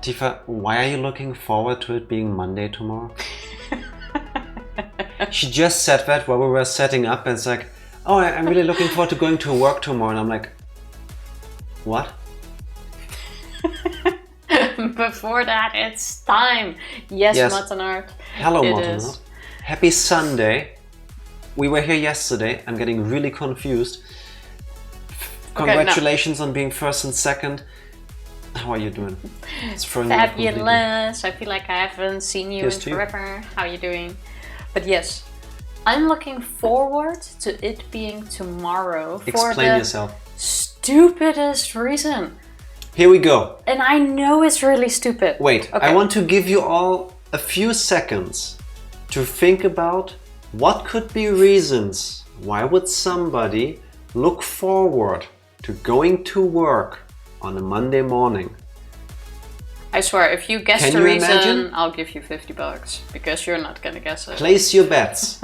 Tifa, why are you looking forward to it being Monday tomorrow? She just said that while we were setting up, and it's like, oh, I'm really looking forward to going to work tomorrow. And I'm like, what? Before that, it's time. Yes, Mattenart. Hello, Mattenart. Happy Sunday. We were here yesterday. I'm getting really confused. Congratulations on being first and second. How are you doing? It's fabulous. I feel like I haven't seen you in forever. How are you doing? But yes, I'm looking forward to it being tomorrow. Explain yourself. Stupidest reason. Here we go. And I know it's really stupid. Wait, I want to give you all a few seconds to think about what could be reasons. Why would somebody look forward to going to work on a Monday morning? I swear, if you guess the reason, I'll give you $50 because you're not gonna guess it. Place your bets.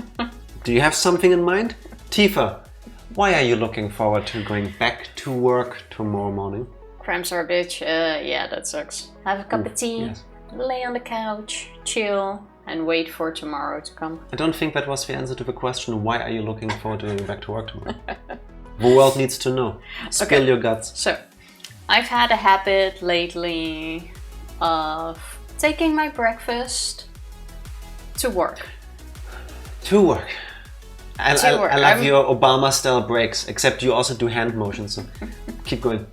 Do you have something in mind? Tifa, why are you looking forward to going back to work tomorrow morning? Cramps are a bitch. Yeah, that sucks. Have a cup of tea, lay on the couch, chill, and wait for tomorrow to come. I don't think that was the answer to the question, why are you looking forward to going back to work tomorrow? The world needs to know. Spill your guts. So, I've had a habit lately of taking my breakfast to work. To work. I love your Obama-style breaks, except you also do hand motions, so keep going.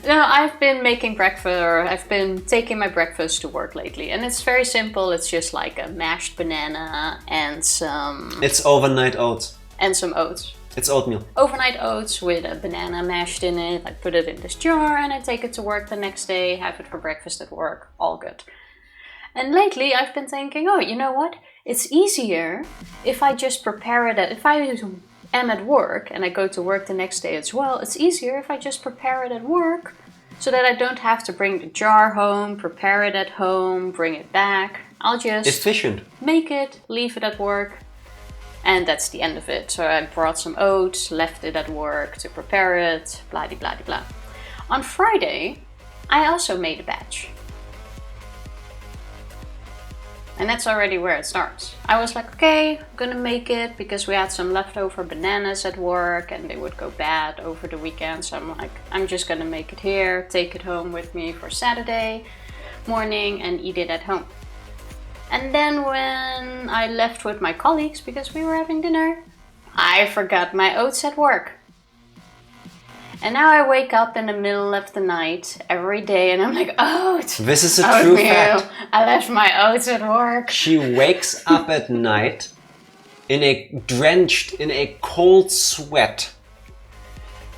No, I've been making breakfast, or I've been taking my breakfast to work lately, and it's very simple. It's just like a mashed banana and some... It's overnight oats. And some oats. It's oatmeal. Overnight oats with a banana mashed in it. I put it in this jar and I take it to work the next day, have it for breakfast at work, all good. And lately I've been thinking, oh, you know what? It's easier if I just prepare it. If I am at work and I go to work the next day as well, it's easier if I just prepare it at work so that I don't have to bring the jar home, prepare it at home, bring it back. I'll just make it, leave it at work. And that's the end of it. So I brought some oats, left it at work to prepare it, blah de blah de blah. On Friday, I also made a batch. And that's already where it starts. I was like, okay, I'm gonna make it because we had some leftover bananas at work and they would go bad over the weekend. So I'm like, I'm just gonna make it here, take it home with me for Saturday morning and eat it at home. And then when I left with my colleagues, because we were having dinner, I forgot my oats at work. And now I wake up in the middle of the night every day and I'm like, oats! This is a true fact. I left my oats at work. She wakes up at night drenched in a cold sweat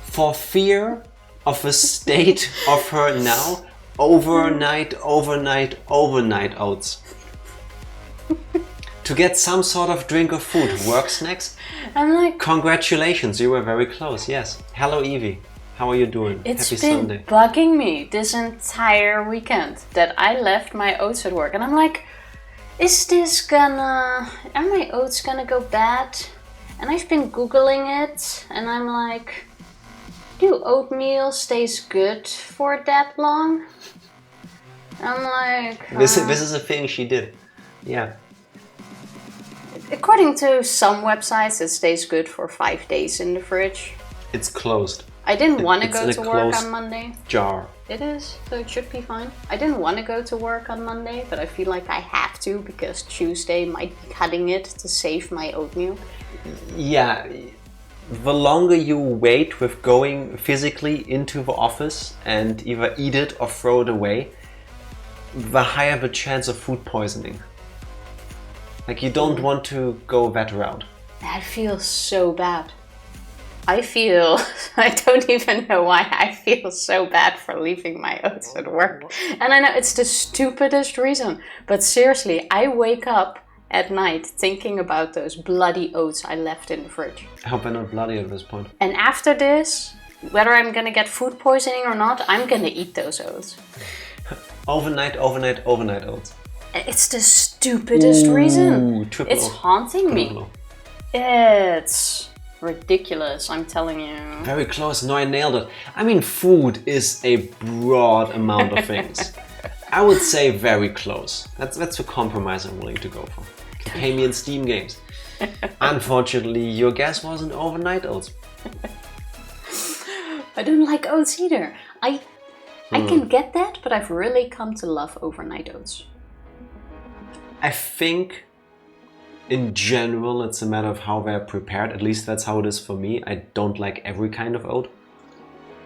for fear of the state of her now overnight oats. To get some sort of drink or food, work snacks. I'm like, congratulations, you were very close. Yes. Hello, Evie. How are you doing? Happy Sunday. It's been bugging me this entire weekend that I left my oats at work, and I'm like, are my oats gonna go bad? And I've been Googling it, and I'm like, do oatmeal stays good for that long? I'm like, this is a thing she did. Yeah. According to some websites, it stays good for 5 days in the fridge. It's closed. I didn't want to go to work on Monday. Jar. It is, so it should be fine. I didn't want to go to work on Monday, but I feel like I have to because Tuesday might be cutting it to save my oatmeal. Yeah. The longer you wait with going physically into the office and either eat it or throw it away, the higher the chance of food poisoning. Like, you don't want to go that route. That feels so bad. I don't even know why I feel so bad for leaving my oats at work. And I know it's the stupidest reason, but seriously, I wake up at night thinking about those bloody oats I left in the fridge. I hope they're not bloody at this point. And after this, whether I'm gonna get food poisoning or not, I'm gonna eat those oats. Overnight oats. It's the stupidest reason. It's haunting me. It's ridiculous, I'm telling you. Very close. No, I nailed it. I mean, food is a broad amount of things. I would say very close. That's a compromise I'm willing to go for. You can pay me in Steam games. Unfortunately, your guess wasn't overnight oats. I don't like oats either. I can get that, but I've really come to love overnight oats. I think in general it's a matter of how they're prepared. At least that's how it is for me. I don't like every kind of oat.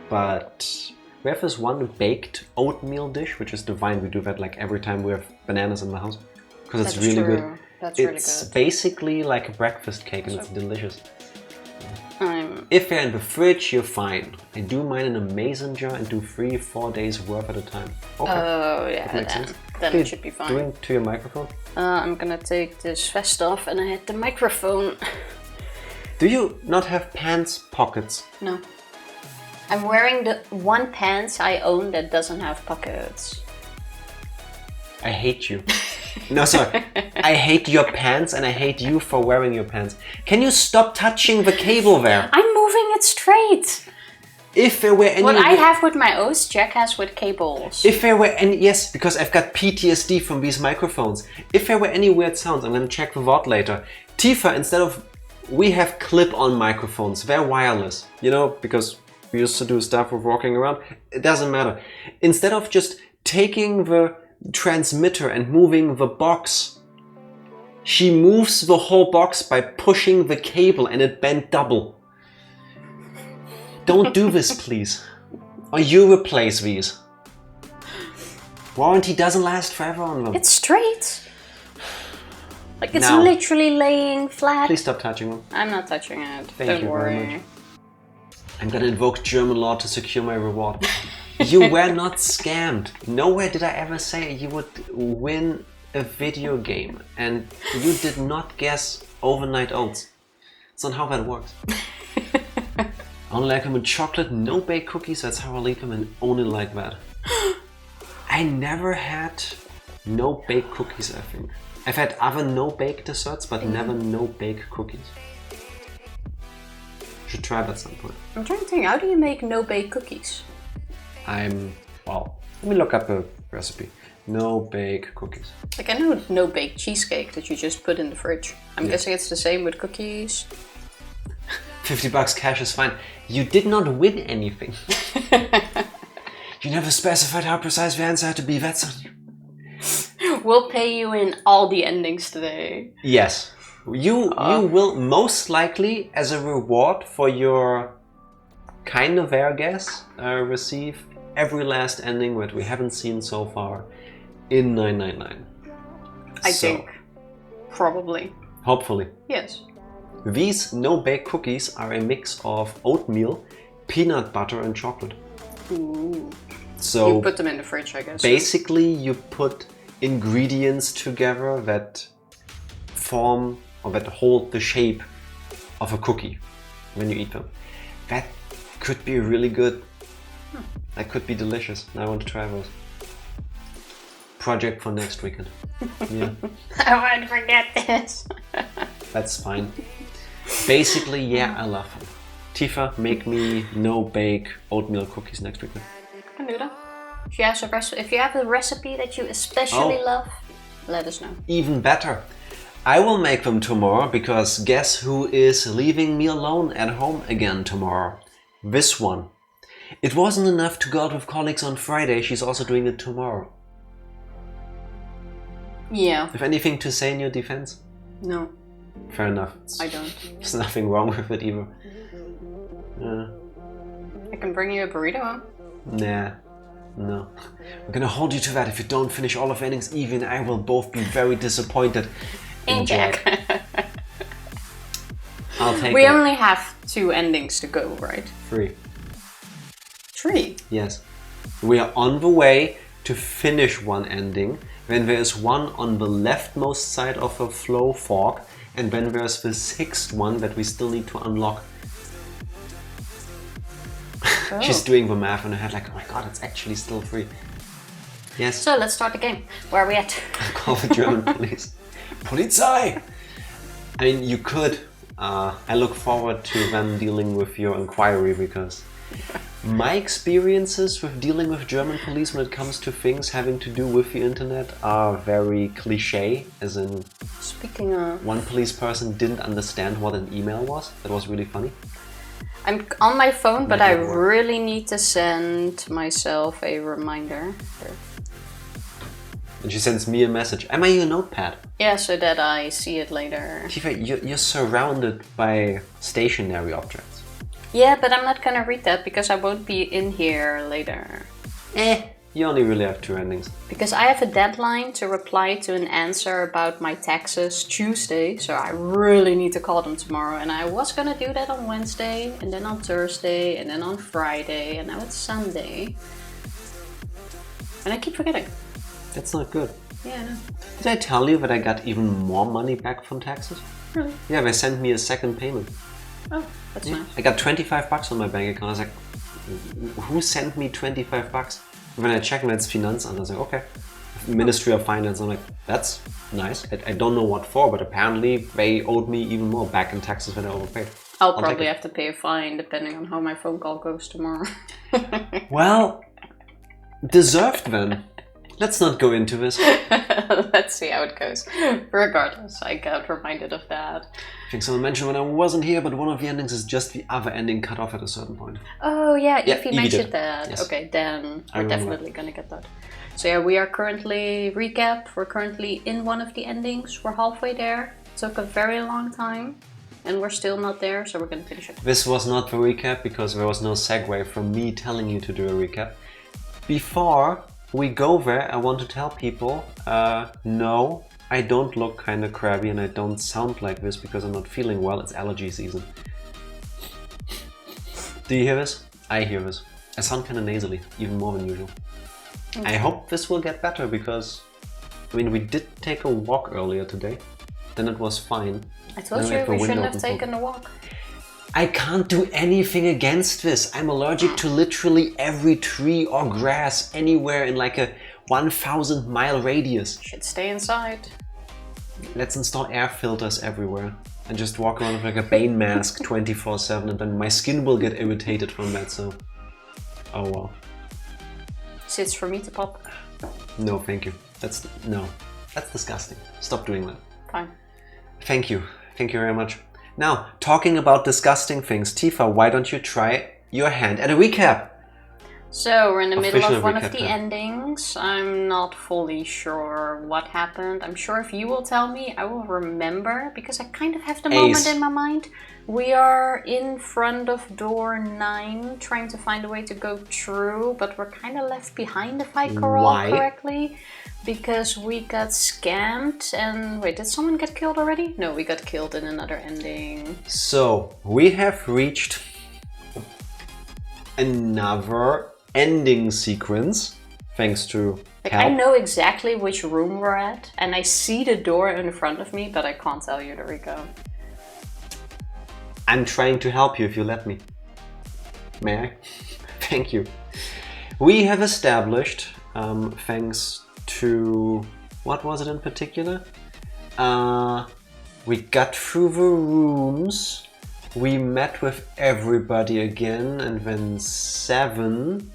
But we have this one baked oatmeal dish, which is divine. We do that like every time we have bananas in the house. Because it's really good. That's really good. It's basically like a breakfast cake and it's delicious. If they're in the fridge, you're fine. I do mine in a mason jar and do 3-4 days worth at a time. Okay. Oh yeah, that makes sense. Then it should be fine. Doing to your microphone? I'm gonna take this vest off and I hit the microphone. Do you not have pants pockets? No. I'm wearing the one pants I own that doesn't have pockets. I hate you. No, sorry. I hate your pants and I hate you for wearing your pants. Can you stop touching the cable there? I'm moving it straight. If there were any... What I have with my oats, Jack has with cables. If there were any... Yes, because I've got PTSD from these microphones. If there were any weird sounds, I'm going to check the VOD later. Tifa, instead of... We have clip-on microphones. They're wireless. You know, because we used to do stuff with walking around. It doesn't matter. Instead of just taking the transmitter and moving the box, she moves the whole box by pushing the cable and it bent double. Don't do this, please. Or you replace these. Warranty doesn't last forever on them. It's straight. Like it's Now, literally laying flat. please stop touching them. I'm not touching it. Thank Don't you worry. very much. I'm gonna invoke German law to secure my reward. You were not scammed. Nowhere did I ever say you would win a video game. And you did not guess overnight oats. That's not how that works. I only like them with chocolate, no baked cookies. That's how I leave them and only like that. I never had no baked cookies, I think. I've had other no bake desserts, but never no bake cookies. Should try that at some point. I'm trying to think, how do you make no-bake cookies? Well, let me look up a recipe. No bake cookies. Like I know no-bake cheesecake that you just put in the fridge. I'm guessing it's the same with cookies. $50 cash is fine. You did not win anything. You never specified how precise the answer had to be. That's on you. We'll pay you in all the endings today. Yes. You will most likely, as a reward for your kind of air guess, receive every last ending that we haven't seen so far in 999. I think. Probably. Hopefully. Yes. These no-bake cookies are a mix of oatmeal, peanut butter and chocolate. Ooh. So you put them in the fridge, I guess. basically you put ingredients together that form or that hold the shape of a cookie when you eat them. That could be really good. That could be delicious. I want to try those. Project for next weekend. Yeah. I won't forget this. That's fine. Basically, yeah, I love them. Tifa, make me no-bake oatmeal cookies next weekend. I can do that. If you have a recipe that you especially love, let us know. Even better. I will make them tomorrow because guess who is leaving me alone at home again tomorrow? This one. It wasn't enough to go out with colleagues on Friday, she's also doing it tomorrow. Yeah. Have anything to say in your defense? No. Fair enough. I don't. There's nothing wrong with it either. I can bring you a burrito, huh? Nah. No. I'm gonna hold you to that. If you don't finish all of endings, Evie and I will both be very disappointed in Jack. I'll take We it. only have 2 endings to go, right? 3. 3? Yes. We are on the way to finish one ending. Then there is one on the leftmost side of a flow fork, and then there's the 6th one that we still need to unlock. Oh. She's doing the math in her head like, oh my god, it's actually still 3. Yes. So let's start the game. Where are we at? Call the German police. Polizei! I mean, you could. I look forward to them dealing with your inquiry because My experiences with dealing with German police when it comes to things having to do with the internet are very cliche, as in Speaking of... one police person didn't understand what an email was. That was really funny. I'm on my phone, but I Make it work. really need to send myself a reminder. And she sends me a message. Am I your notepad? Yeah, so that I see it later. Tifa, you're surrounded by stationary objects. Yeah, but I'm not gonna read that because I won't be in here later. You only really have 2 endings. Because I have a deadline to reply to an answer about my taxes Tuesday, so I really need to call them tomorrow. And I was gonna do that on Wednesday, and then on Thursday, and then on Friday, and now it's Sunday. And I keep forgetting. That's not good. Yeah, I know. Did I tell you that I got even more money back from taxes? Really? Yeah, they sent me a second payment. Oh, that's nice. I got 25 bucks on my bank account. I was like, who sent me 25 bucks? When I checked, that's Finanzamt. I was like, okay. Ministry of Finance. I'm like, that's nice. I don't know what for, but apparently they owed me even more back in taxes than I overpaid. I'll probably have to pay a fine depending on how my phone call goes tomorrow. Well, deserved then. Let's not go into this. Let's see how it goes. Regardless, I got reminded of that. I think someone mentioned when I wasn't here, but one of the endings is just the other ending cut off at a certain point. Oh yeah, Yeah, Evie Evie mentioned did. that. Yes. Okay, then I we're remember. definitely gonna get that. So yeah, we are currently, recap, we're currently in one of the endings. We're halfway there. It took a very long time. And we're still not there, so we're gonna finish it. This was not the recap because there was no segue from me telling you to do a recap. Before we go there, I want to tell people, no, I don't look kind of crabby and I don't sound like this because I'm not feeling well. It's allergy season. Do you hear this? I hear this. I sound kind of nasally, even more than usual. Okay. I hope this will get better because, I mean, we did take a walk earlier today. Then it was fine. I told Then you have the we shouldn't window have open. taken a walk. I can't do anything against this. I'm allergic to literally every tree or grass anywhere in like a 1,000 mile radius. Should stay inside. Let's install air filters everywhere and just walk around with like a Bane mask 24/7 and then my skin will get irritated from that, so... Oh well. Sits for me to pop. No, thank you. No. That's disgusting. Stop doing that. Fine. Thank you. Thank you very much. Now, talking about disgusting things, Tifa, why don't you try your hand at a recap? So we're in the middle Official of one of recap the time. endings. I'm not fully sure what happened. I'm sure if you will tell me, I will remember because I kind of have the moment Ace. in my mind. We are in front of door 9 trying to find a way to go through, but we're kind of left behind if I recall Why? correctly. Because we got scammed and... Wait, did someone get killed already? No, we got killed in another ending. So, we have reached another ending sequence, thanks to Like, help. I know exactly which room we're at, and I see the door in front of me, but I can't tell you the recount. I'm trying to help you if you let me. May I? Thank you. We have established, thanks to... What was it in particular? We got through the rooms, we met with everybody again, and then 7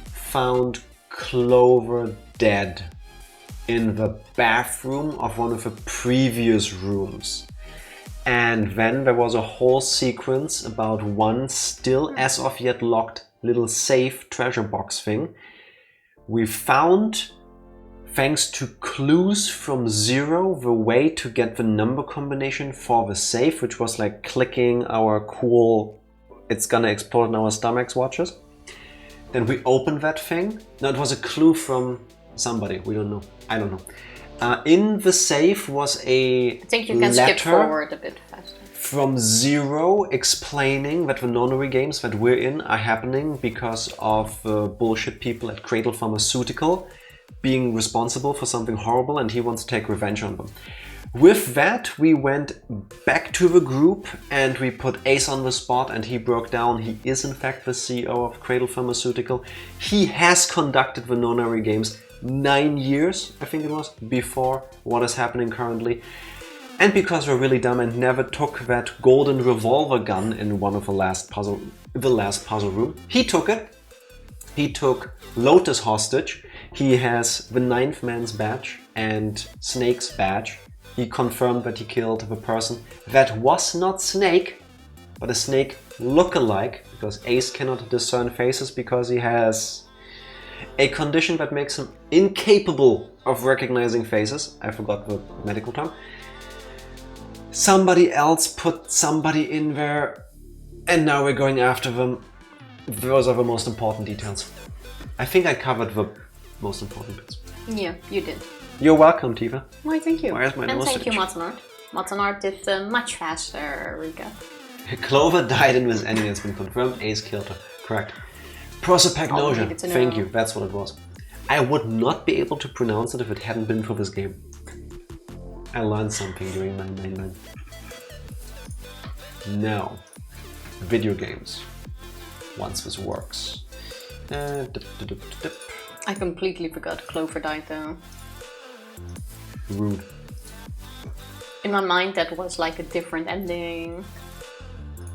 found Clover dead in the bathroom of one of the previous rooms. And then there was a whole sequence about one still as of yet locked little safe treasure box thing. We found, thanks to clues from 0, the way to get the number combination for the safe, which was like clicking our cool "it's gonna explode in our stomachs" watches. Then we opened that thing. No, it was a clue from somebody. We don't know. I don't know. In the safe was a I think you can skip letter forward a bit faster. from 0 explaining that the nonary games that we're in are happening because of bullshit people at Cradle Pharmaceutical being responsible for something horrible, and he wants to take revenge on them. With that, we went back to the group and we put Ace on the spot, and he broke down. He is in fact the CEO of Cradle Pharmaceutical. He has conducted the nonary games 9 years, I think it was, before what is happening currently. And because we're really dumb and never took that golden revolver gun in one of the last puzzle room, he took it. He took Lotus hostage. He has the 9th man's badge and Snake's badge. He confirmed that he killed the person that was not Snake, but a Snake look-alike, because Ace cannot discern faces because he has a condition that makes him incapable of recognizing faces. I forgot the medical term. Somebody else put somebody in there, and now we're going after them. Those are the most important details. I think I covered the most important bits. Yeah, you did. You're welcome, Tifa. Why, thank you. Where's my and nose thank you, itch? Mattenart. Mattenart did much faster recap. Clover died in this ending, it's been confirmed. Ace killed her. Correct. Prosopagnosia. Thank you, that's what it was. I would not be able to pronounce it if it hadn't been for this game. I learned something during my main line. Now, video games. Once this works. I completely forgot Clover died though. Rude. In my mind that was like a different ending.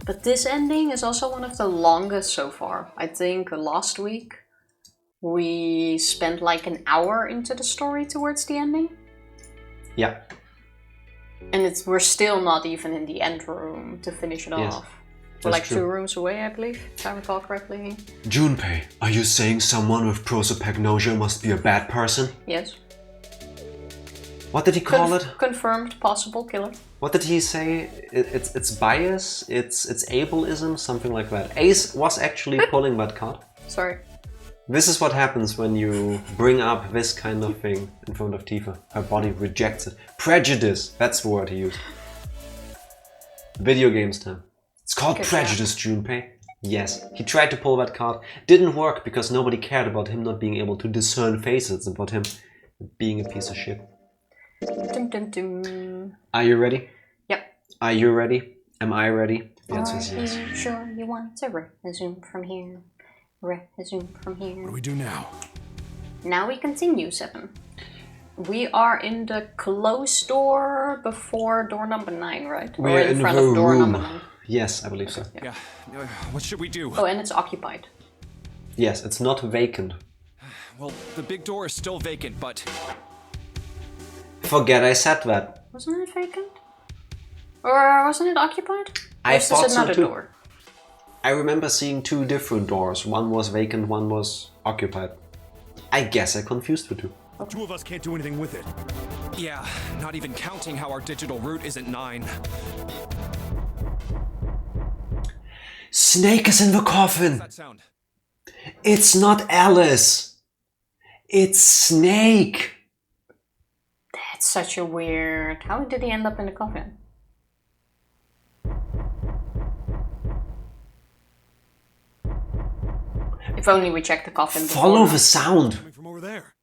But this ending is also one of the longest so far. I think last week we spent like an hour into the story towards the ending. Yeah. And we're still not even in the end room to finish it off. We're like true. 2 rooms away, I believe, if I recall correctly. Junpei, are you saying someone with prosopagnosia must be a bad person? Yes. What did he call it? Confirmed possible killer. What did he say? It's bias, it's ableism, something like that. Ace was actually pulling that card. Sorry. This is what happens when you bring up this kind of thing in front of Tifa. Her body rejects it. Prejudice, that's the word he used. Video games time. It's called prejudice, Junpei. Yes, he tried to pull that card. Didn't work because nobody cared about him not being able to discern faces and about him being a piece of shit. Dum, dum, dum. Are you ready? Yep. Are you ready? Am I ready? The answer is yes. Are you sure you want to resume from here? Resume from here. What do we do now? Now we continue, 7. We are in the closed door before door number 9, right? We or are in in front the of door room. number 9. Yes, I believe so. Yeah. What should we do? Oh, and it's occupied. Yes, it's not vacant. Well, the big door is still vacant, but... Forget I said that. Wasn't it vacant? Or wasn't it occupied? I Or is thought this so another too. door? I remember seeing 2 different doors. One was vacant, one was occupied. I guess I confused the two. 2 of us can't do anything with it. Yeah, not even counting how our digital route isn't 9. Snake is in the coffin! What's that sound? It's not Alice! It's Snake! That's such a weird... How did he end up in the coffin? If only we checked the coffin before. Follow the sound! Coming from over there.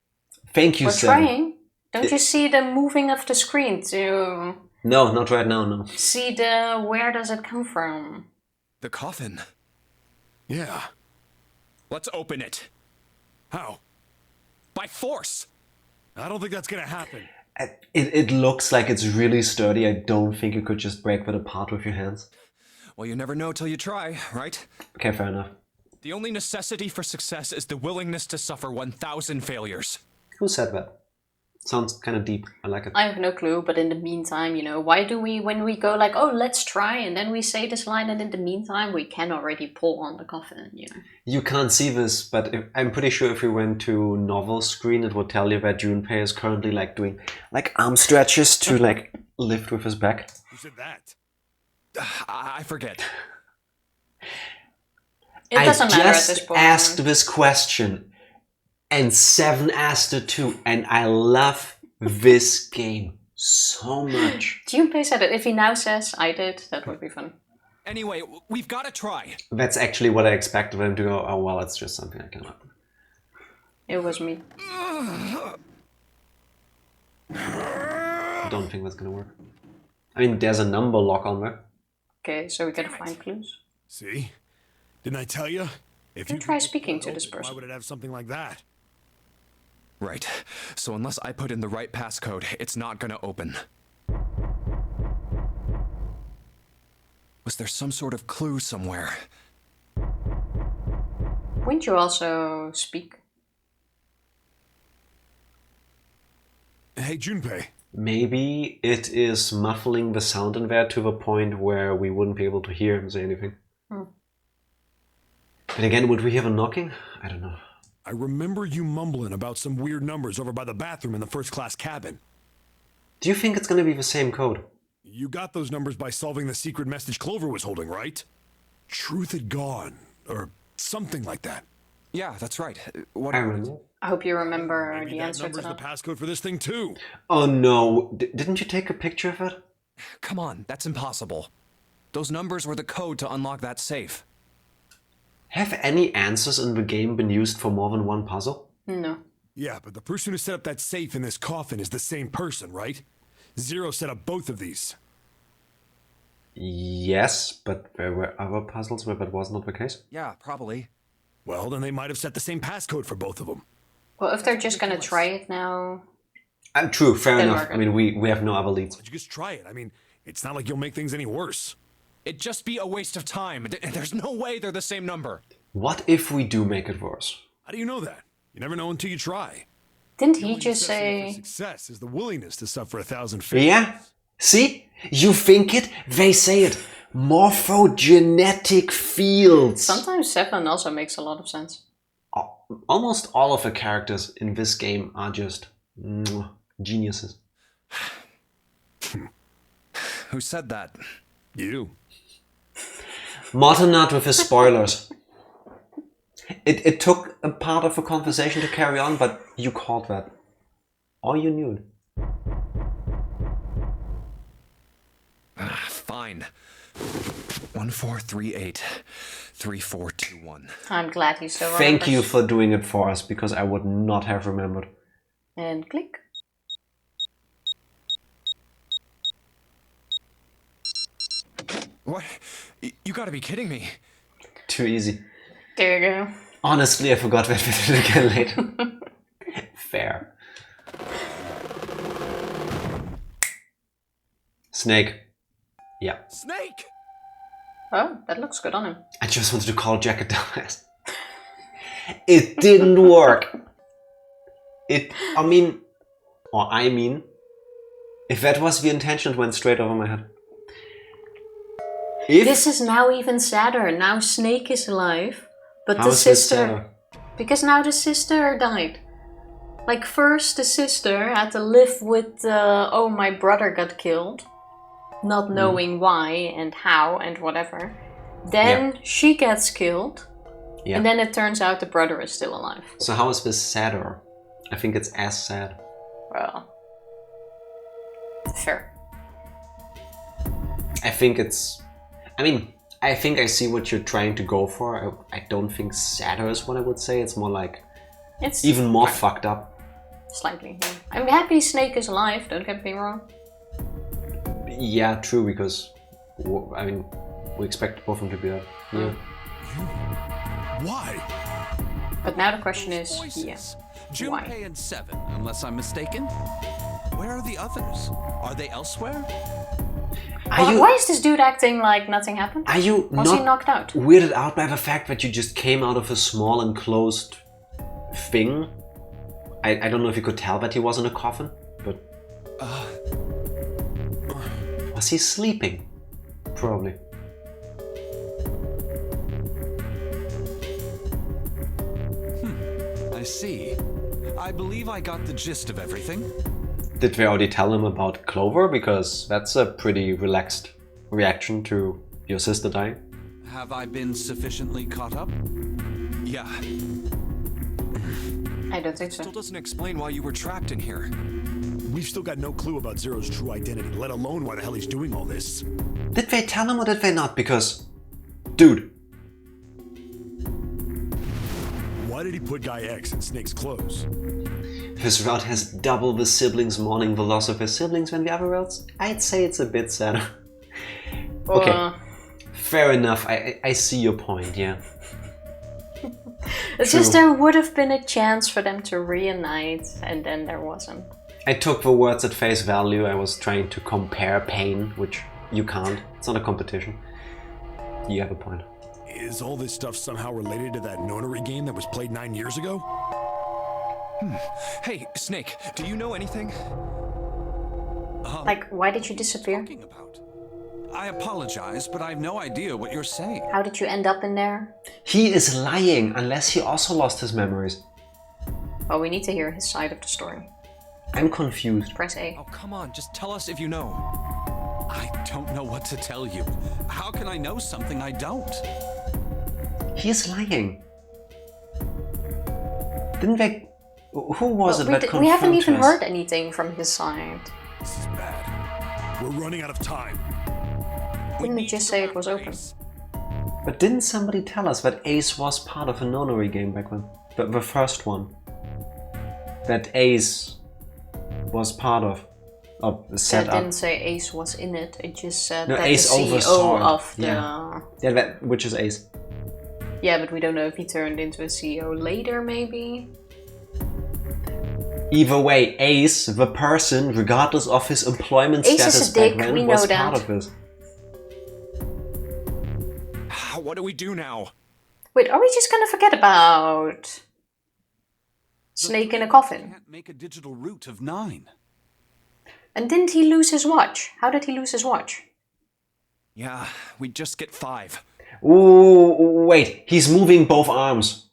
Thank you, We're Sam. trying. Don't you see the moving of the screen to No, not right now, no. see the... Where does it come from? The coffin. Yeah. Let's open it. How? By force! I don't think that's gonna happen. It looks like it's really sturdy. I don't think you could just break that apart with your hands. Well, you never know till you try, right? Okay, fair enough. The only necessity for success is the willingness to suffer 1,000 failures. Who said that? Sounds kind of deep. I like it. I have no clue, but in the meantime, you know, why do we, when we go like, oh, let's try, and then we say this line, and in the meantime, we can already pull on the coffin, you know? You can't see this, but I'm pretty sure if you went to novel screen, it would tell you that Junpei is currently like doing like arm stretches to like lift with his back. Who said that? I forget. It doesn't matter at this just point. asked this question, and 7 asked it too, and I love this game so much. Junpei said it. If he now says I did, that would be fun. Anyway, we've got to try. That's actually what I expected of him to go, oh well, it's just something I cannot. It was me. I don't think that's gonna work. I mean, there's a number lock on there. Okay, so we gotta find clues. See? Didn't I tell you? If Then try speaking to this person. Why would it have something like that? Right. So unless I put in the right passcode, it's not gonna open. Was there some sort of clue somewhere? Wouldn't you also speak? Hey, Junpei. Maybe it is muffling the sound in there to the point where we wouldn't be able to hear him say anything. But again, would we hear the knocking? I don't know. I remember you mumbling about some weird numbers over by the bathroom in the first-class cabin. Do you think it's going to be the same code? You got those numbers by solving the secret message Clover was holding, right? Truth had gone, or something like that. Yeah, that's right. What I remember. I hope you remember Maybe the that answer to number's the that. passcode for this thing too. Oh no, didn't you take a picture of it? Come on, that's impossible. Those numbers were the code to unlock that safe. Have any answers in the game been used for more than one puzzle? No. Yeah, but the person who set up that safe in this coffin is the same person, right? Zero set up both of these. Yes, but there were other puzzles where that was not the case. Yeah, probably. Well, then they might have set the same passcode for both of them. Well, if they're just gonna try it now... True, fair Then enough. we're I mean, we have no other leads. Why don't you just try it? I mean, it's not like you'll make things any worse. It'd just be a waste of time. There's no way they're the same number. What if we do make it worse? How do you know that? You never know until you try. Didn't The he only just necessity for say... success is the willingness to suffer 1,000 failures. Yeah? See? You think it, they say it. Morphogenetic fields. Sometimes 7 also makes a lot of sense. Almost all of the characters in this game are just geniuses. Who said that? You. Martinat with his spoilers. It took a part of the conversation to carry on, but you called that. Or you knew it. Fine. 1438 3421. I'm glad he still Thank you remembers. for doing it for us, because I would not have remembered. And click. What? You gotta be kidding me. Too easy. There you go. Honestly, I forgot that we did it again later. Fair. Snake. Yeah. Snake! Oh, that looks good on him. I just wanted to call Jack a dumbass. It didn't work. I mean, if that was the intention, it went straight over my head. This is now even sadder. Now Snake is alive, but How the is this sister... sadder? Because now the sister died. Like first the sister had to live with, oh my brother got killed. Not knowing why and how and whatever. Then she gets killed. Yeah. And then it turns out the brother is still alive. So how is this sadder? I think it's as sad. Well, sure. I think I think I see what you're trying to go for. I don't think sadder is what I would say. It's more like It's even more fucked up. slightly. Yeah. I'm happy Snake is alive, don't get me wrong. Yeah, true, because we expect both of them to be there. Yeah. Why? But now the question is, Voices. yeah. Junpei Why? and Seven, unless I'm mistaken. Where are the others? Are they elsewhere? Why is this dude acting like nothing happened? Are you Was he not knocked out? weirded out by the fact that you just came out of a small enclosed thing? I don't know if you could tell that he was in a coffin, but... Was he sleeping? Probably. I see. I believe I got the gist of everything. Did we already tell him about Clover? Because that's a pretty relaxed reaction to your sister dying. Have I been sufficiently caught up? Yeah. I don't think so. Still doesn't explain why you were trapped in here. We've still got no clue about Zero's true identity, let alone why the hell he's doing all this. Did they tell him or did they not? Because... Dude. Why did he put Guy X in Snake's clothes? This route has double the siblings mourning the loss of their siblings than the other routes. I'd say it's a bit sadder. Okay. Fair enough. I see your point, yeah. It's just there would have been a chance for them to reunite, and then there wasn't. I took the words at face value. I was trying to compare pain, which you can't. It's not a competition. You have a point. Is all this stuff somehow related to that nonary game that was played 9 years ago? Hey, Snake, do you know anything? Like, why did you disappear? Talking about? I apologize, but I have no idea what you're saying. How did you end up in there? He is lying, unless he also lost his memories. Well, we need to hear his side of the story. I'm confused. Press A. Oh, come on, just tell us if you know. I don't know what to tell you. How can I know something I don't? He is lying. Didn't they... Who was Well, it that confirmed we haven't even to us? heard anything from his side. This is bad. We're running out of time. Didn't it just say it was open? But didn't somebody tell us that Ace was part of a nonary game back then? The first one. That Ace was part of set It up. didn't say Ace was in it. It just said No, that Ace the CEO oversaw it. of the... Yeah, that, which is Ace. Yeah, but we don't know if he turned into a CEO later, maybe? Either way, Ace, the person, regardless of his employment Ace status is a dick, back then, we was know part that. of this. What do we do now? Wait, are we just gonna forget about... Snake in a coffin? Can't make a digital root of 9. And didn't he lose his watch? How did he lose his watch? Yeah, we just get 5. Ooh, wait, he's moving both arms.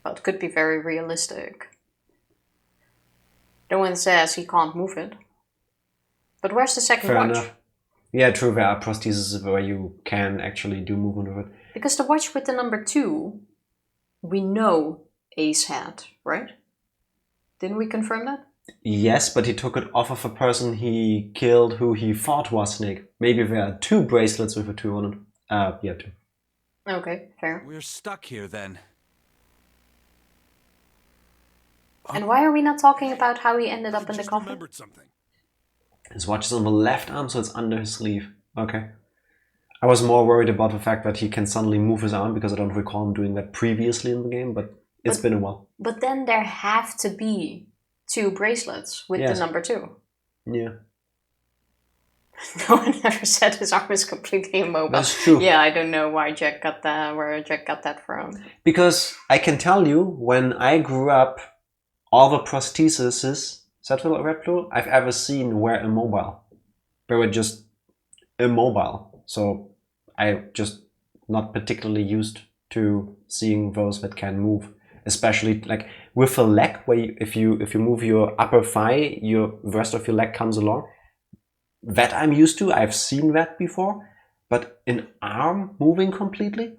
Well, it could be very realistic. No one says he can't move it. But where's the second Fair watch? enough. Yeah, true, there are prostheses where you can actually do movement with it. Because the watch with the number 2, we know Ace had, right? Didn't we confirm that? Yes, but he took it off of a person he killed who he thought was Snake. Maybe there are 2 bracelets with a 2 on it. Yeah, 2. Okay, fair. We're stuck here then. And why are we not talking about how he ended up in the Just coffin? remembered something. His watch is on the left arm, so it's under his sleeve. Okay. I was more worried about the fact that he can suddenly move his arm, because I don't recall him doing that previously in the game, but it's been a while. But then there have to be 2 bracelets with Yes. the number 2. Yeah. No one ever said his arm is completely immobile. That's true. Yeah, I don't know why Jack got that, where Jack got that from. Because I can tell you, when I grew up, all the prostheses, is that the red plural, I've ever seen were immobile. They were just immobile. So I just not particularly used to seeing those that can move. Especially like with a leg, where if you move your upper thigh, the rest of your leg comes along. That I'm used to. I've seen that before. But an arm moving completely?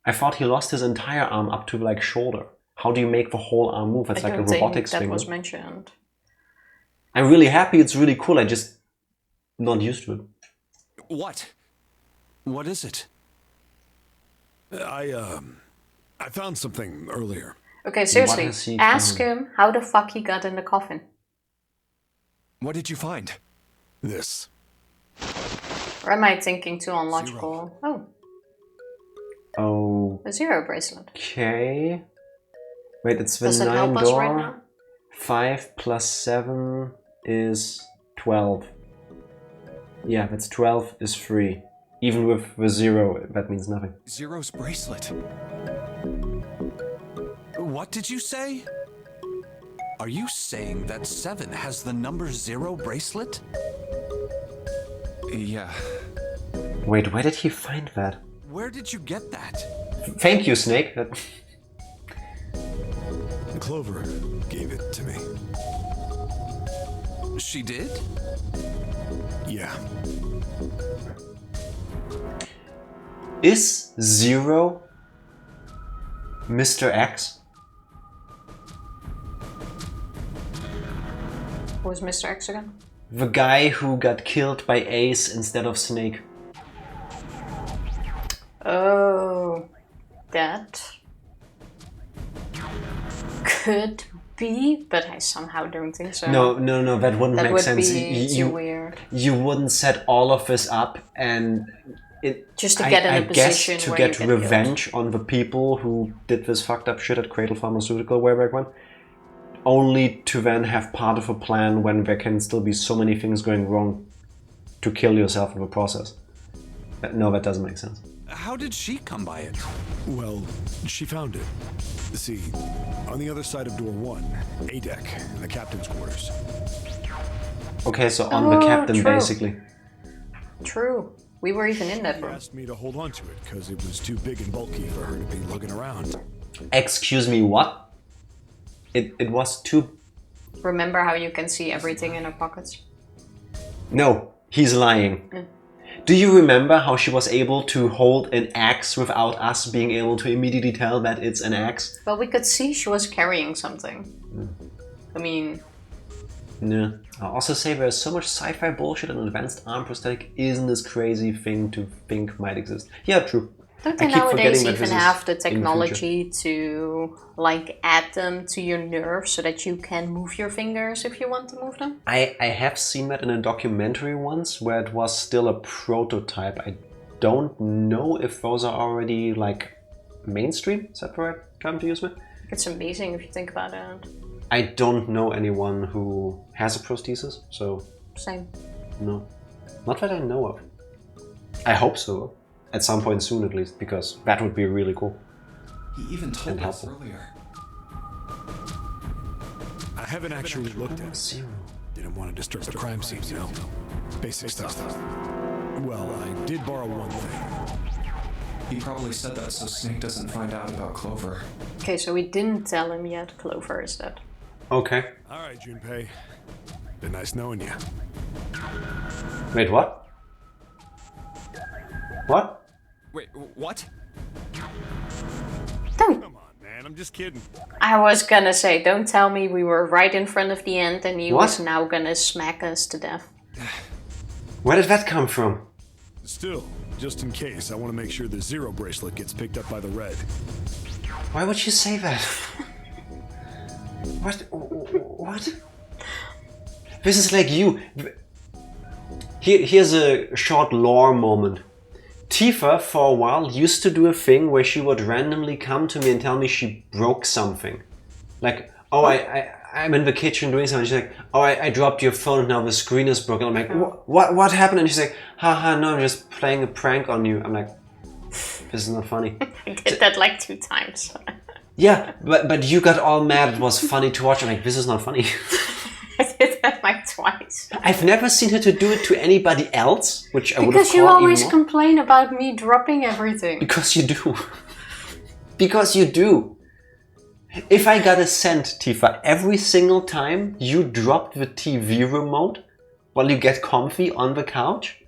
I thought he lost his entire arm up to like shoulder. How do you make the whole arm move? It's I like a don't think robotics that thing. was mentioned. I'm really happy. It's really cool. I just not used to it. What? What is it? I found something earlier. Okay, has seriously, he ask found? him how the fuck he got in the coffin. What did you find? This. Or am I thinking too unlogical? Oh, Oh. a 0 bracelet. Okay. Wait, it's the Does it 9 help us door. right now? 5 plus 7 is 12. Yeah, that's 12 is 3. Even with the 0, that means nothing. Zero's bracelet. What did you say? Are you saying that 7 has the number 0 bracelet? Yeah. Wait, where did he find that? Where did you get that? Thank you, Snake. That... Clover gave it to me. She did? Yeah. Is 0 Mr. X? Who's Mr. X again? The guy who got killed by Ace instead of Snake. Oh, that could be, but I somehow don't think so. No, that wouldn't that make would sense. be too weird. You wouldn't set all of this up and it Just to get in a guess position to where get you get revenge on the people who did this fucked up shit at Cradle Pharmaceutical way back when. Only to then have part of a plan when there can still be so many things going wrong. to kill yourself in the process. No, that doesn't make sense. How did she come by it? Well, she found it. See, on the other side of door 1, A deck, in the captain's quarters. Okay, so on the captain, true. basically. True. We were even in that She room. asked me to hold on to it because it was too big and bulky for her to be lugging around. Excuse me, what? It was too... Remember how you can see everything in her pockets? No, he's lying. Do you remember how she was able to hold an axe without us being able to immediately tell that it's an axe? Well, we could see she was carrying something. I mean... Yeah. I'll also say there's so much sci-fi bullshit and advanced arm prosthetic isn't this crazy thing to think might exist. Yeah, true. Don't I they keep nowadays forgetting that even this is have the in the future. technology to like add them to your nerves so that you can move your fingers if you want to move them? I have seen that in a documentary once where it was still a prototype. I don't know if those are already like mainstream. Is that the right term to use with? It's amazing if you think about it. I don't know anyone who has a prosthesis, so Same. no. Not that I know of. I hope so. At some point soon at least, because that would be really cool. He even told And us helpful. earlier. I haven't actually looked at it. Zero. Didn't want to disturb the crime scene, you know? Basic stuff. Well, I did borrow one thing. He probably said that so Snake doesn't find out about Clover. Okay, so we didn't tell him yet. Clover is dead. Okay. All right, Junpei. Been nice knowing you. Wait, what? What? Wait, what? Don't. Come on, man. I'm just kidding. I was gonna say, don't tell me we were right in front of the end and he What? was now gonna smack us to death. Where did that come from? Still, just in case, I want to make sure the Zero bracelet gets picked up by the Red. Why would you say that? What? What? This is like you. Here's a short lore moment. Tifa, for a while, used to do a thing where she would randomly come to me and tell me she broke something. Like, oh, I'm in the kitchen doing something. She's like, oh, I dropped your phone and now the screen is broken. I'm like, what happened? And she's like, haha, no, I'm just playing a prank on you. I'm like, this is not funny. I did that like 2 times. Yeah, but you got all mad. It was funny to watch. I'm like, this is not funny. I did that like twice. I've never seen her to do it to anybody else, which I would have Because you called always even more. complain about me dropping everything. Because you do. Because you do. If I got a cent, Tifa, every single time you drop the TV remote while you get comfy on the couch,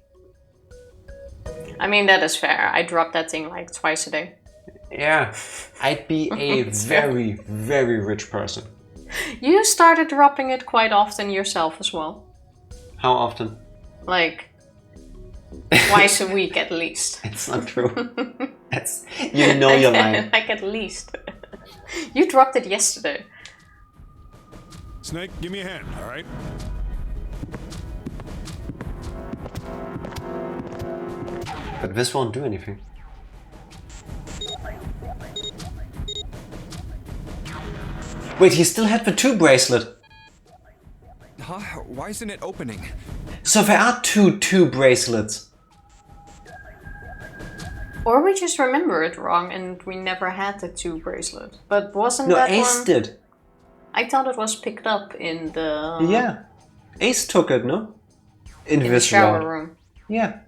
I mean, that is fair. I drop that thing like twice a day. yeah, I'd be a very, very rich person. You started dropping it quite often yourself as well. How often? Like, twice a week at least. It's not true. That's, you know you're lying. Like at least. You dropped it yesterday. Snake, give me a hand, all right? But this won't do anything. Wait, he still had the 2 bracelet. Huh? Why isn't it opening? So there are two bracelets. Or we just remember it wrong and we never had the 2 bracelet. But wasn't No, that Ace one? did. I thought it was picked up in the Yeah. Ace took it, no? In in the this shower round. room. Yeah.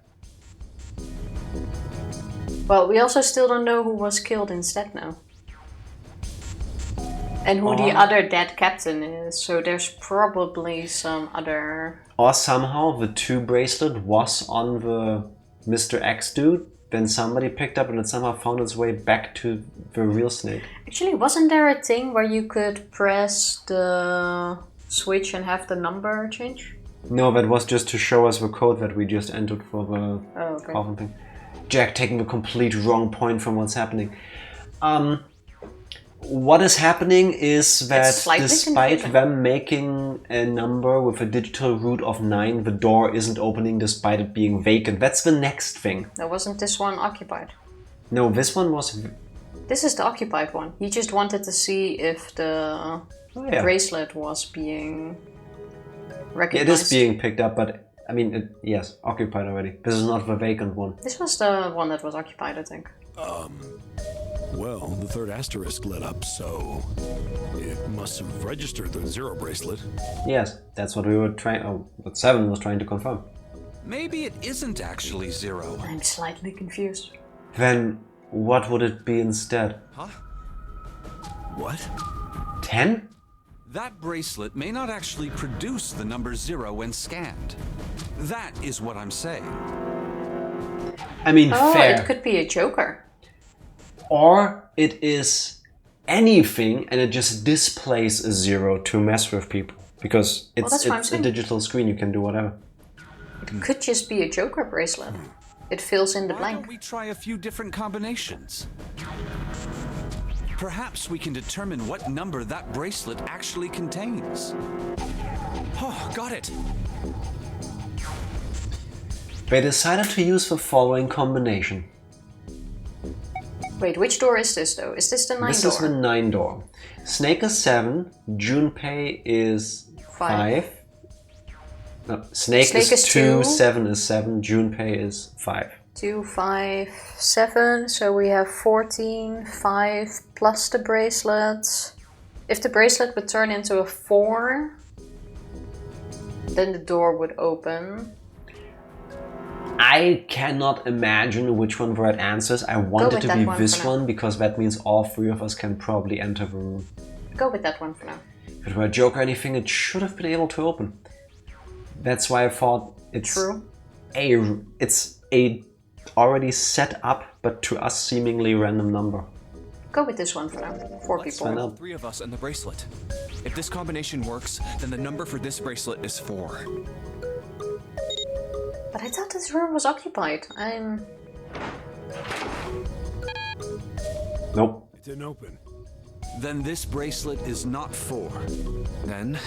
Well, we also still don't know who was killed instead now. And who the other dead captain is, so there's probably some other... Or somehow the 2 bracelet was on the Mr. X dude, then somebody picked up and it somehow found its way back to the real Snake. Actually, wasn't there a thing where you could press the switch and have the number change? No, that was just to show us the code that we just entered for the Oh, okay. coffin thing. Jack taking the complete wrong point from what's happening. What is happening is that slightly despite confusing. them making a number with a digital root of 9, the door isn't opening despite it being vacant. That's the next thing. No, wasn't this one occupied? No, this one was... This is the occupied one. He just wanted to see if the Oh, yeah. bracelet was being It recognized. is being picked up, but I mean, yes, occupied already. This is not the vacant one. This was the one that was occupied, I think. Well, the third asterisk lit up, so it must have registered the 0 bracelet. Yes, that's what we were trying. Oh, what 7 was trying to confirm. Maybe it isn't actually 0. I'm slightly confused. Then what would it be instead? Huh? What? 10? That bracelet may not actually produce the number 0 when scanned. That is what I'm saying. I mean, Oh, fair. it could be a joker. Or it is anything and it just displays a 0 to mess with people. Because that's what I'm it's a saying. digital screen, you can do whatever. It could just be a joker bracelet. It fills in the Why blank. don't we try a few different combinations? Perhaps we can determine what number that bracelet actually contains. Oh, got it. They decided to use the following combination. Wait, which door is this though? Is this the 9 This door? is the 9 door. Snake is 7, Junpei is 5. No, Snake is 2, 7 is 7, Junpei is 5. 2, 5, 7. So we have 14, 5 plus the bracelet. If the bracelet would turn into a 4, then the door would open. I cannot imagine which one the right answers. I want it with to that be one this for now. one because that means all 3 of us can probably enter the room. Go with that one for now. If it were a joke or anything, it should have been able to open. That's why I thought it's True. it's a already set up, but to us seemingly random number. Go with this one for now. 4 Let's people. find try out. 3 of us and the bracelet. If this combination works, then the number for this bracelet is 4. But I thought this room was occupied. Nope. It didn't open. Then this bracelet is not 4. Then,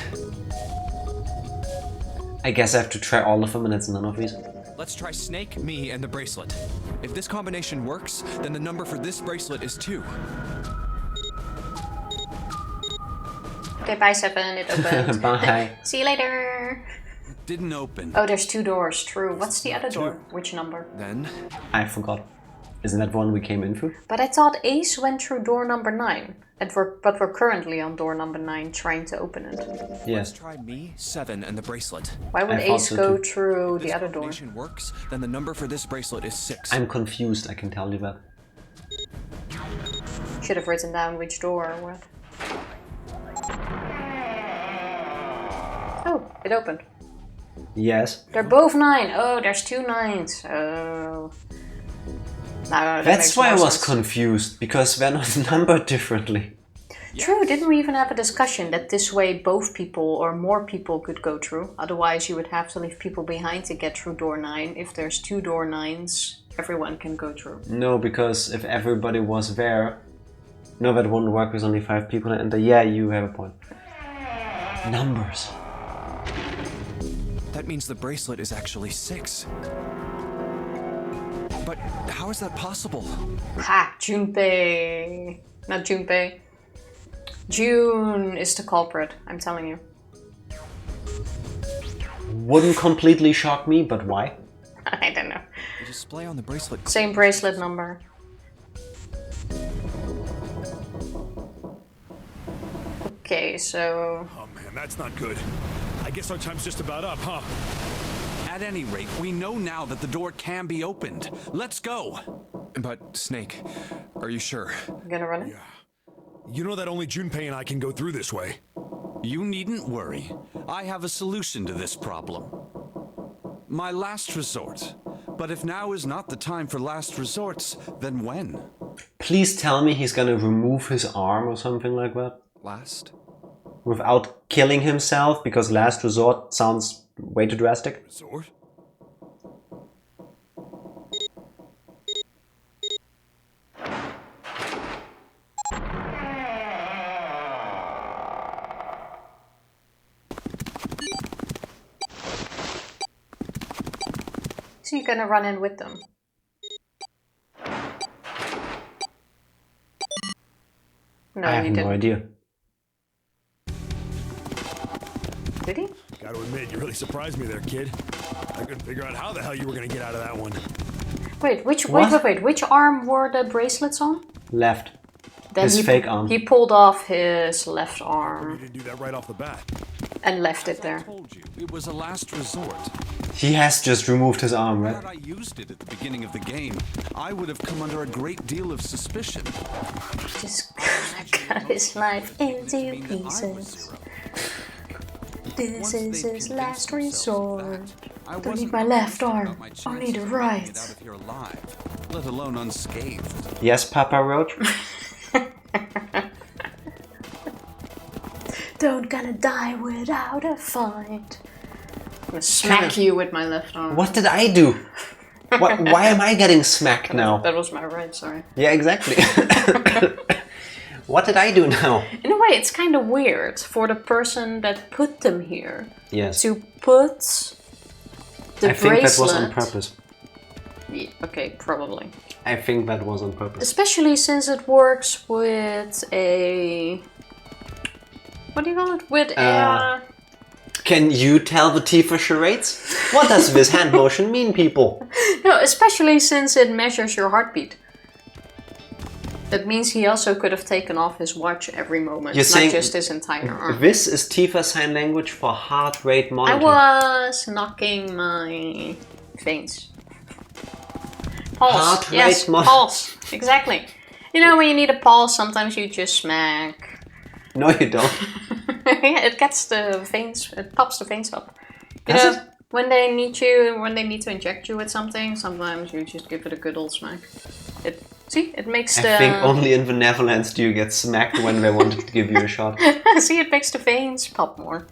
I guess I have to try all of them and it's none of these. let's try Snake, me, and the bracelet. If this combination works, then the number for this bracelet is 2. Okay, bye 7. It opened. Bye. See you later. Didn't open. Oh, there's 2 doors. True. What's the other door? Which number? Then, I forgot. Isn't that one we came in through? But I thought Ace went through door number 9. But we're currently on door number 9 trying to open it. let's Yes. try me, 7, and the bracelet. Why would I thought Ace so go too. through If the this other door? combination works, then the number for this bracelet is 6. I'm confused, I can tell you that. Should have written down which door or what. Oh, it opened. Yes. They're both 9. Oh, there's 2 9s. Oh. Now that That's makes why I more was sense. confused, because they're not numbered differently. True, didn't we even have a discussion that this way both people or more people could go through? Otherwise you would have to leave people behind to get through door 9. If there's 2 door 9s, everyone can go through. No, because if everybody was there... No, that wouldn't work with only 5 people and yeah, you have a point. Numbers. That means the bracelet is actually 6. But how is that possible? Ha! Junpei! Not Junpei. June is the culprit, I'm telling you. Wouldn't completely shock me, but why? I don't know. The display on the bracelet. Same bracelet number. Okay, so... Oh man, that's not good. I guess our time's just about up, huh? At any rate, we know now that the door can be opened. Let's go. But, Snake, are you sure? I'm gonna run it. You know that only Junpei and I can go through this way. You needn't worry. I have a solution to this problem. My last resort. But if now is not the time for last resorts, then when? Please tell me he's gonna remove his arm or something like that. Last? Without killing himself, because last resort sounds way too drastic. Resort? So you're gonna run in with them. No, I have you no didn't. idea. Did he? Gotta admit, you really surprised me there, kid. I couldn't figure out how the hell you were gonna get out of that one. Wait, What? wait. Which arm were the bracelets on? Left. Then His fake arm. He pulled off his left You arm didn't do that right off the bat. and left it I there. told you, it was a last resort. He has just removed his arm, right? Had I used it at the beginning of the game, I would have come under a great deal of suspicion. Just cut his life into Mean that I was pieces. zero. This Once is they his convinced last themselves of resort. that, I Don't wasn't need my left confident arm, about my only chances the of making right. it out of here alive, let alone unscathed. Yes, Papa Roach? Don't gonna die without a fight. I'm gonna smack you with my left arm. What did I do? Why am I getting smacked now? That was my right, sorry. Yeah, exactly. What did I do now? In a way, it's kind of weird for the person that put them here Yes. to put the I think that was on bracelet- purpose. Yeah, okay, probably. I think that was on purpose. Especially since it works with a... What do you call it? With a... Can you tell the Tifa charades? What does this hand motion mean, people? No, especially since it measures your heartbeat. That means he also could have taken off his watch every moment, You're not saying just his entire arm. This is Tifa sign language for heart rate I monitoring. was knocking my veins. Pulse. Heart Yes, rate pulse. Exactly. You know when you need a pulse, sometimes you just smack. No, you don't. Yeah, it gets the veins, it pops the veins up. You Does know, it? when they need to inject you with something, sometimes you just give it a good old smack. It makes I the... think only in the Netherlands do you get smacked when they wanted to give you a shot. See, it makes the veins pop more.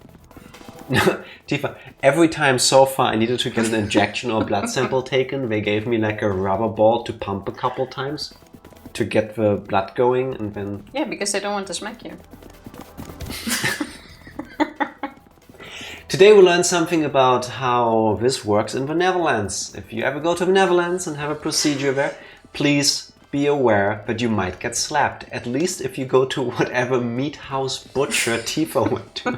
Tifa, every time so far I needed to get an injection or blood sample taken, they gave me like a rubber ball to pump a couple times to get the blood going, and then... Yeah, because they don't want to smack you. Today we learned something about how this works in the Netherlands. If you ever go to the Netherlands and have a procedure there, please be aware that you might get slapped. At least if you go to whatever meat house butcher Tifa went to.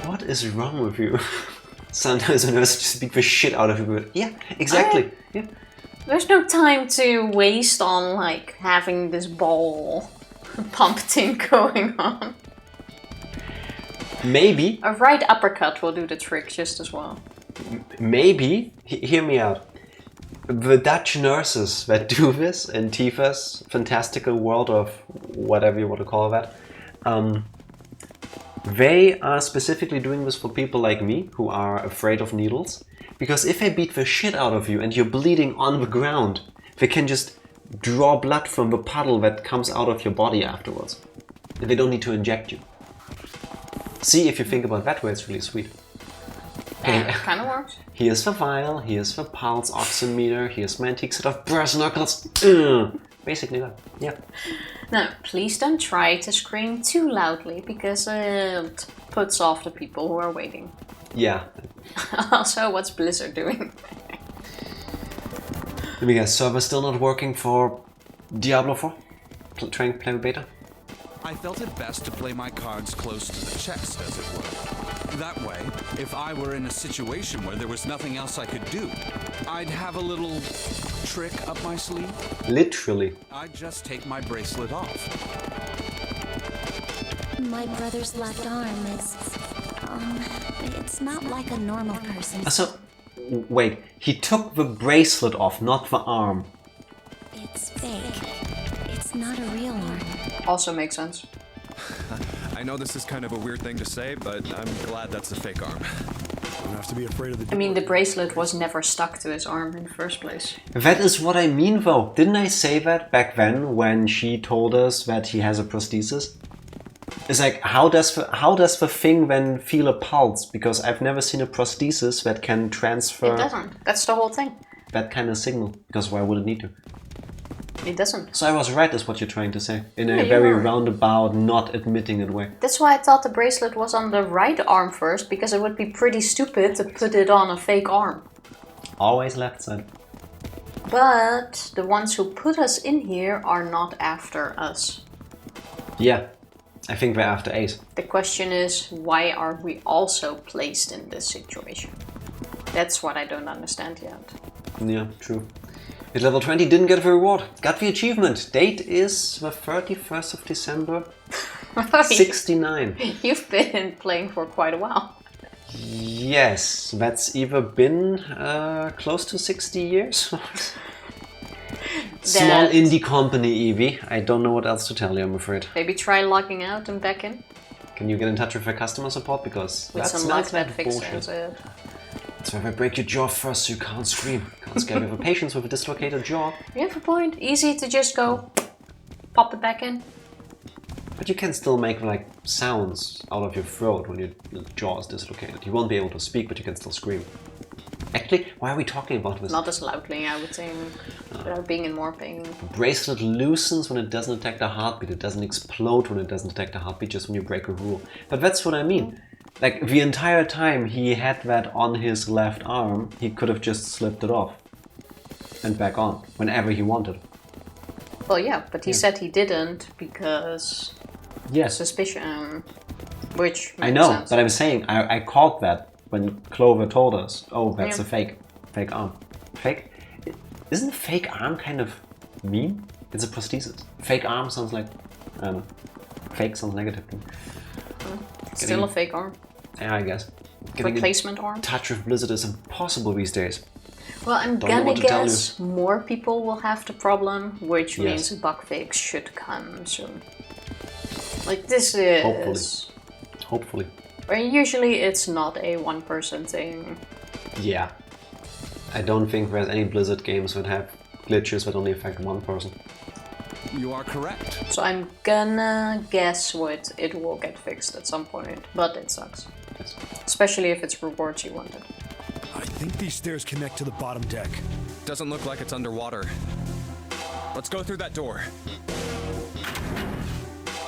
What is wrong with you? Sometimes a nurse just beat the shit out of you. Yeah, exactly. Yeah. There's no time to waste on like having this ball pump thing going on. Maybe, A right uppercut will do the trick just as well. maybe, hear me out. The Dutch nurses that do this in Tifa's fantastical world of whatever you want to call that, they are specifically doing this for people like me who are afraid of needles. Because if they beat the shit out of you and you're bleeding on the ground, they can just draw blood from the puddle that comes out of your body afterwards. And they don't need to inject you. See, if you think about that way, it's really sweet. Yeah, it kind of works. Here's the vial, here's the pulse oximeter, here's my antique set of brass knuckles. Basically that, yeah. Now, please don't try to scream too loudly because it puts off the people who are waiting. Yeah. Also, what's Blizzard doing? Let me guess, server still not working for Diablo 4? Trying to play beta? I felt it best to play my cards close to the chest, as it were. That way, if I were in a situation where there was nothing else I could do, I'd have a little trick up my sleeve. Literally. I'd just take my bracelet off. My brother's left arm is, it's not like a normal person's. So, wait, he took the bracelet off, not the arm. It's fake. It's not a real arm. Also makes sense. I know this is kind of a weird thing to say, but I'm glad that's a fake arm. Don't have to be afraid of the I mean, the bracelet was never stuck to his arm in the first place. That is what I mean though. Didn't I say that back then when she told us that he has a prosthesis? It's like, how does the thing then feel a pulse? Because I've never seen a prosthesis that can transfer It doesn't. That's the whole thing. that kind of signal. Because why would it need to? It doesn't. So I was right, is what you're trying to say. In Yeah, a you very were. roundabout, not admitting it way. That's why I thought the bracelet was on the right arm first, because it would be pretty stupid to put it on a fake arm. Always left side. But the ones who put us in here are not after us. Yeah. I think we're after Ace. The question is, why are we also placed in this situation? That's what I don't understand yet. Yeah, true. At level 20, didn't get the reward. Got the achievement. Date is the 31st of December, 69. You've been playing for quite a while. Yes, that's either been close to 60 years. Small indie company, Evie. I don't know what else to tell you, I'm afraid. Maybe try logging out and back in. Can you get in touch with their customer support? Because With that some luck smells that like fixes bullshit. it. So if I break your jaw first so you can't scream. Can't scare me with patients with a dislocated jaw. You have a point. Easy to just go pop it back in. But you can still make like sounds out of your throat when your jaw is dislocated. You won't be able to speak, but you can still scream. Actually, why are we talking about this? Not as loudly, I would think, without being in more pain. The bracelet loosens when it doesn't detect a heartbeat. It doesn't explode when it doesn't detect a heartbeat, just when you break a rule. But that's what I mean. Like, the entire time he had that on his left arm, he could have just slipped it off and back on whenever he wanted. Well, yeah, but he said he didn't because Yes, suspicion, which I makes know, sense. but I'm saying I caught that when Clover told us, oh, that's Yeah. a fake arm. Fake? Isn't a fake arm kind of mean? It's a prosthesis. Fake arm sounds like, I don't know, fake sounds negative. Still a fake arm. Yeah, I guess. Getting in Replacement arm. touch with Blizzard is impossible these days. Well, I'm Don't know gonna what to tell guess more people will have the problem, which Yes. means a bug fix should come soon. Like this is... Hopefully. Or usually it's not a one-person thing. Yeah. I don't think there's any Blizzard games that have glitches that only affect one person. You are correct. So I'm gonna guess it will get fixed at some point, but it sucks. Yes. Especially if it's rewards you wanted. I think these stairs connect to the bottom deck. Doesn't look like it's underwater. Let's go through that door.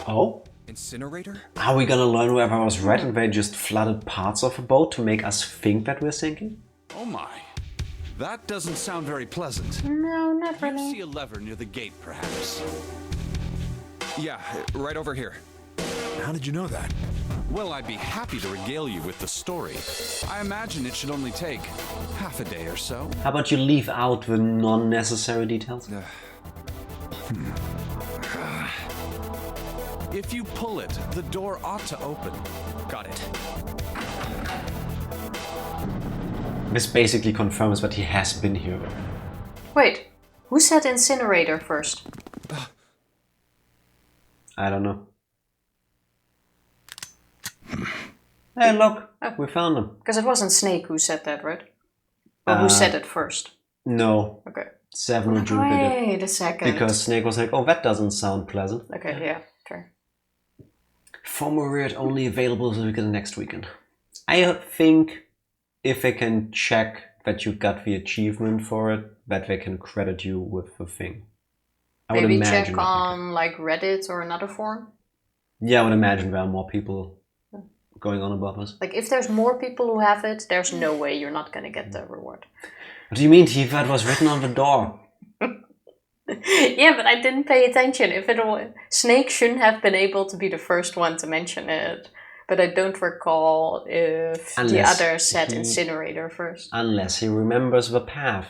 Oh? Incinerator? Are we gonna learn whoever was right and they just flooded parts of a boat to make us think that we're sinking? Oh my. That doesn't sound very pleasant. No, not You really. see a lever near the gate, perhaps? Yeah, right over here. How did you know that? Well, I'd be happy to regale you with the story. I imagine it should only take half a day or so. How about you leave out the non-necessary details? If you pull it, the door ought to open. Got it. This basically confirms that he has been here. Wait, who said incinerator first? I don't know. Hey, look! We found him. Because it wasn't Snake who said that, right? Or who said it first? No. Okay. Seven or June did it. Wait a second. Because Snake was like, oh, that doesn't sound pleasant. Okay, yeah, fair. Former Weird only available the weekend next weekend. I think if they can check that you got the achievement for it, that they can credit you with the thing. I would Maybe imagine check that they can. on like Reddit or another forum. Yeah, I would imagine there are more people going on about this. Like if there's more people who have it, there's no way you're not gonna get the reward. What do you mean, Tifa? It was written on the door. Yeah, but I didn't pay attention. If it was Snake shouldn't have been able to be the first one to mention it. But I don't recall if the Unless other said he- incinerator first. Unless he remembers the path.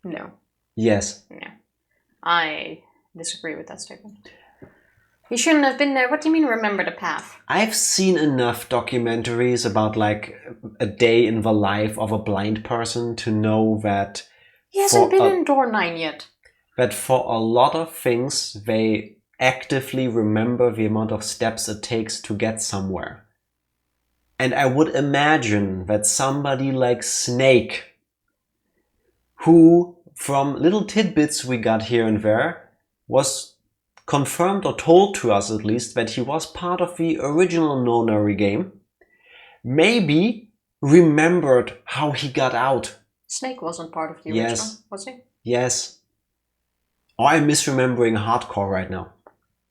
No. Yes. No. I disagree with that statement. He shouldn't have been there. What do you mean remember the path? I've seen enough documentaries about like a day in the life of a blind person to know that He hasn't For been a- in door 9 yet. for a lot of things they actively remember the amount of steps it takes to get somewhere. And I would imagine that somebody like Snake, who from little tidbits we got here and there, was confirmed or told to us at least that he was part of the original Nonary game, maybe remembered how he got out. Snake wasn't part of the Yes. original, was he? Yes. Or I'm misremembering hardcore right now.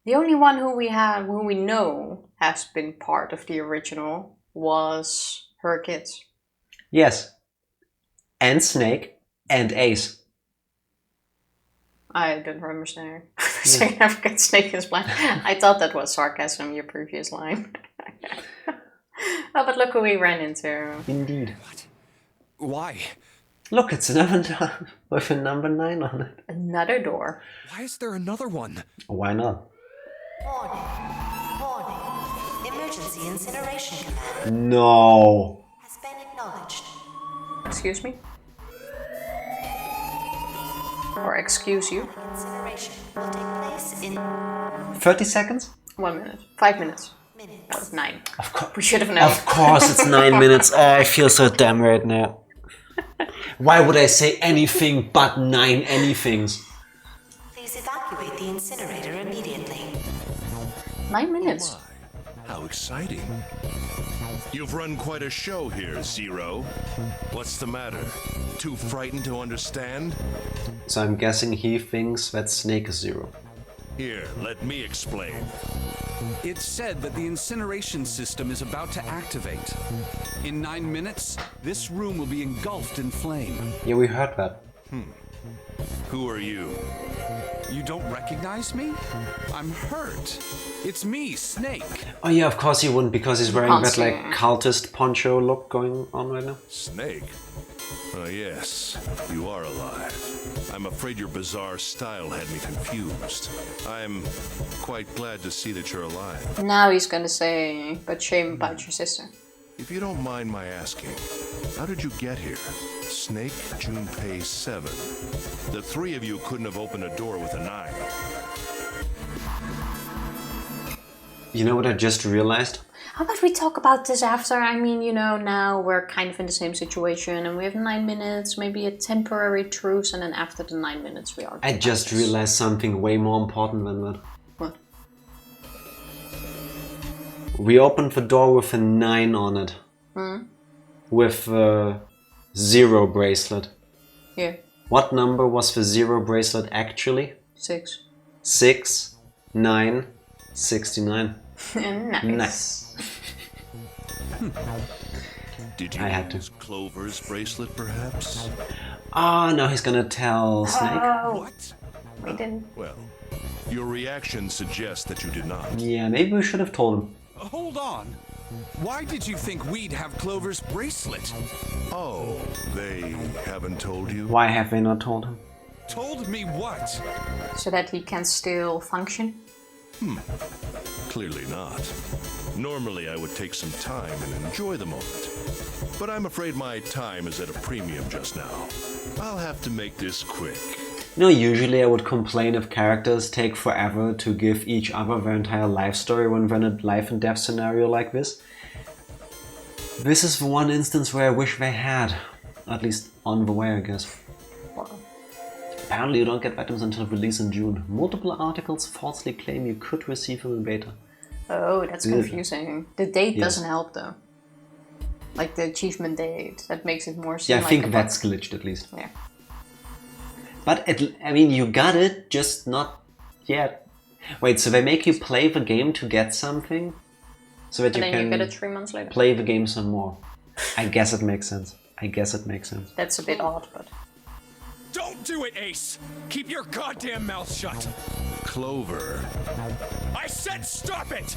The only one who we know has been part of the original was her kids. Yes. And Snake and Ace. I didn't understand. Saying African snake is blind. I thought that was sarcasm, your previous line. Oh, but look who we ran into. Indeed. Why? Look, it's another door with a number 9 on it. Another door. Why is there another one? Why not? Warning. Emergency incineration command No. has been acknowledged. Excuse me? Or excuse you? Incineration will take place in 30 seconds? 1 minute. 5 minutes. minutes. That was 9. Of course. We should have known. Of course it's 9 minutes. Oh, I feel so dumb right now. Why would I say anything but 9 anythings? Please evacuate the incinerator immediately. 9 minutes. How exciting. You've run quite a show here, Zero. What's the matter? Too frightened to understand? So I'm guessing he thinks that Snake is Zero. Here, let me explain. It's said that the incineration system is about to activate. In 9 minutes, this room will be engulfed in flame. Yeah, we heard that. Who are you? You don't recognize me? I'm hurt. It's me, Snake. Oh yeah, of course he wouldn't, because he's wearing that like cultist poncho look going on right now. Snake? Oh yes, you are alive. I'm afraid your bizarre style had me confused. I'm quite glad to see that you're alive. Now he's gonna say, but shame about your sister. If you don't mind my asking, how did you get here? Snake, Junpei 7. The three of you couldn't have opened a door with a 9. You know what I just realized? How about we talk about this after? I mean, you know, now we're kind of in the same situation and we have 9 minutes, maybe a temporary truce, and then after the 9 minutes we are. I just realized something way more important than that. What? We opened the door with a 9 on it. With a 0 bracelet. Yeah. What number was the 0 bracelet actually? 6. 6, 9, 69. Nice. Nice. Did you I had to. use Clover's bracelet, perhaps? Ah, now he's gonna tell Snake. Oh, What? we didn't. Well, your reaction suggests that you did not. Yeah, maybe we should have told him. Hold on. Why did you think we'd have Clover's bracelet? Oh, they haven't told you? Why have they not told him? Told me what? So that he can still function? Clearly not. Normally I would take some time and enjoy the moment. But I'm afraid my time is at a premium just now. I'll have to make this quick. No, usually I would complain if characters take forever to give each other their entire life story when they're in a life and death scenario like this. This is the one instance where I wish they had. At least on the way, I guess. Apparently you don't get items until release in June. Multiple articles falsely claim you could receive them in beta. Oh, that's Ugh. confusing. The date Yes. doesn't help though. Like the achievement date, that makes it more Yeah, seem I like think a bug. that's glitched at least. Yeah. But I mean, you got it, just not yet. Wait, so they make you play the game to get something? So that And you then can you get it 3 months later. play the game some more. I guess it makes sense. I guess it makes sense. That's a bit odd, but... Don't do it, Ace! Keep your goddamn mouth shut! Clover. I said stop it!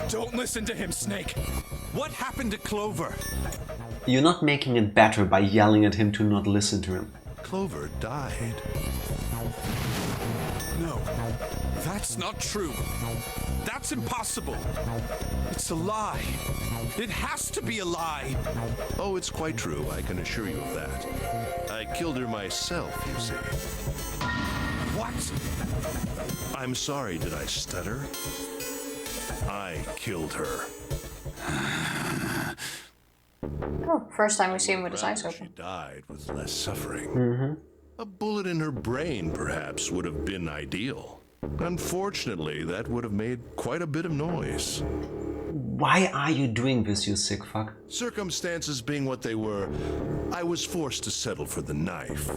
Don't listen to him, Snake. What happened to Clover? You're not making it better by yelling at him to not listen to him. Clover died. No, that's not true. That's impossible. It's a lie. It has to be a lie. Oh, it's quite true, I can assure you of that. I killed her myself, you see. What? I'm sorry, did I stutter? I killed her. Oh, first time we see him with his eyes She open. died with less suffering. A bullet in her brain, perhaps, would have been ideal. Unfortunately, that would have made quite a bit of noise. Why are you doing this, you sick fuck? Circumstances being what they were, I was forced to settle for the knife.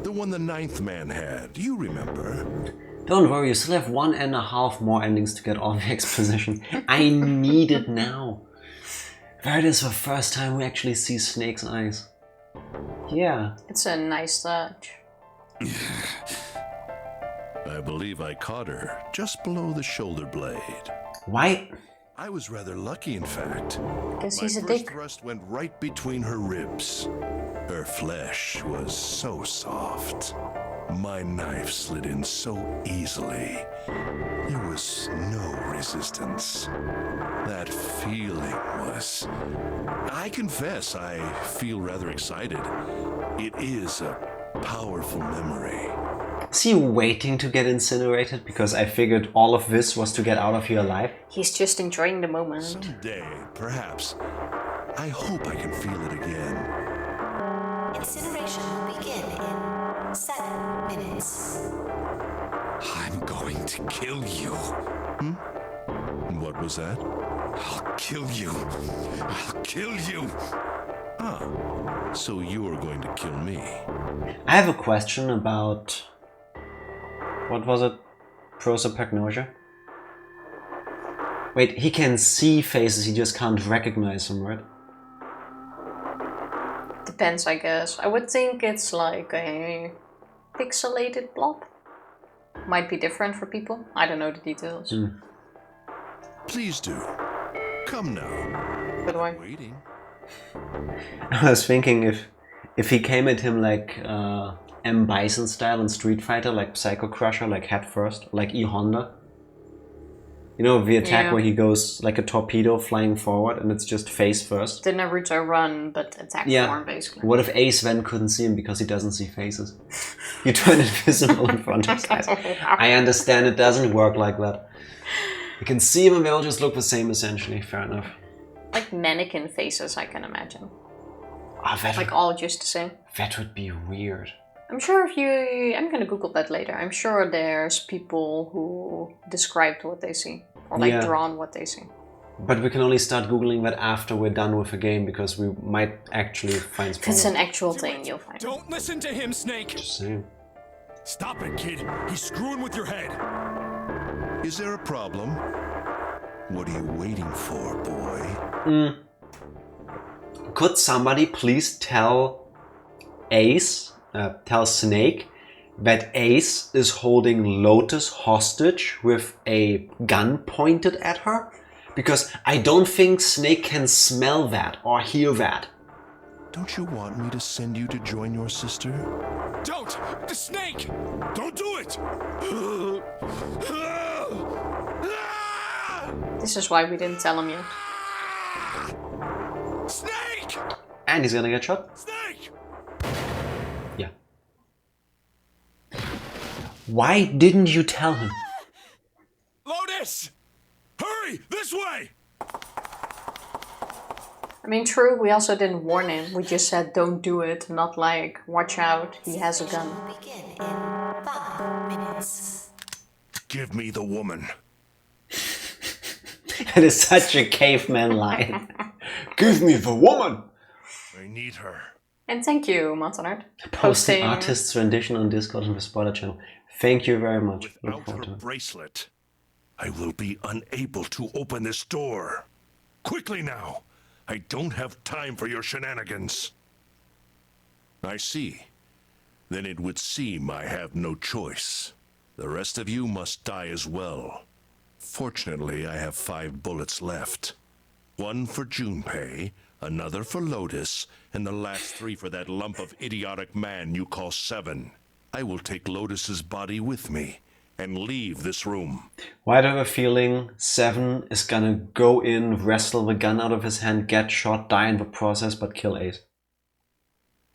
The one the 9th man had, you remember? Don't worry, you still have 1.5 more endings to get all the exposition. I need it now. That is the first time we actually see Snake's eyes. Yeah. It's a nice touch. I believe I caught her just below the shoulder blade. Why? I was rather lucky, in fact. Because My he's a first dick. thrust went right between her ribs. Her flesh was so soft. My knife slid in so easily. There was no resistance. That feeling was... I confess, I feel rather excited. It is a powerful memory. Is he waiting to get incinerated? Because I figured all of this was to get out of here alive. He's just enjoying the moment. Someday, perhaps. I hope I can feel it again. Incineration will begin in 7 minutes. I'm going to kill you. What was that? I'll kill you. I'll kill you. Ah, so you are going to kill me. I have a question about... What was it? Prosopagnosia? Wait, he can see faces, he just can't recognize them, right? Depends, I guess. I would think it's like a pixelated blob. Might be different for people. I don't know the details. Please do. Come now. But why? Waiting. I was thinking if he came at him like M. Bison style in Street Fighter, like Psycho Crusher, like head first, like E. Honda. You know, the attack where he goes like a torpedo flying forward and it's just face first. The Naruto run, but attack form, basically. What if Ace then couldn't see him because he doesn't see faces? You turn invisible in front of his eyes. I understand it doesn't work like that. You can see them and they all just look the same essentially, fair enough. Like mannequin faces, I can imagine. Oh, Like all just the same. that would be weird. I'm sure if you... I'm gonna Google that later. I'm sure there's people who described what they see. Or like drawn what they see. But we can only start Googling that after we're done with the game, because we might actually find If it's an actual thing, you'll find it. Don't listen to him, Snake! Just saying. Stop it, kid. He's screwing with your head. Is there a problem? What are you waiting for, boy? Could somebody please tell Ace, tell Snake, that Ace is holding Lotus hostage with a gun pointed at her? Because I don't think Snake can smell that or hear that. Don't you want me to send you to join your sister? Don't! The snake! Don't do it! This is why we didn't tell him yet. Snake! And he's gonna get shot? Snake! Yeah. Why didn't you tell him? Lotus! Hurry! This way! I mean, true, we also didn't warn him. We just said don't do it, not like, watch out, he has a gun. Will begin in 5 minutes. Give me the woman. It is such a caveman line. Give me the woman! I need her. And thank you, Montanard. Posting artist's rendition on Discord and the spoiler channel. Thank you very much. Look Without forward to her it. bracelet, I will be unable to open this door. Quickly now! I don't have time for your shenanigans. I see. Then it would seem I have no choice. The rest of you must die as well. Fortunately, I have 5 bullets left. 1 for Junpei, another for Lotus, and the last 3 for that lump of idiotic man you call Seven. I will take Lotus's body with me and leave this room. Why do I have a feeling Seven is gonna go in, wrestle the gun out of his hand, get shot, die in the process, but kill Ace?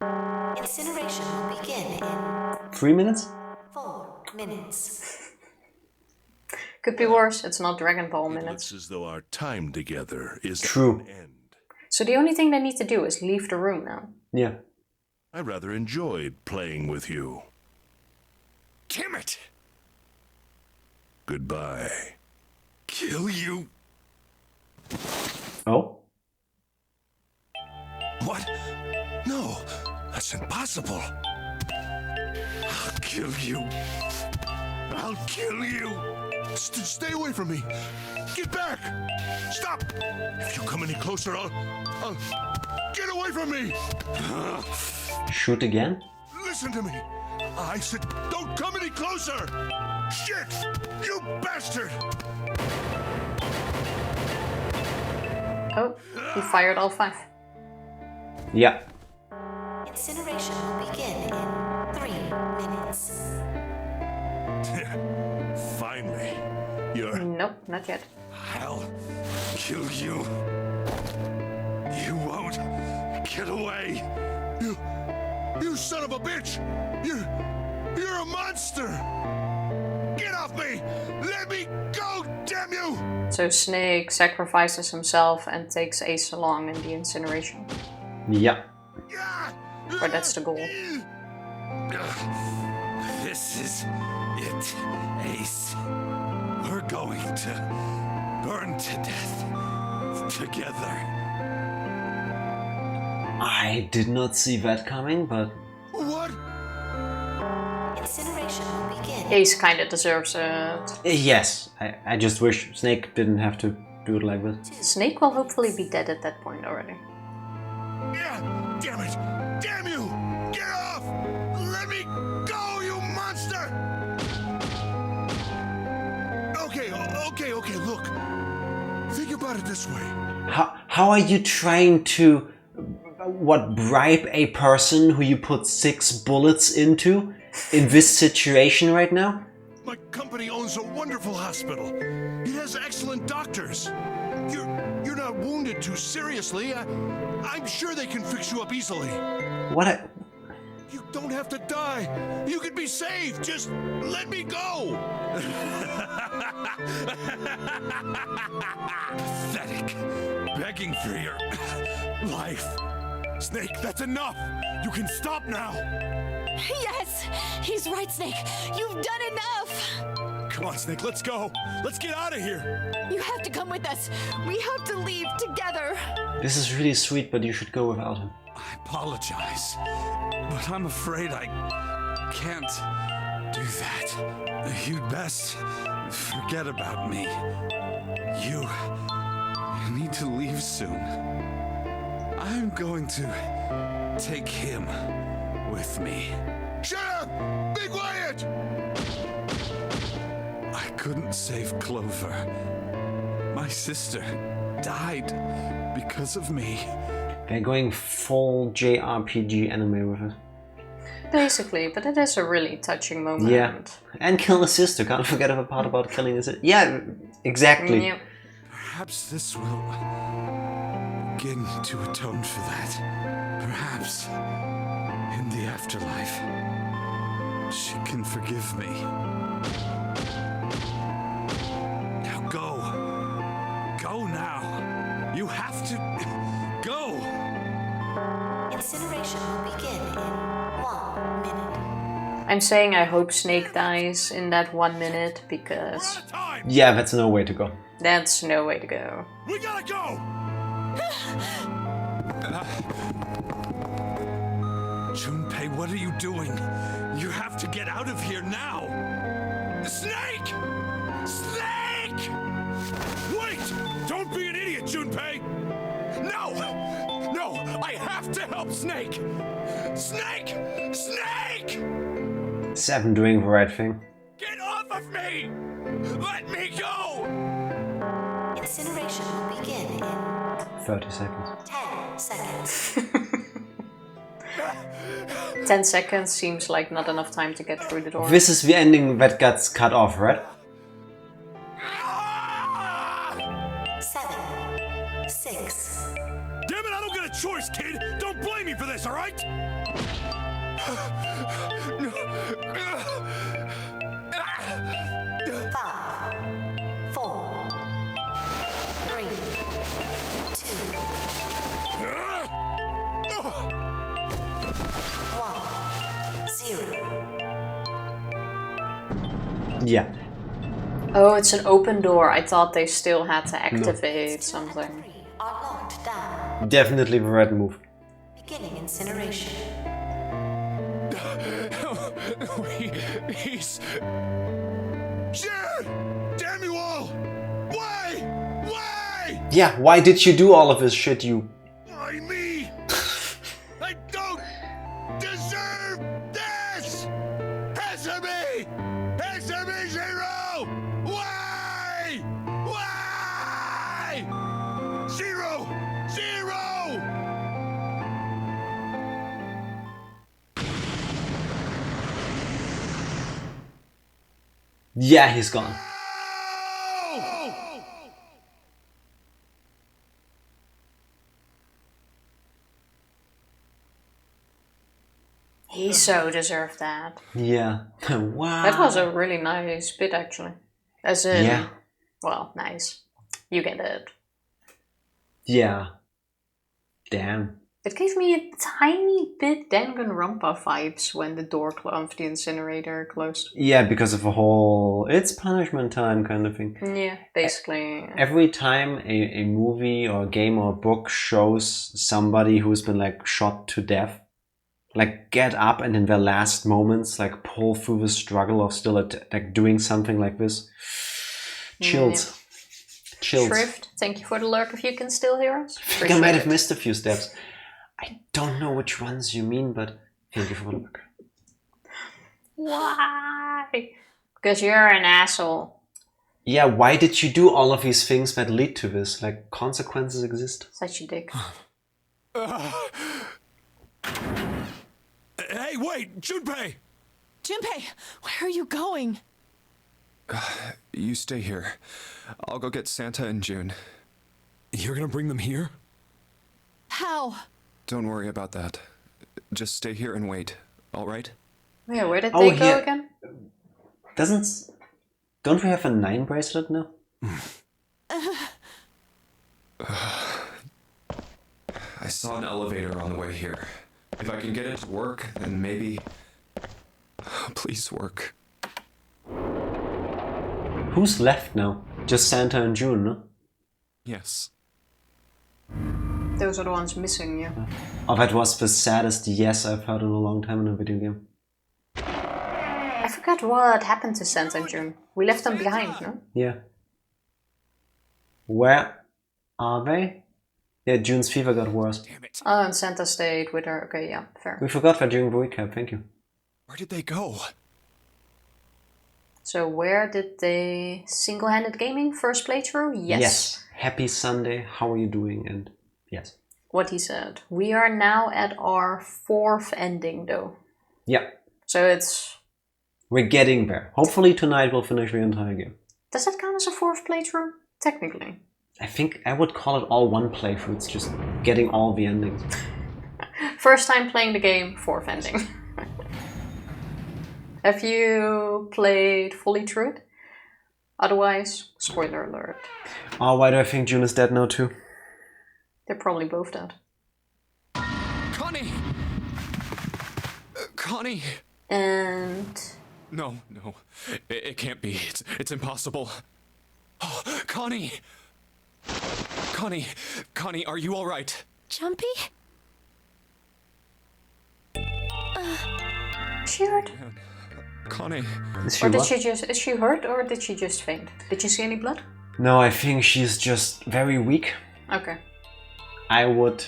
Incineration will begin in 3 minutes? 4 minutes. Could be worse, it's not Dragon Ball It minutes. looks as though our time together is True. at an end. So the only thing they need to do is leave the room now. Yeah. I rather enjoyed playing with you. Damn it! Goodbye. Kill you! Oh? What? No, that's impossible. I'll kill you. I'll kill you. Stay away from me. Get back. Stop. If you come any closer, I'll get away from me. Shoot again? Listen to me. I said, don't come any closer! Shit! You bastard! Oh, he fired all 5. Yeah. Incineration will begin in 3 minutes. Finally, you're... Nope, not yet. I'll kill you. You won't get away. You son of a bitch! You're a monster! Get off me! Let me go, damn you! So Snake sacrifices himself and takes Ace along in the incineration. Yeah. Or that's the goal. This is it, Ace. We're going to burn to death together. I did not see that coming, but... What? Incineration will begin. Ace kinda deserves it. Yes, I just wish Snake didn't have to do it like this. Snake will hopefully be dead at that point already. Yeah, damn it! Damn you! Get off! Let me go, you monster! Okay, look. Think about it this way. How are you trying to... bribe a person who you put 6 bullets into in this situation right now? My company owns a wonderful hospital. It has excellent doctors. You're not wounded too seriously. I'm sure they can fix you up easily. What? You don't have to die. You can be saved. Just let me go. Pathetic. Begging for your life. Snake, that's enough. You can stop now. Yes! He's right, Snake. You've done enough! Come on, Snake, let's go. Let's get out of here. You have to come with us. We have to leave together. This is really sweet, but you should go without him. I apologize, but I'm afraid I can't do that. You'd best forget about me. You need to leave soon. I'm going to take him with me. Shut up! Be quiet! I couldn't save Clover. My sister died because of me. They're going full JRPG anime with it. Basically, but it is a really touching moment. Yeah. And kill his sister. Can't forget the part about killing his sister. Yeah, exactly. Yep. Perhaps this will begin to atone for that. Perhaps in the afterlife, she can forgive me. Now go. Go now. You have to go. Incineration will begin in 1 minute. I'm saying I hope Snake dies in that 1 minute because Time! Yeah, that's no way to go. that's no way to go. We gotta go! Junpei, what are you doing? You have to get out of here now. Snake! Snake! Wait! Don't be an idiot, Junpei! No! No! I have to help Snake! Snake! Snake! 7 doing the right thing. Get off of me! Let me go! Incineration will begin in 30 seconds. 10 seconds. 10 seconds seems like not enough time to get through the door. This is the ending that gets cut off, right? 7, 6. Damn it, I don't get a choice, kid! Don't blame me for this, alright? 5, 4, 3, 2, 1, 0. Yeah. Oh, it's an open door. I thought they still had to activate something. 3 are locked down. Definitely the right move. Beginning incineration. He's... Shit! Damn you all! Why? Why? Yeah, why did you do all of this shit, you... Why me? I don't deserve this! Yeah, he's gone. He so deserved that. Yeah. Wow. That was a really nice bit, actually. As in, Yeah. well, nice. You get it. Yeah. Damn. It gave me a tiny bit Danganronpa vibes when the door of the incinerator closed. Yeah, because of a whole it's punishment time kind of thing. Yeah, basically. Every time a movie or a game or a book shows somebody who's been like shot to death, like get up and in their last moments like pull through the struggle of still like doing something like this. Chills. Chills. Shrift, thank you for the lurk if you can still hear us. I think I might have missed a few steps. I don't know which ones you mean, but thank you for the look. Why? Because you're an asshole. Yeah, why did you do all of these things that lead to this? Like, consequences exist. Such a dick. Hey, wait! Junpei! Junpei, where are you going? You stay here. I'll go get Santa and June. You're gonna bring them here? How? Don't worry about that. Just stay here and wait, all right? Yeah, where did they go again? Don't we have a 9 bracelet now? I saw an elevator on the way here. If I can get it to work, then maybe... Please work. Who's left now? Just Santa and June, no? Yes. Those are the ones missing, yeah. Oh, that was the saddest yes I've heard in a long time in a video game. I forgot what happened to Santa and June. We left them behind, no? Yeah. Where are they? Yeah, June's fever got worse. Damn it. Oh, and Santa stayed with her. Okay, yeah, fair. We forgot that during the recap, thank you. Where did they go? So where did they... Single-handed gaming? First playthrough? Yes. Happy Sunday, how are you doing? And yes. What he said. We are now at our 4th ending, though. Yeah. So it's... We're getting there. Hopefully tonight we'll finish the entire game. Does that count as a 4th playthrough? Technically. I think I would call it all one playthrough. It's just getting all the endings. First time playing the game, 4th ending. Have you played fully through it? Otherwise, spoiler alert. Oh, why do I think June is dead now too? They're probably both dead. Connie! Connie! And... No. It can't be. It's impossible. Oh, Connie! Connie, are you all right? Jumpy? She hurt? Connie. Is she Or did what? she just... Is she hurt or did she just faint? Did you see any blood? No, I think she's just very weak. Okay. I would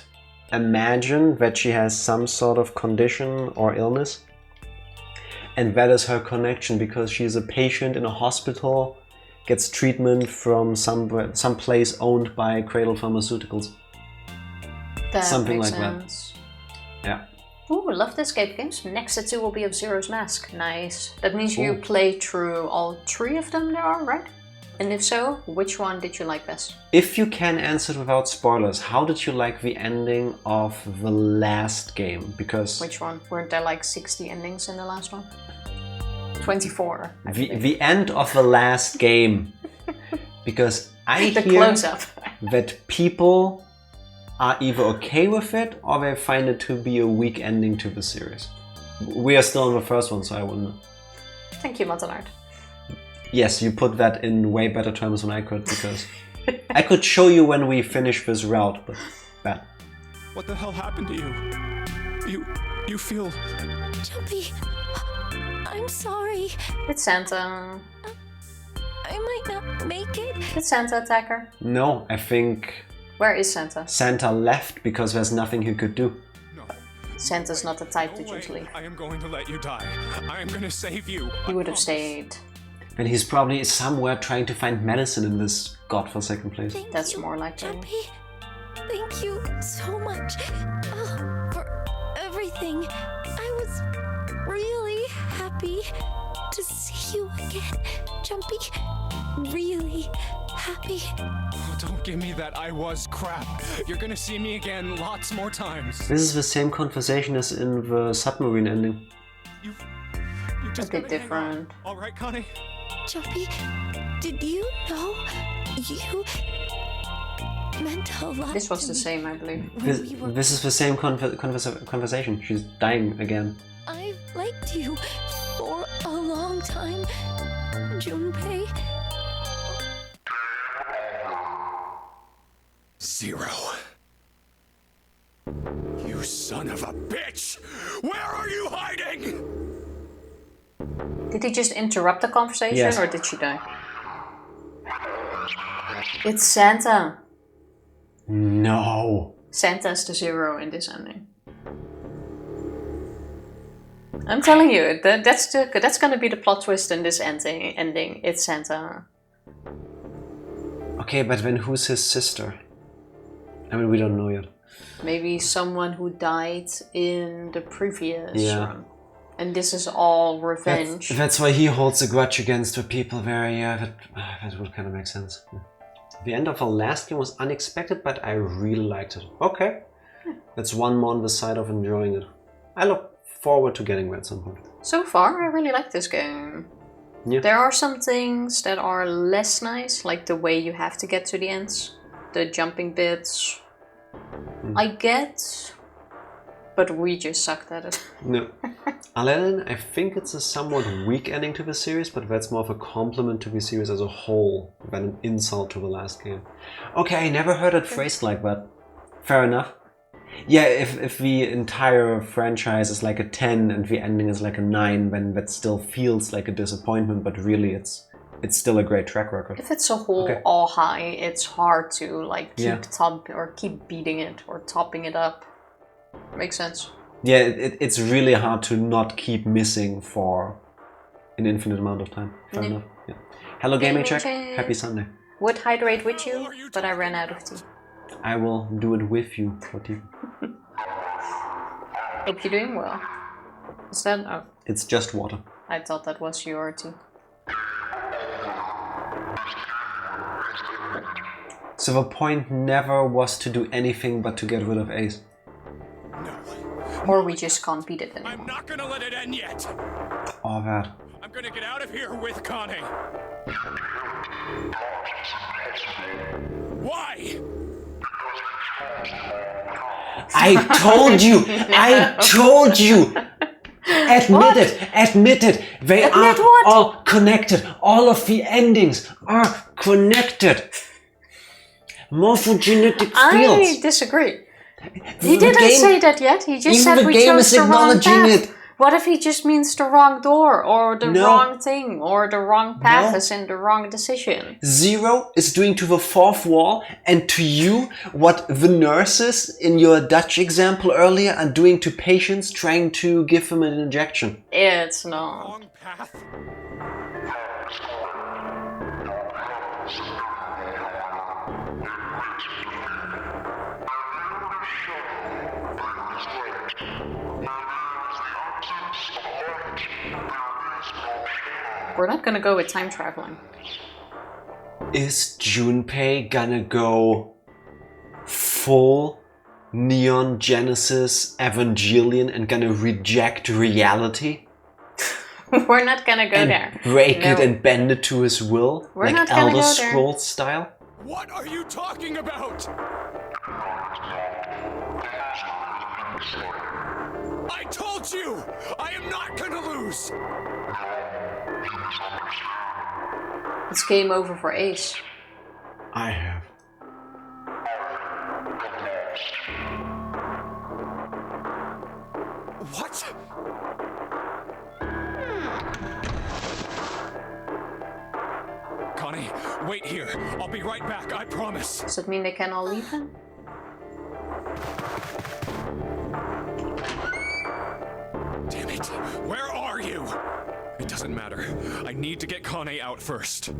imagine that she has some sort of condition or illness. And that is her connection, because she's a patient in a hospital, gets treatment from some place owned by Cradle Pharmaceuticals. That Something makes like that. sense. Yeah. Ooh, love the escape games. Next set 2 will be of Zero's Mask. Nice. That means you played through all 3 of them there are, right? And if so, which one did you like best? If you can answer it without spoilers, how did you like the ending of the last game? Because Which one? Weren't there like 60 endings in the last one? 24. I believe. the end of the last game. Because I The hear close-up. that people are either okay with it or they find it to be a weak ending to the series. We are still on the first one, so I wouldn't know. Thank you, Matanart. Yes, you put that in way better terms than I could, because I could show you when we finish this route, but bad. What the hell happened to you? You feel... Jumpy, I'm sorry. Did Santa... I might not make it. Did Santa attack her? No, I think Where is Santa? Santa left because there's nothing he could do. No. Santa's not the type to No way. just leave. I am going to let you die. I am going to save you. He would have stayed. And he's probably somewhere trying to find medicine in this godforsaken place. Thank That's you, more likely. Jumpy. Thank you so much for everything. I was really happy to see you again, Jumpy. Jumpy really happy? Oh, don't give me that I was crap. You're gonna see me again lots more times. This is the same conversation as in the submarine ending. You just A bit gotta hang on. different. All right, Connie? Jumpy, did you know you meant a lot This was to the me same, I believe. when we were... This is the same conversation. She's dying again. I've liked you for a long time, Junpei. 0. You son of a bitch! Where are you hiding? Did he just interrupt the conversation, Yes. or did she die? It's Santa. No. Santa's the 0 in this ending. I'm telling you, that's gonna be the plot twist in this ending. It's Santa. Okay, but then who's his sister? I mean, we don't know yet. Maybe someone who died in the previous Yeah. run. And this is all revenge. That's why he holds a grudge against the people there. Yeah, that would kind of make sense. The end of the last game was unexpected, but I really liked it. Okay. That's one more on the side of enjoying it. I look forward to getting there at some point. So far, I really like this game. Yeah. There are some things that are less nice, like the way you have to get to the ends. The jumping bits. I get, but we just sucked at it. No. Aladdin, I think it's a somewhat weak ending to the series, but that's more of a compliment to the series as a whole than an insult to the last game. Okay, I never heard it phrased like that. Fair enough. Yeah, if the entire franchise is like a 10 and the ending is like a 9, then that still feels like a disappointment, but really it's still a great track record. If it's a whole all high, it's hard to like keep beating it or topping it up. Makes sense. Yeah, it's really hard to not keep missing for an infinite amount of time. Fair enough. Yeah. Hello, Gaming Check. Happy Sunday. Would hydrate with you, but I ran out of tea. I will do it with you for tea. Hope you're doing well. Is that? Oh, It's just water. I thought that was your tea. So the point never was to do anything but to get rid of Ace. Or we just can't beat it anymore. I'm not gonna let it end yet. All that. I'm gonna get out of here with Connie. Why? I told you! I told you! Admit it! They are all connected. All of the endings are connected. Morphogenetic fields. I disagree. He didn't say that yet. He just said we chose the wrong path. What if he just means the wrong door, or the wrong thing, or the wrong path as in the wrong decision? 0 is doing to the 4th wall, and to you what the nurses in your Dutch example earlier are doing to patients trying to give them an injection. It's not. Wrong path. We're not gonna go with time traveling. Is Junpei gonna go full Neon Genesis Evangelion and gonna reject reality? We're not gonna go and there. break it and bend it to his will? We're like not gonna Elder go there. Scrolls style? What are you talking about? I told you! I am not gonna lose! It's game over for Ace. I have. What? Connie, wait here. I'll be right back, I promise. Does it mean they can all leave him? Damn it. Where are you? It doesn't matter. I need to get Connie out first.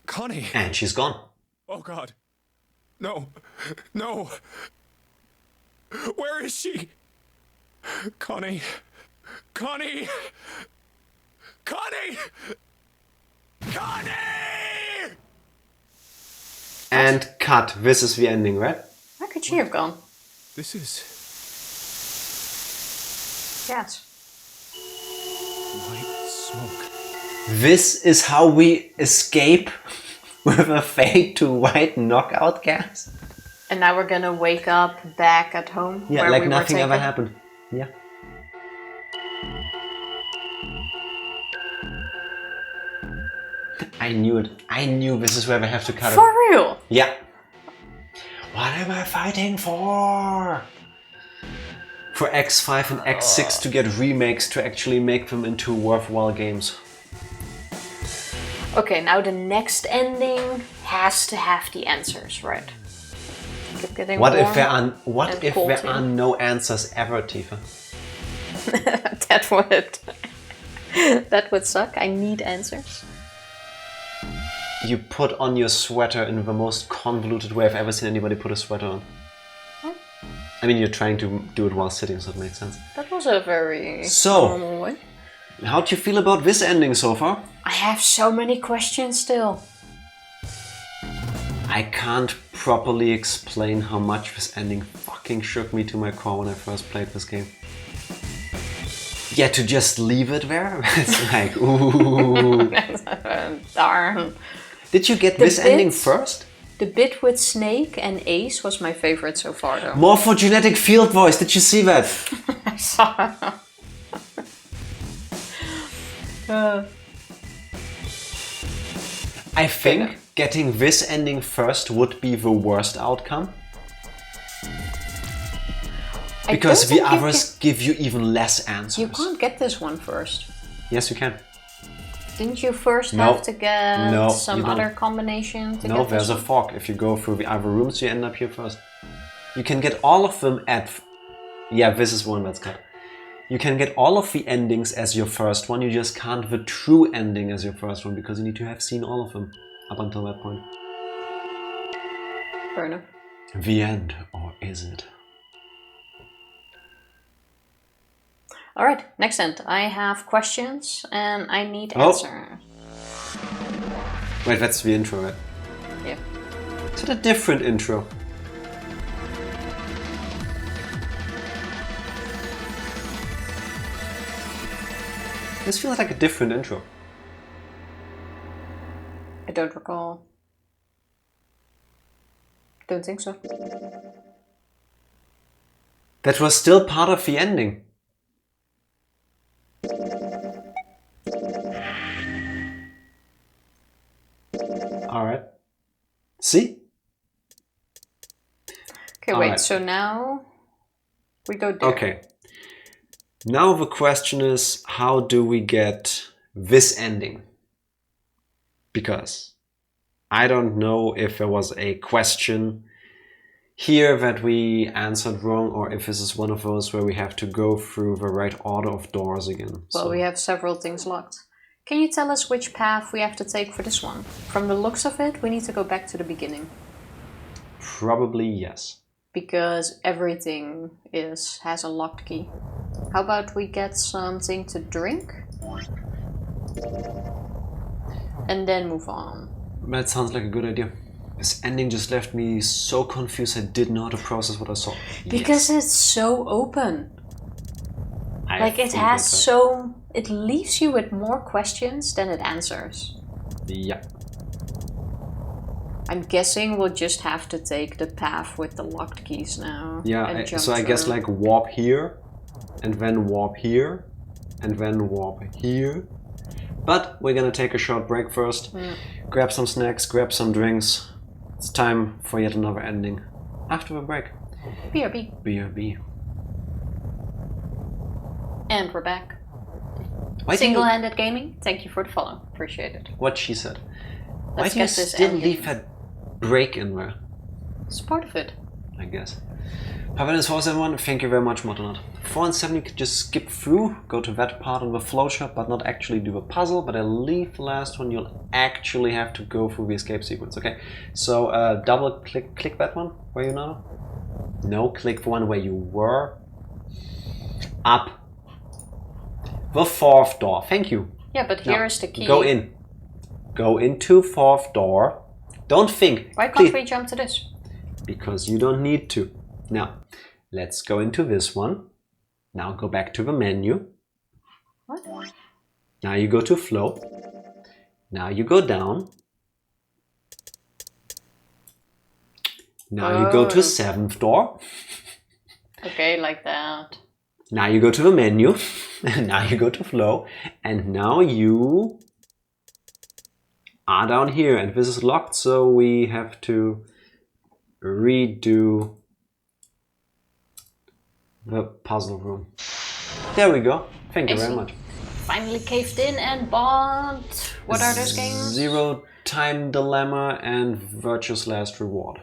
Connie! And she's gone. Oh God. No. No. Where is she? Connie. Connie! Connie! Connie! And cut. This is the ending, right? Where could she have gone? This is Yes. white smoke. This is how we escape with a fake to white knockout gas? And now we're gonna wake up back at home. Yeah, where like we were nothing ever taken? happened. Yeah. I knew it. I knew this is where we have to cut For it. real? Yeah. What am I fighting for? For X5 and X6 to get remakes to actually make them into worthwhile games. Okay, now the next ending has to have the answers, right? Keep getting What if warm there are and cold here. no answers ever, Tifa? That would suck. I need answers. You put on your sweater in the most convoluted way I've ever seen anybody put a sweater on. What? I mean, you're trying to do it while sitting, so it makes sense. That was a very So, normal way. how do you feel about this ending so far? I have so many questions still. I can't properly explain how much this ending fucking shook me to my core when I first played this game. Yeah, to just leave it there? It's like, ooh. Darn. Did you get The this ending bit- first? The bit with Snake and Ace was my favorite so far, though. Morphogenetic field voice, did you see that? I saw. I think getting this ending first would be the worst outcome. I Because don't the think you others give you even less answers. You can't get this one first. Yes, you can. Didn't you first No. have to get No, some you don't. other combination to No, get there's this a one? fork. If you go through the other rooms, you end up here first. You can get all of them at... Yeah, this is one that's cut. You can get all of the endings as your first one, you just can't the true ending as your first one, because you need to have seen all of them up until that point. Fair enough. The end, or is it? Alright, next end. I have questions and I need Oh. answers. Wait, that's the intro, right? Yeah. Is it a different intro? This feels like a different intro. I don't recall. Don't think so. That was still part of the ending. Alright. See? Okay, All wait, right. so now we go there. Okay. Now the question is, how do we get this ending? Because I don't know if there was a question here that we answered wrong, or if this is one of those where we have to go through the right order of doors again. Well, we have several things locked. Can you tell us which path we have to take for this one? From the looks of it, we need to go back to the beginning. Probably yes. Because everything has a locked key. How about we get something to drink? And then move on. That sounds like a good idea. This ending just left me so confused I didn't know how to process what I saw. Because it's so open. Like it think has that's right. so... It leaves you with more questions than it answers. Yeah. I'm guessing we'll just have to take the path with the locked keys now. Yeah, and jump so I guess through. like warp here, and then warp here, and then warp here. But we're gonna take a short break first, grab some snacks, grab some drinks. It's time for yet another ending. After the break. BRB. BRB. And we're back. Why do you- Single-handed gaming, thank you for the follow. Appreciate it. What she said. Why Let's do you get this still ending. leave that break in there? It's part of it. I guess. Pavelis Force everyone, thank you very much, Motonot. 4 and 7 you could just skip through, go to that part of the flowchart, but not actually do the puzzle, but I leave the last one, you'll actually have to go through the escape sequence, okay? So double click that one, where you now? No, click the one where you were. Up. The 4th door, thank you. Yeah, but Now, here is the key. Go in. Go into 4th door. Don't think. Why can't please. we jump to this? Because you don't need to. Now, let's go into this one. Now go back to the menu. What? Now you go to flow. Now you go down. Now you go to 7th door. Okay, like that. Now you go to the menu. And now you go to flow. And now you are down here. And this is locked, so we have to redo the puzzle room. There we go. Thank you very much. Finally caved in and bought... What are those games? Zero Time Dilemma and Virtue's Last Reward.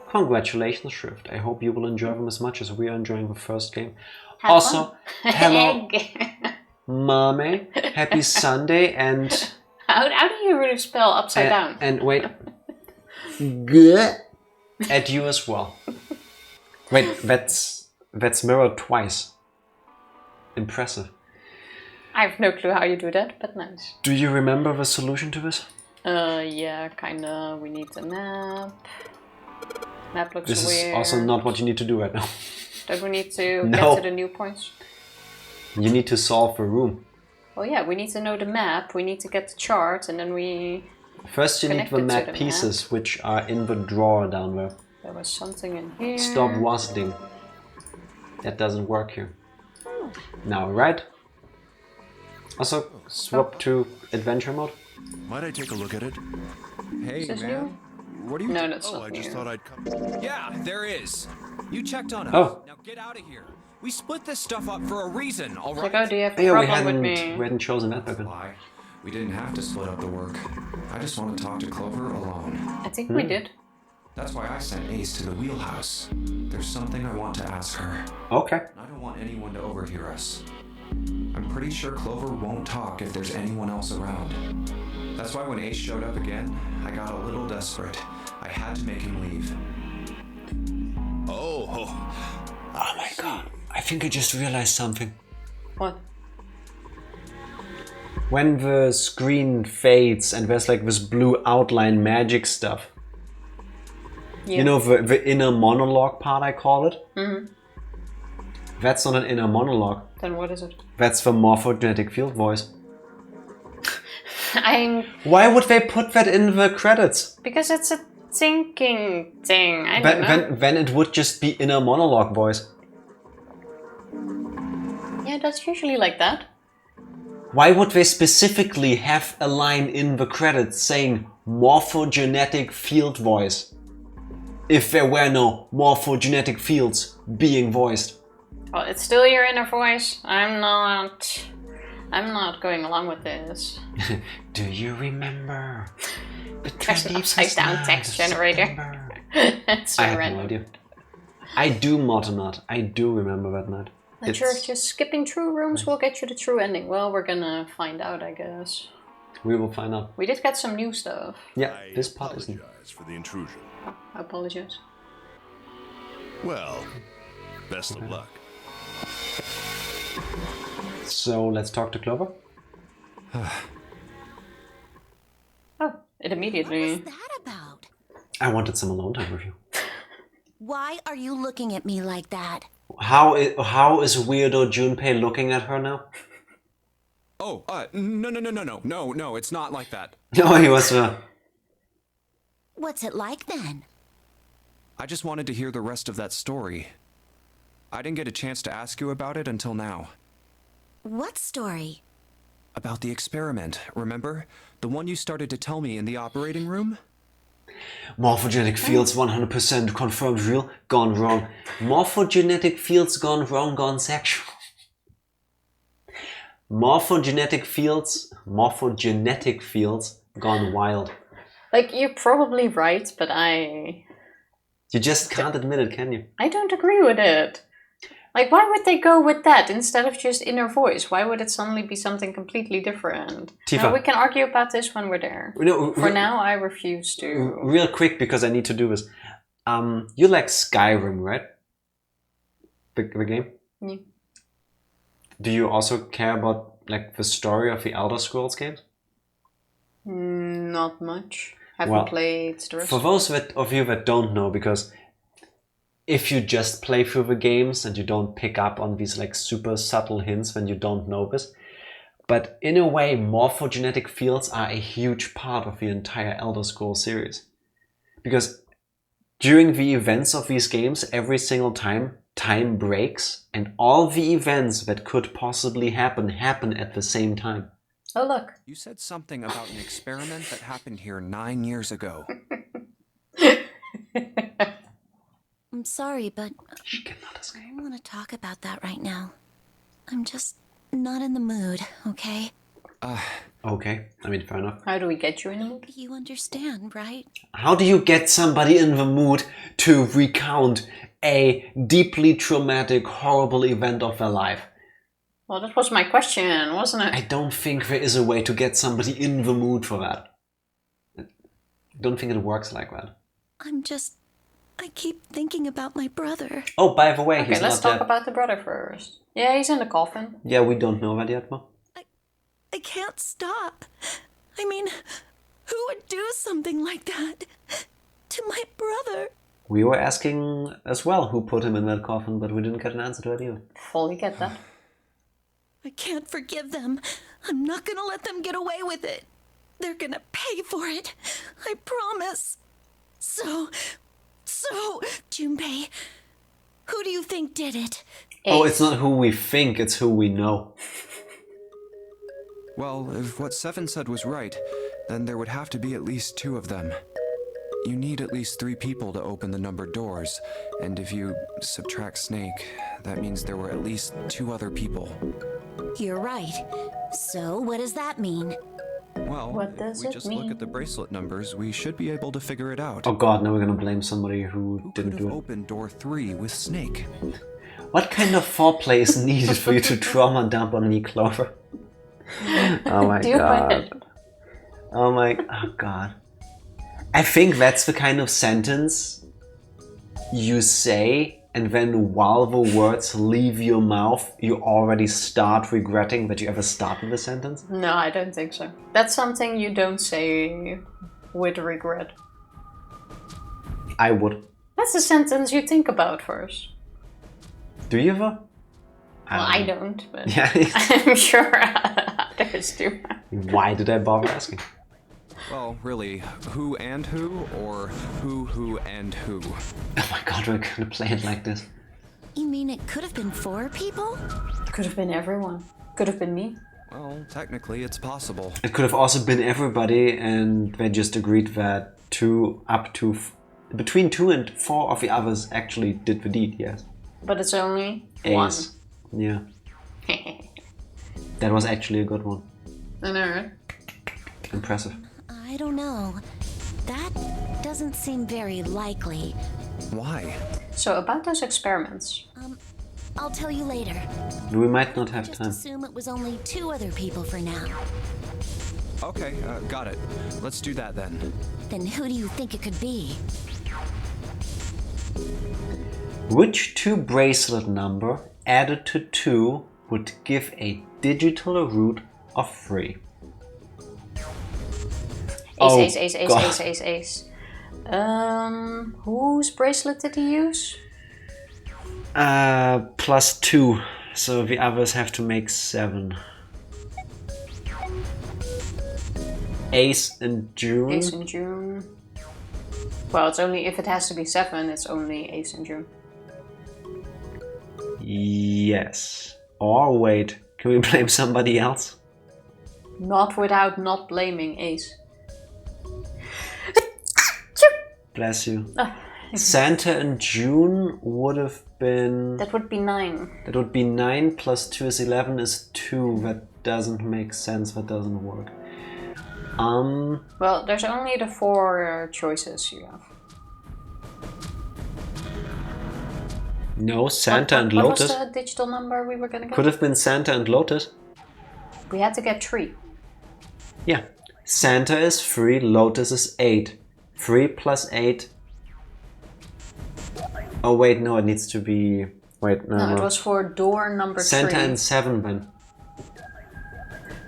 Congratulations, Shrift. I hope you will enjoy them as much as we are enjoying the first game. Have also, fun. hello, Mame. Happy Sunday and... How do you really spell upside down? And wait. Good at you as well. Wait, that's mirrored twice. Impressive. I have no clue how you do that, but nice. Do you remember the solution to this? Yeah, kinda. We need the map. Map looks weird. This is also not what you need to do right now. Don't we need to No. get to the new points? You need to solve the room. Well, yeah, we need to know the map, we need to get the chart, and then we... First you need connect the it to map the pieces, map. which are in the drawer down there. There was something in here. Stop wasting. That doesn't work here. Now, right? Also, swap to adventure mode. Might I take a look at it? Hey, Is this man. new? What are you... No, that's Oh, not I just new. thought I'd come. Yeah, there is. You checked on us. Oh. Now get out of here. We split this stuff up for a reason, all It's right? like, oh, do you have a Yeah, we problem with me? hadn't chosen that weapon. Why? We didn't have to split up the work. I just want to talk to Clover alone. I think we did. That's why I sent Ace to the wheelhouse. There's something I want to ask her. Okay. I don't want anyone to overhear us. I'm pretty sure Clover won't talk if there's anyone else around. That's why when Ace showed up again, I got a little desperate. I had to make him leave. Oh, Oh my god. I think I just realized something. What? When the screen fades and there's like this blue outline magic stuff. Yeah. You know, the inner monologue part, I call it? Mm-hmm. That's not an inner monologue. Then what is it? That's the morphogenetic field voice. Why would they put that in the credits? Because it's a thinking thing. I don't know. Then it would just be inner monologue voice. Yeah, that's usually like that. Why would they specifically have a line in the credits saying morphogenetic field voice if there were no morphogenetic fields being voiced? Well, it's still your inner voice. I'm not going along with this. Do you remember the Press an upside down text generator. That's so I have random. no idea. I do mod a nut. I do remember that night. Not sure if just skipping through rooms will get you the true ending. Well, we're gonna find out, I guess. We will find out. We did get some new stuff. Yeah, this part isn't. apologize for the intrusion. Oh, I apologize. Well, best of luck. So let's talk to Clover. Oh, it immediately... What's that about? I wanted some alone time with you. Why are you looking at me like that? How is weirdo Junpei looking at her now? Oh, no, it's not like that. No, he was. What's it like then? I just wanted to hear the rest of that story. I didn't get a chance to ask you about it until now. What story? About the experiment, remember? The one you started to tell me in the operating room? Morphogenetic fields 100% confirmed real, gone wrong. Morphogenetic fields gone wrong, gone sexual. Morphogenetic fields gone wild. Like, you're probably right, but You just can't admit it, can you? I don't agree with it. Like, why would they go with that instead of just inner voice? Why would it suddenly be something completely different? Tifa. Now, we can argue about this when we're there. No, For now, I refuse to. Real quick, because I need to do this. You like Skyrim, right? The game? Yeah. Do you also care about like the story of the Elder Scrolls games? Not much. Have Well, you played the rest? For those of you that don't know, because if you just play through the games and you don't pick up on these like super subtle hints when you don't know this, but in a way, morphogenetic fields are a huge part of the entire Elder Scrolls series. Because during the events of these games, every single time breaks, and all the events that could possibly happen at the same time. Oh, look. You said something about an experiment that happened here 9 years ago. I'm sorry, but She cannot escape. I don't want to talk about that right now. I'm just not in the mood, okay? Okay, I mean, fair enough. How do we get you in the mood? You understand, right? How do you get somebody in the mood to recount a deeply traumatic, horrible event of their life? Well, that was my question, wasn't it? I don't think there is a way to get somebody in the mood for that. I don't think it works like that. I keep thinking about my brother. Oh, by the way, Okay, he's let's not talk dead. about the brother first. Yeah, he's in the coffin. Yeah, we don't know that yet, Mo. I can't stop. I mean, who would do something like that to my brother? We were asking as well who put him in that coffin, but we didn't get an answer to that either. Fully get that. I can't forgive them. I'm not gonna let them get away with it. They're gonna pay for it. I promise. So, Junpei, who do you think did it? Oh, it's not who we think, it's who we know. Well, if what Seven said was right, then there would have to be at least 2 of them. You need at least 3 people to open the numbered doors, and if you subtract Snake, that means there were at least 2 other people. You're right. So, what does that mean? Well, What does if we it just mean? look at the bracelet numbers, we should be able to figure it out. Oh god, now we're gonna blame somebody who Who could didn't have do it. opened door 3 with Snake? What kind of foreplay is needed for you to trauma dump on me, Clover? Oh my Do god. it. Oh god. I think that's the kind of sentence you say, and then while the words leave your mouth, you already start regretting that you ever started the sentence. No, I don't think so. That's something you don't say with regret. I would. That's a sentence you think about first. Do you ever? Well, I don't, but Yeah. I'm sure others do. Why did I bother asking? Well, really, who and who, or who and who? Oh my god, we're gonna play it like this. You mean it could have been 4 people? Could have been everyone. Could have been me. Well, technically it's possible. It could have also been everybody, and they just agreed that between 2 and 4 of the others actually did the deed, yes. But it's only Ace. Yeah. one. That was actually a good one. I know, right? Impressive. I don't know. That doesn't seem very likely. Why? So about those experiments. I'll tell you later. We might not have Just time. assume it was only 2 other people for now. Okay, got it. Let's do that then. Then who do you think it could be? Which 2 bracelet number added to 2 would give a digital root of 3? Ace. Whose bracelet did he use? +2. So the others have to make 7. Ace and June. Ace and June. Well, it's only if it has to be 7, it's only Ace and June. Yes. Or wait, can we blame somebody else? Not without not blaming Ace. Bless you. Santa and June would have been... That would be 9. That would be 9 plus 2 is 11 is 2. That doesn't make sense. That doesn't work. Well, there's only the 4 choices you have. No, Santa and What Lotus. was the digital number we were gonna get? Could have been Santa and Lotus. We had to get 3. Yeah. Santa is 3, Lotus is 8. 3 plus 8. Oh wait, no, it needs to be... Wait, no. No, it was for door number 3. Santa and 7 then.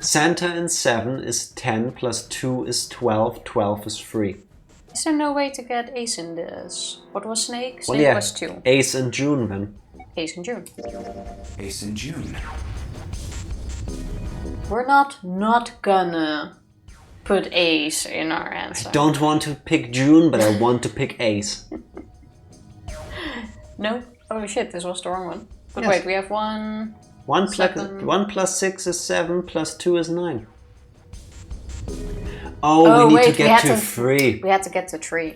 Santa and 7 is 10 plus 2 is 12. 12 is free. Is there no way to get Ace in this? What was Snake? Well, Snake yeah, was 2. Ace and June then. Ace in June. Ace in June. We're not gonna put Ace in our answer. Don't want to pick June, but I want to pick Ace. No? Oh shit, this was the wrong one. But Yes. wait, we have 1... 1 7. plus 6 is 7, plus 2 is 9. Oh, we need to get to 3. We had to get to 3.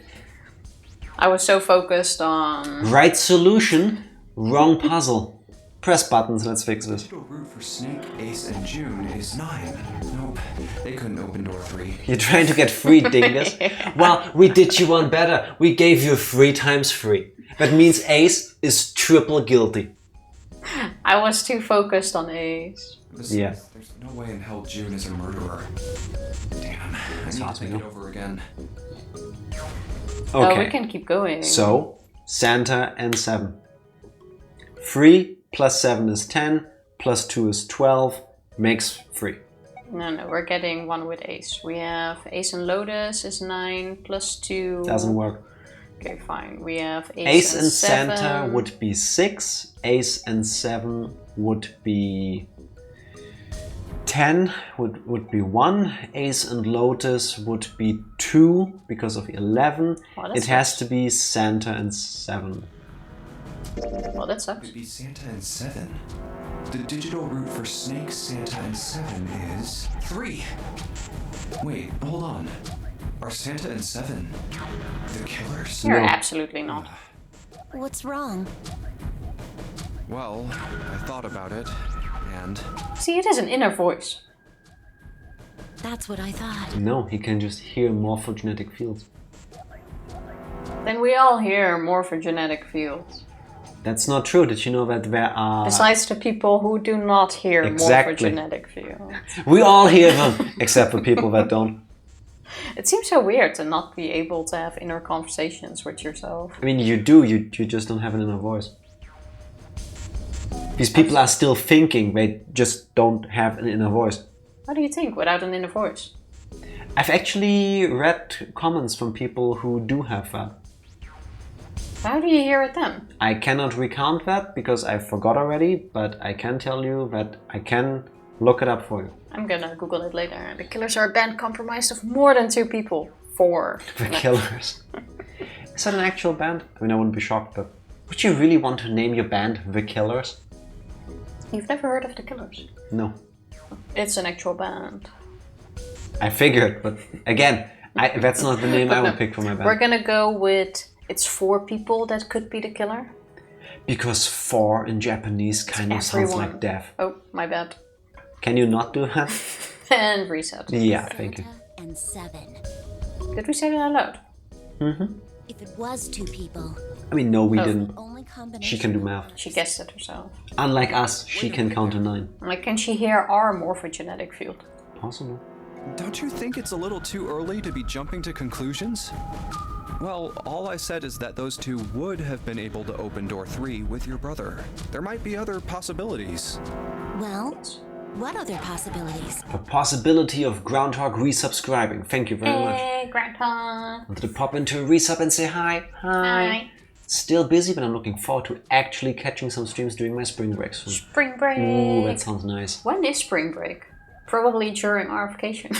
I was so focused on... Right solution, wrong puzzle. Press buttons, let's fix this. The route for Snake, Ace, and June is 9. Nope, they couldn't open door 3. You're trying to get 3, dingus. Well, we did you one better. We gave you 3 times 3. That means Ace is triple guilty. I was too focused on Ace. Yeah. There's no way in hell June is a murderer. Damn, I need to think it over again. Oh, we Okay, can keep going. so Santa and 7. 3 plus 7 is 10, plus 2 is 12, makes 3. No, we're getting 1 with Ace. We have Ace and Lotus is 9, plus 2... Doesn't work. Okay, fine. We have Ace and 7. Santa would be 6, Ace and 7 would be 10, would be 1, Ace and Lotus would be 2 because of 11. Oh, that It has sucks. to be Santa and 7. Well, that sucks. It'd be Santa and 7. The digital route for Snake, Santa, and 7 is 3. Wait, hold on. Are Santa and 7 the killers? You're No. absolutely not. What's wrong? Well, I thought about it, and See, it is an inner voice. That's what I thought. No, he can just hear morphogenetic fields. Then we all hear morphogenetic fields. That's not true. Did you know that there are... Besides the people who do not hear Exactly. morphogenetic fields. We all hear them, except for people that don't. It seems so weird to not be able to have inner conversations with yourself. I mean, you do, you just don't have an inner voice. These people are still thinking, they just don't have an inner voice. What do you think without an inner voice? I've actually read comments from people who do have that. How do you hear it then? I cannot recount that because I forgot already, but I can tell you that I can look it up for you. I'm gonna Google it later. The Killers are a band comprised of more than 2 people. 4. The Killers. Is that an actual band? I mean, I wouldn't be shocked, but would you really want to name your band The Killers? You've never heard of The Killers? No. It's an actual band. I figured, but again, that's not the name I would pick for my band. We're gonna go with... It's 4 people that could be the killer. Because 4 in Japanese kind of sounds everyone. like death. Oh, my bad. Can you not do that? And reset. Yeah, thank you. And 7. Did we say that out loud? If it was 2 people, I mean, no, we Oh. didn't. only combination. She can do math. She guessed it herself. Unlike us, she can count to 9. Like, can she hear our morphogenetic field? Possible. Don't you think it's a little too early to be jumping to conclusions? Well, all I said is that those 2 would have been able to open door 3 with your brother. There might be other possibilities. Well, what other possibilities? The possibility of Groundhog resubscribing. Thank you very much. Hey, Grandpa. Wanted to pop into a resub and say hi. Hi. Still busy, but I'm looking forward to actually catching some streams during my spring break soon. Spring break. Ooh, that sounds nice. When is spring break? Probably during our vacation.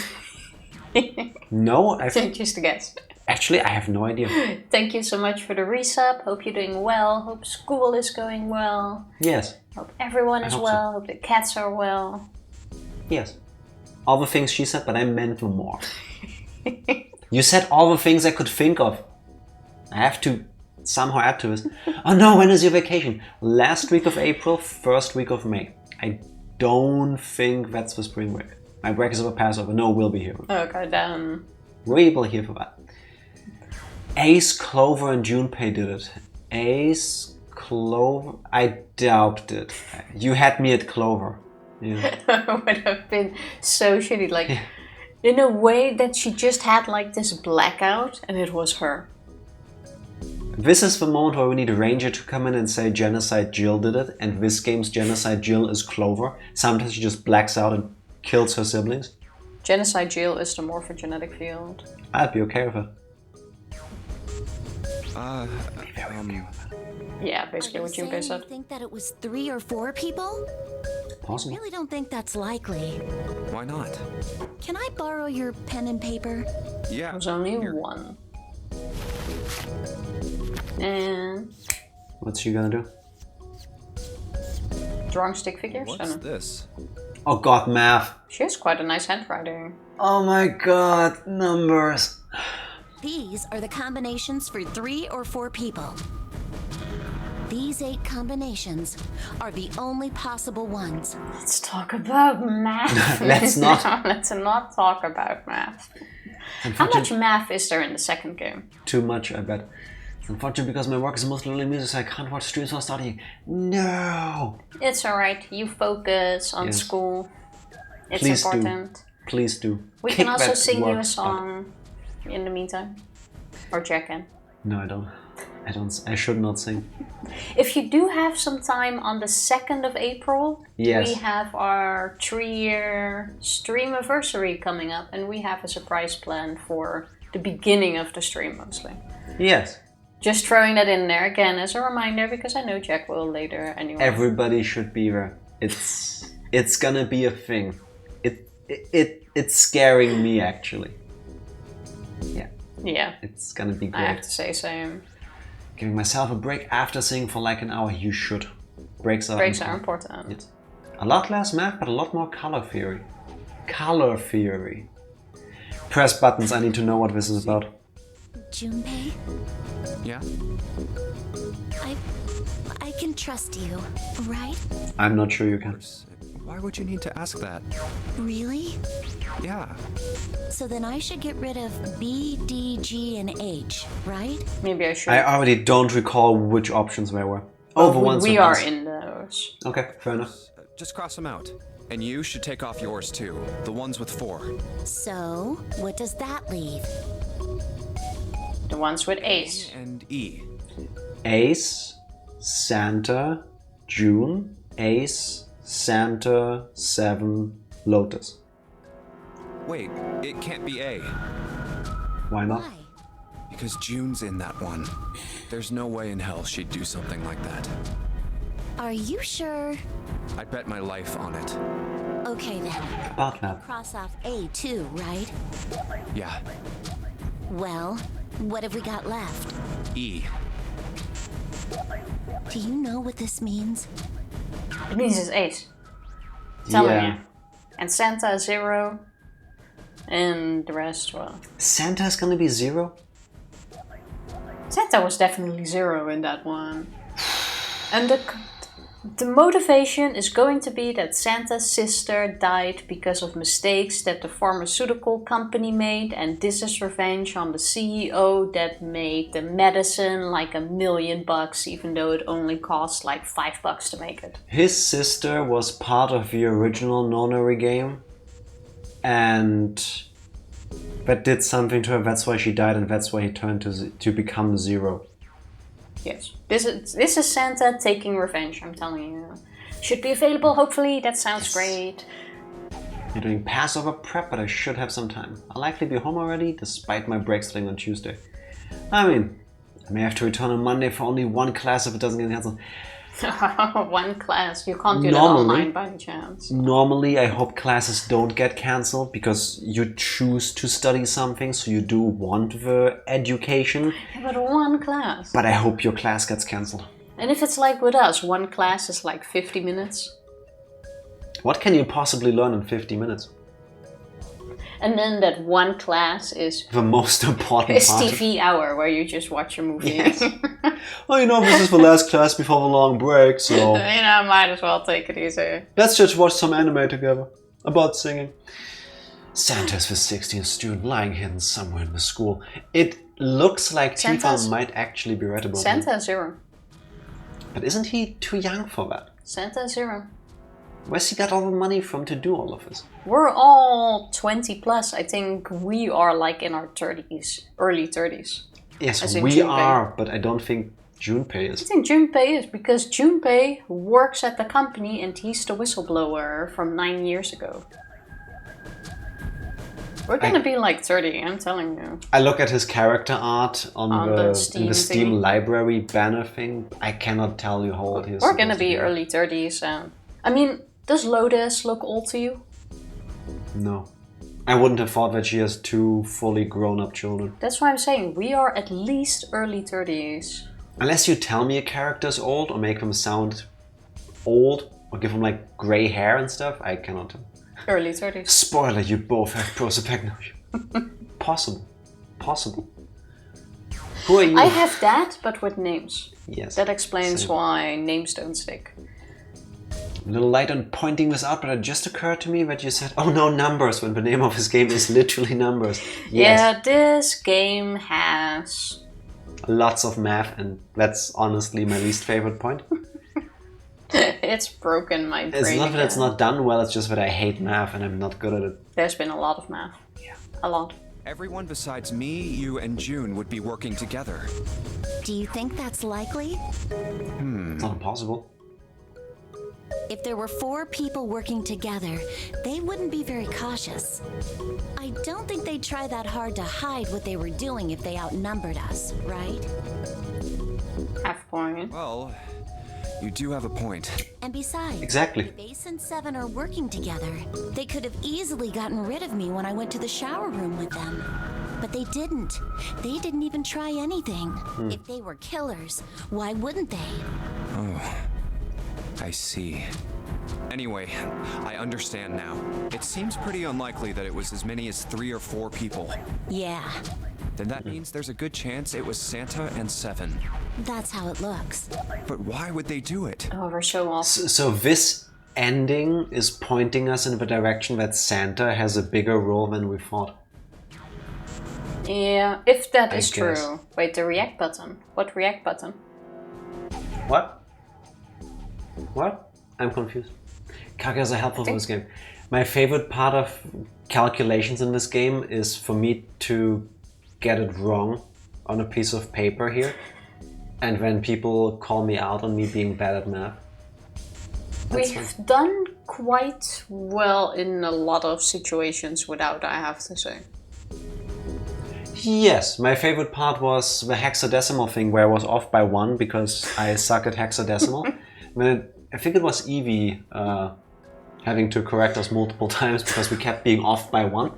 No, Just a guess. actually, I have no idea. Thank you so much for the resub. Hope you're doing well. Hope school is going well. Yes, Hope everyone is hope so. well. Hope the cats are well. yes. All the things she said, but I meant them more. You said all the things I could think of. I have to somehow add to this. Oh no, when is your vacation? Last week of April, first week of May. I don't think that's the spring break. My break is over Passover. No, we'll be here. Okay, then. We will here for that. Ace, Clover, and Junpei did it. Ace, Clover... I doubt it. You had me at Clover. Yeah. Would have been so shitty. Like, in a way that she just had like this blackout and it was her. This is the moment where we need a ranger to come in and say Genocide Jill did it, and this game's Genocide Jill is Clover. Sometimes she just blacks out and kills her siblings. Genocide jail is the morphogenetic field. I'd be okay with it. Yeah, basically what Junpei said. You think that it was 3 or 4 people? Possible. I really don't think that's likely. Why not? Can I borrow your pen and paper? Yeah. There's only one. And What's she gonna do? drawing stick figures? What's this? Oh god, math. She has quite a nice handwriting. Oh my god, numbers. These are the combinations for 3 or 4 people. These 8 combinations are the only possible ones. Let's talk about math. Let's not. Let's not talk about math. How much math is there in the second game? Too much, I bet. It's unfortunate because my work is mostly only music, so I can't watch streams while studying. No! It's alright. You focus on Yes. school. It's Please do. important. Please do. We Kick can also that sing you work a butt. song in the meantime. Or check in. No, I don't. I should not sing. If you do have some time on the 2nd of April, Yes. we have our 3-year stream anniversary coming up, and we have a surprise plan for the beginning of the stream mostly. Yes. Just throwing that in there again as a reminder, because I know Jack will later anyway. Everybody should be there. It's gonna be a thing. It's scaring me actually. Yeah, Yeah, it's gonna be I have great. to say same. Giving myself a break after singing for like an hour. You should. Breaks are Breaks are important. Yes. A lot less math, but a lot more color theory. Color theory. Press buttons. I need to know what this is about. Junpei, Yeah? I can trust you, right? I'm not sure you can. Why would you need to ask that? Really? Yeah. So then I should get rid of B, D, G, and H, right? Maybe I should. I already don't recall which options there were. Oh, the ones we with are us. in those. Okay, fair enough. Just cross them out. And you should take off yours too. The ones with 4. So, what does that leave? The ones with Ace. And E. Ace, Santa, June, Ace, Santa, 7, Lotus. Wait, it can't be A. Why not? Why? Because June's in that one. There's no way in hell she'd do something like that. Are you sure? I'd bet my life on it. Okay then. About that. Cross off A too, right? Yeah. Well, what have we got left? E. Do you know what this means? It means it's Ace. Telling Yeah. you. And Santa is 0. And the rest, well. Santa's gonna be 0? Santa was definitely 0 in that one. And the motivation is going to be that Santa's sister died because of mistakes that the pharmaceutical company made, and this is revenge on the CEO that made the medicine like $1 million, even though it only cost like $5 to make it. His sister was part of the original Nonary game. And that did something to her, that's why she died, and that's why he turned to become 0. Yes, this is Santa taking revenge, I'm telling you. Should be available, hopefully, that sounds great. You're doing Passover prep, but I should have some time. I'll likely be home already, despite my break starting on Tuesday. I mean, I may have to return on Monday for only one class if it doesn't get cancelled. One class, you can't do Normally- that online by any chance. Normally, I hope classes don't get cancelled because you choose to study something, so you do want the education. Yeah, but one class. But I hope your class gets cancelled. And if it's like with us, one class is like 50 minutes. What can you possibly learn in 50 minutes? And then that one class is The most important part. TV hour where you just watch a movie. Yes. Well, this is the last class before the long break, so Might as well take it easy. let's just watch some anime together about singing. Santa's the 16th student lying hidden somewhere in the school. It looks like Tifa Santa's- might actually be right about Santa is 0. that. But isn't he too young for that? Santa is 0. Where's he got all the money from to do all of this? We're all 20 plus. I think we are like in our 30s, early 30s. Yes, As in we Junpei. are, but I don't think Junpei I is. think Junpei is because Junpei works at the company and he's the whistleblower from 9 years ago. We're gonna be like 30, I'm telling you. I look at his character art on the Steam Steam thingy. library banner thing. I cannot tell you how old he is. We're gonna supposed to be early 30s. I mean, does Lotus look old to you? No. I wouldn't have thought that she has 2 fully grown-up children. That's why I'm saying we are at least early 30s. Unless you tell me a character's old or make them sound old or give them like grey hair and stuff, I cannot tell. Early 30s. Spoiler, you both have prosopagnosia. Possible. Who are you? I have that, but with names. Yes. That explains same. why names don't stick. A little light on pointing this out, but it just occurred to me that you said, oh no, numbers, when the name of his game is literally numbers. Yes. Yeah, this game has... Lots of math, and that's honestly my least favorite point. It's broken my brain. It's not that it's again. not done well, it's just that I hate math and I'm not good at it. There's been a lot of math. Yeah. A lot. Everyone besides me, you, and June would be working together. Do you think that's likely? It's not impossible. If there were 4 people working together, they wouldn't be very cautious. I don't think they'd try that hard to hide what they were doing if they outnumbered us, right? Half point. Well, you do have a point. And besides, Exactly. if Ace and Seven are working together, they could have easily gotten rid of me when I went to the shower room with them. But they didn't. They didn't even try anything. If they were killers, why wouldn't they? I see. Anyway, I understand now. It seems pretty unlikely that it was as many as 3 or 4 people. Yeah, Then that means there's a good chance it was Santa and Seven. that's how it looks. But why would they do it? Oh, we're so off. So this ending is pointing us in the direction that Santa has a bigger role than we thought. Yeah, if that I is guess. true. Wait, the react button. What react button? What? What? I'm confused. Calculators are helpful for this game. My favorite part of calculations in this game is for me to get it wrong on a piece of paper here, and when people call me out on me being bad at math. That's We've done quite well in a lot of situations without, I have to say. Yes, my favorite part was the hexadecimal thing where I was off by 1 because I suck at hexadecimal. I think it was Evie having to correct us multiple times because we kept being off by 1.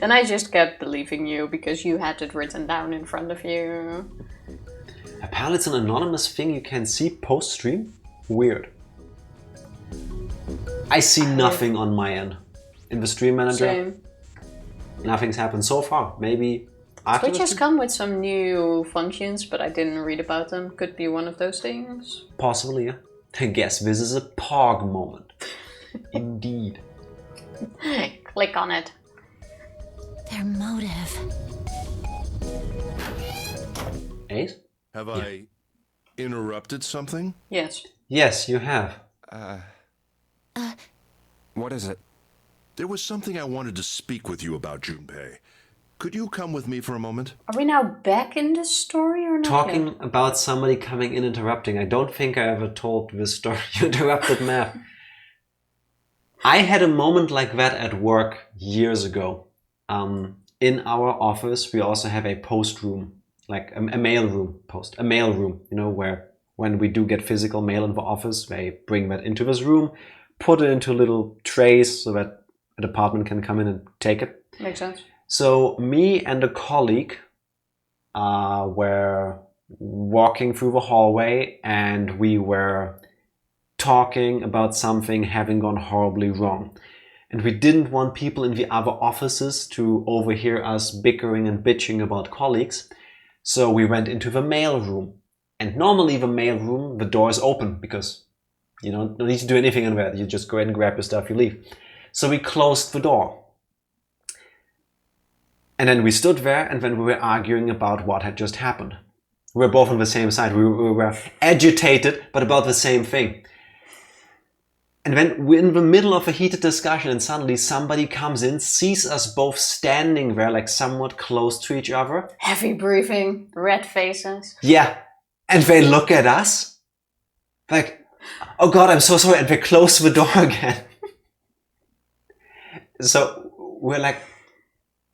And I just kept believing you because you had it written down in front of you. Apparently it's an anonymous thing you can see post-stream. Weird. I see nothing on my end. In the stream manager, Same. nothing's happened so far. Maybe after Twitch the has stream? come with some new functions, but I didn't read about them. Could be one of those things. Possibly, yeah. I guess this is a POG moment. Indeed. Click on it. Their motive. Ace? Have I interrupted something? Yes. Yes, you have. What is it? There was something I wanted to speak with you about, Junpei. Could you come with me for a moment? Are we now back in this story or not? Talking yet? about somebody coming in interrupting. I don't think I ever told this story. You interrupted math. I had a moment like that at work years ago. In our office, we also have a post room, like a mail room a mail room, you know, where when we do get physical mail in the office, they bring that into this room, put it into little trays so that a department can come in and take it. Makes sense. So me and a colleague were walking through the hallway and we were talking about something having gone horribly wrong. And we didn't want people in the other offices to overhear us bickering and bitching about colleagues. So we went into the mail room. And normally the mail room, the door is open because you don't need to do anything in there. You just go ahead and grab your stuff, you leave. So we closed the door. And then we stood there and then we were arguing about what had just happened. We were both on the same side. We were agitated, but about the same thing. And then we're in the middle of a heated discussion and suddenly somebody comes in, sees us both standing there like somewhat close to each other. Heavy breathing, red faces. Yeah. And they look at us like, oh God, I'm so sorry. And they close the door again. So we're like,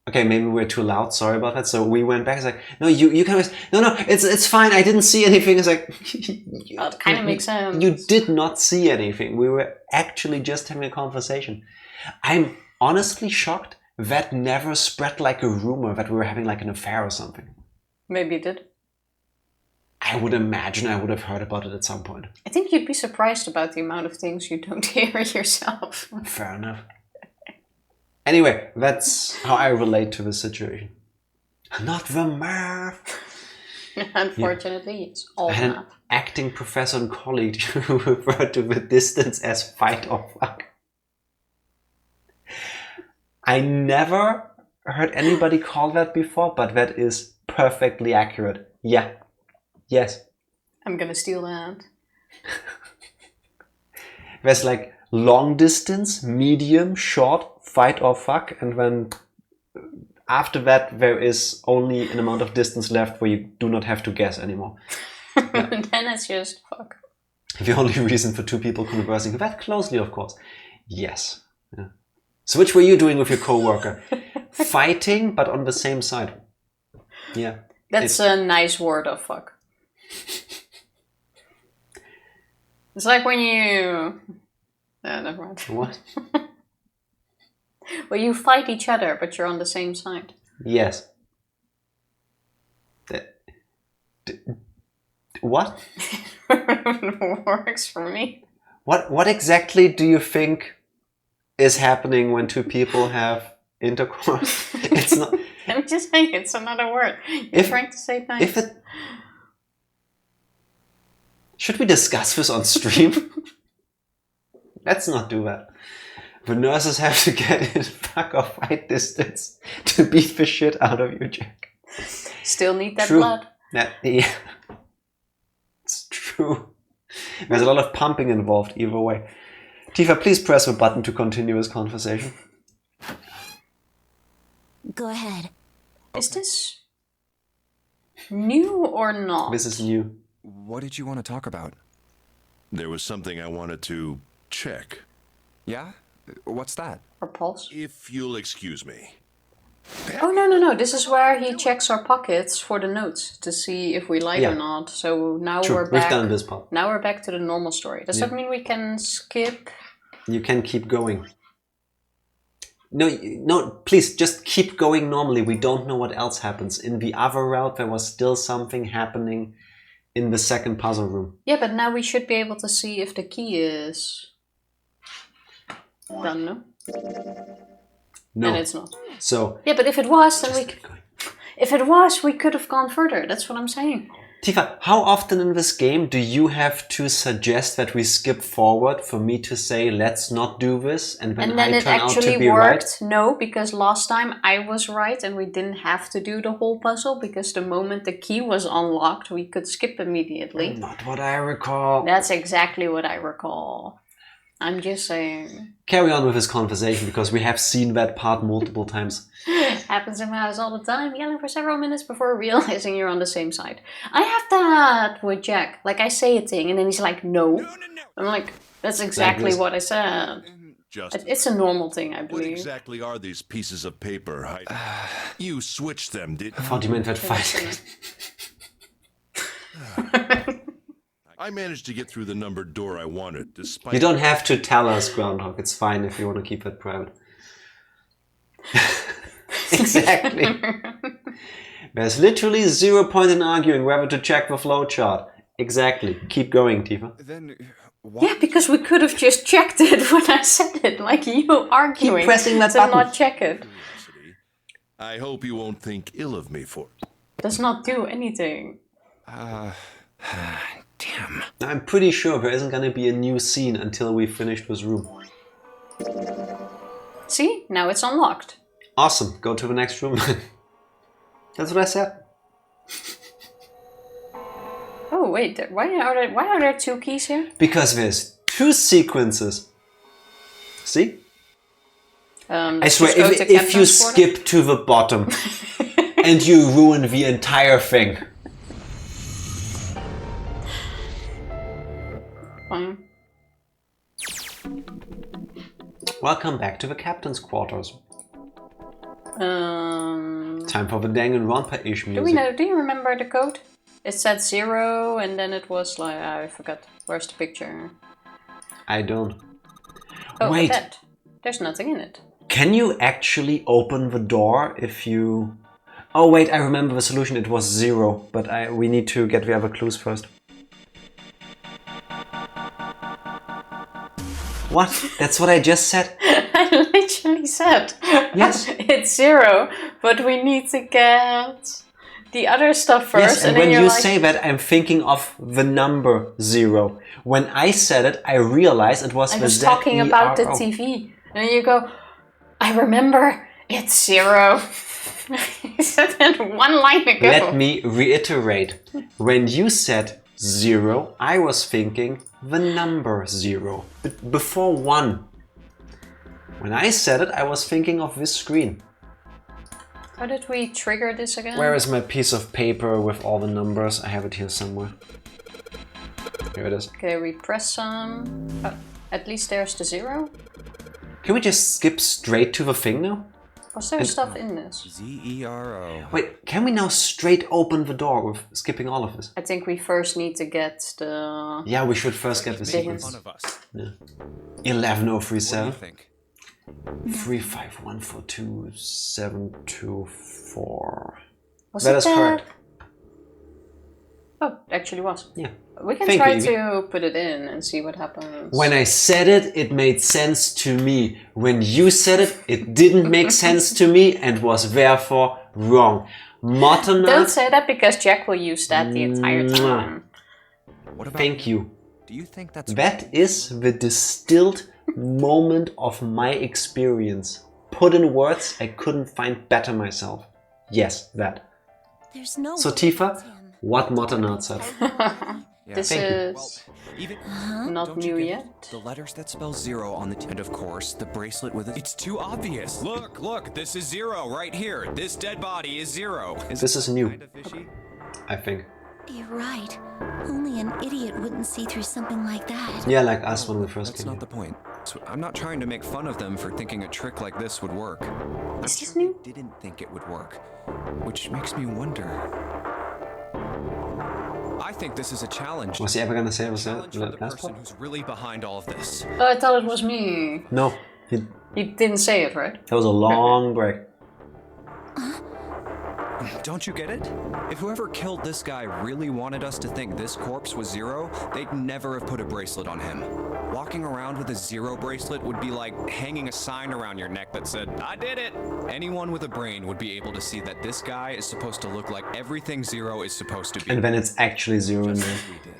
okay, maybe we're too loud. Sorry about that. So we went back. It's like, no, you can. No, it's fine. I didn't see anything. It's like, Well, it kind of makes sense. You did not see anything. We were actually just having a conversation. I'm honestly shocked that never spread like a rumor that we were having like an affair or something. Maybe it did. I would imagine I would have heard about it at some point. I think you'd be surprised about the amount of things you don't hear yourself. Fair enough. Anyway, that's how I relate to the situation. Not the math. Unfortunately, it's all I had math. an acting professor and colleague who referred to the distance as fight or fuck. I never heard anybody call that before, but that is perfectly accurate. Yeah. Yes. I'm gonna steal that. There's like long distance, medium, short, fight or fuck, and then after that there is only an amount of distance left where you do not have to guess anymore. Yeah. Then it's just fuck. The only reason for two people conversing that closely, of course. Yes. Yeah. So which were you doing with your coworker? Fighting, but on the same side. Yeah. That's a nice word of fuck. It's like when you... never mind. What? Well, you fight each other, but you're on the same side. Yes. What? Works for me. What exactly do you think is happening when two people have intercourse? It's not... I'm just saying, it's another word. You're trying to say things. Should we discuss this on stream? Let's not do that. The nurses have to get in fuck or fight distance to beat the shit out of you, Jack. Still need that True. blood. Yeah. It's true. There's a lot of pumping involved either way. Tifa, please press the button to continue this conversation. Go ahead. Is this new or not? This is new. What did you want to talk about? There was something I wanted to check. Yeah? What's that? Or pulse? If you'll excuse me. Oh, no. This is where he checks our pockets for the notes to see if we lied or not. So now True. we're back. We've done this part. Now we're back to the normal story. Does that mean we can skip? You can keep going. No, please just keep going normally. We don't know what else happens. In the other route, there was still something happening in the second puzzle room. Yeah, but now we should be able to see if the key is done, no? No. And it's not. So... Yeah, but if it was, then we could have gone further. That's what I'm saying. Tifa, how often in this game do you have to suggest that we skip forward for me to say, let's not do this, and then I it turn out to actually be worked? right? No, because last time I was right and we didn't have to do the whole puzzle because the moment the key was unlocked, we could skip immediately. Not what I recall. That's exactly what I recall. I'm just saying. Carry on with this conversation because we have seen that part multiple times. Happens in my house all the time, yelling for several minutes before realizing you're on the same side. I have that with Jack. Like, I say a thing and then he's like, no. I'm like, that's exactly what I said. It's a normal thing, I believe. What exactly are these pieces of paper? You switched them, didn't you? I thought you meant that fight. I managed to get through the numbered door I wanted, despite... You don't have to tell us, Groundhog. It's fine if you want to keep it private. Exactly. There's literally 0 point in arguing whether to check the flowchart. Exactly. Keep going, Tifa. Then why? Yeah, because we could have just checked it when I said it, like you arguing. Keep pressing that to button. not check it. I hope you won't think ill of me for it. Does not do anything. Damn. I'm pretty sure there isn't going to be a new scene until we finish this room. See? Now it's unlocked. Awesome. Go to the next room. That's what I said. Oh wait, why are there two keys here? Because there's two sequences. See? I swear, if you skip to the bottom and you ruin the entire thing. Fine. Welcome back to the captain's quarters. Time for the Danganronpa-ish music. Do you remember the code? It said 0 and then it was like, I forgot. Where's the picture? I don't. Oh, Wait. that. There's nothing in it. Can you actually open the door if you... Oh wait, I remember the solution. It was 0, but we need to get the other clues first. What? That's what I just said. I literally said. Yes. It's 0, but we need to get the other stuff first. Yes, and then when you're you like, say that, I'm thinking of the number 0. When I said it, I realized it was I the was talking about the Z-E-R-O. TV. And you go, I remember, it's 0. You said that one line ago. Let me reiterate. When you said 0, I was thinking the number 0. Before 1. When I said it, I was thinking of this screen. How did we trigger this again? Where is my piece of paper with all the numbers? I have it here somewhere. Here it is. Okay, we press some. Oh, at least there's the 0. Can we just skip straight to the thing now? Was there stuff in this? Z-E-R-O. Wait, can we now straight open the door with skipping all of this? I think we first need to get the... Yeah, we should first get the sequence. Fun of us. Yeah. What do you 11037 think? 3514274. Was That it is that? correct. Oh, it actually was. Yeah. We can Thank try you, to put it in and see what happens. When I said it, it made sense to me. When you said it, it didn't make sense to me and was therefore wrong. Don't say that because Jack will use that the entire time. What about Thank you. Do you think that's That is the distilled moment of my experience. Put in words I couldn't find better myself. Yes, that. There's no So way Tifa, it's him. what Moternerd said. Yeah. This Thank you. is Well, even not don't you new get it? yet. The letters that spell 0 on the and of course the bracelet with it. It's too obvious. Look, this is 0 right here. This dead body is 0. This is new, Kind of fishy. I think. You're right. Only an idiot wouldn't see through something like that. Yeah, like us when we first That's came not here. the point. So I'm not trying to make fun of them for thinking a trick like this would work. I'm Is this sure new? they didn't think it would work, which makes me wonder. I think this is a challenge. Was he ever gonna say it was Challenge the for the last person one? who's really behind all of this. Oh, I thought it was me. No, that You didn't say it, right? was a long break. Don't you get it? If whoever killed this guy really wanted us to think this corpse was 0, they'd never have put a bracelet on him. Walking around with a 0 bracelet would be like hanging a sign around your neck that said, I did it! Anyone with a brain would be able to see that this guy is supposed to look like everything 0 is supposed to be. And then it's actually 0 in there. We did.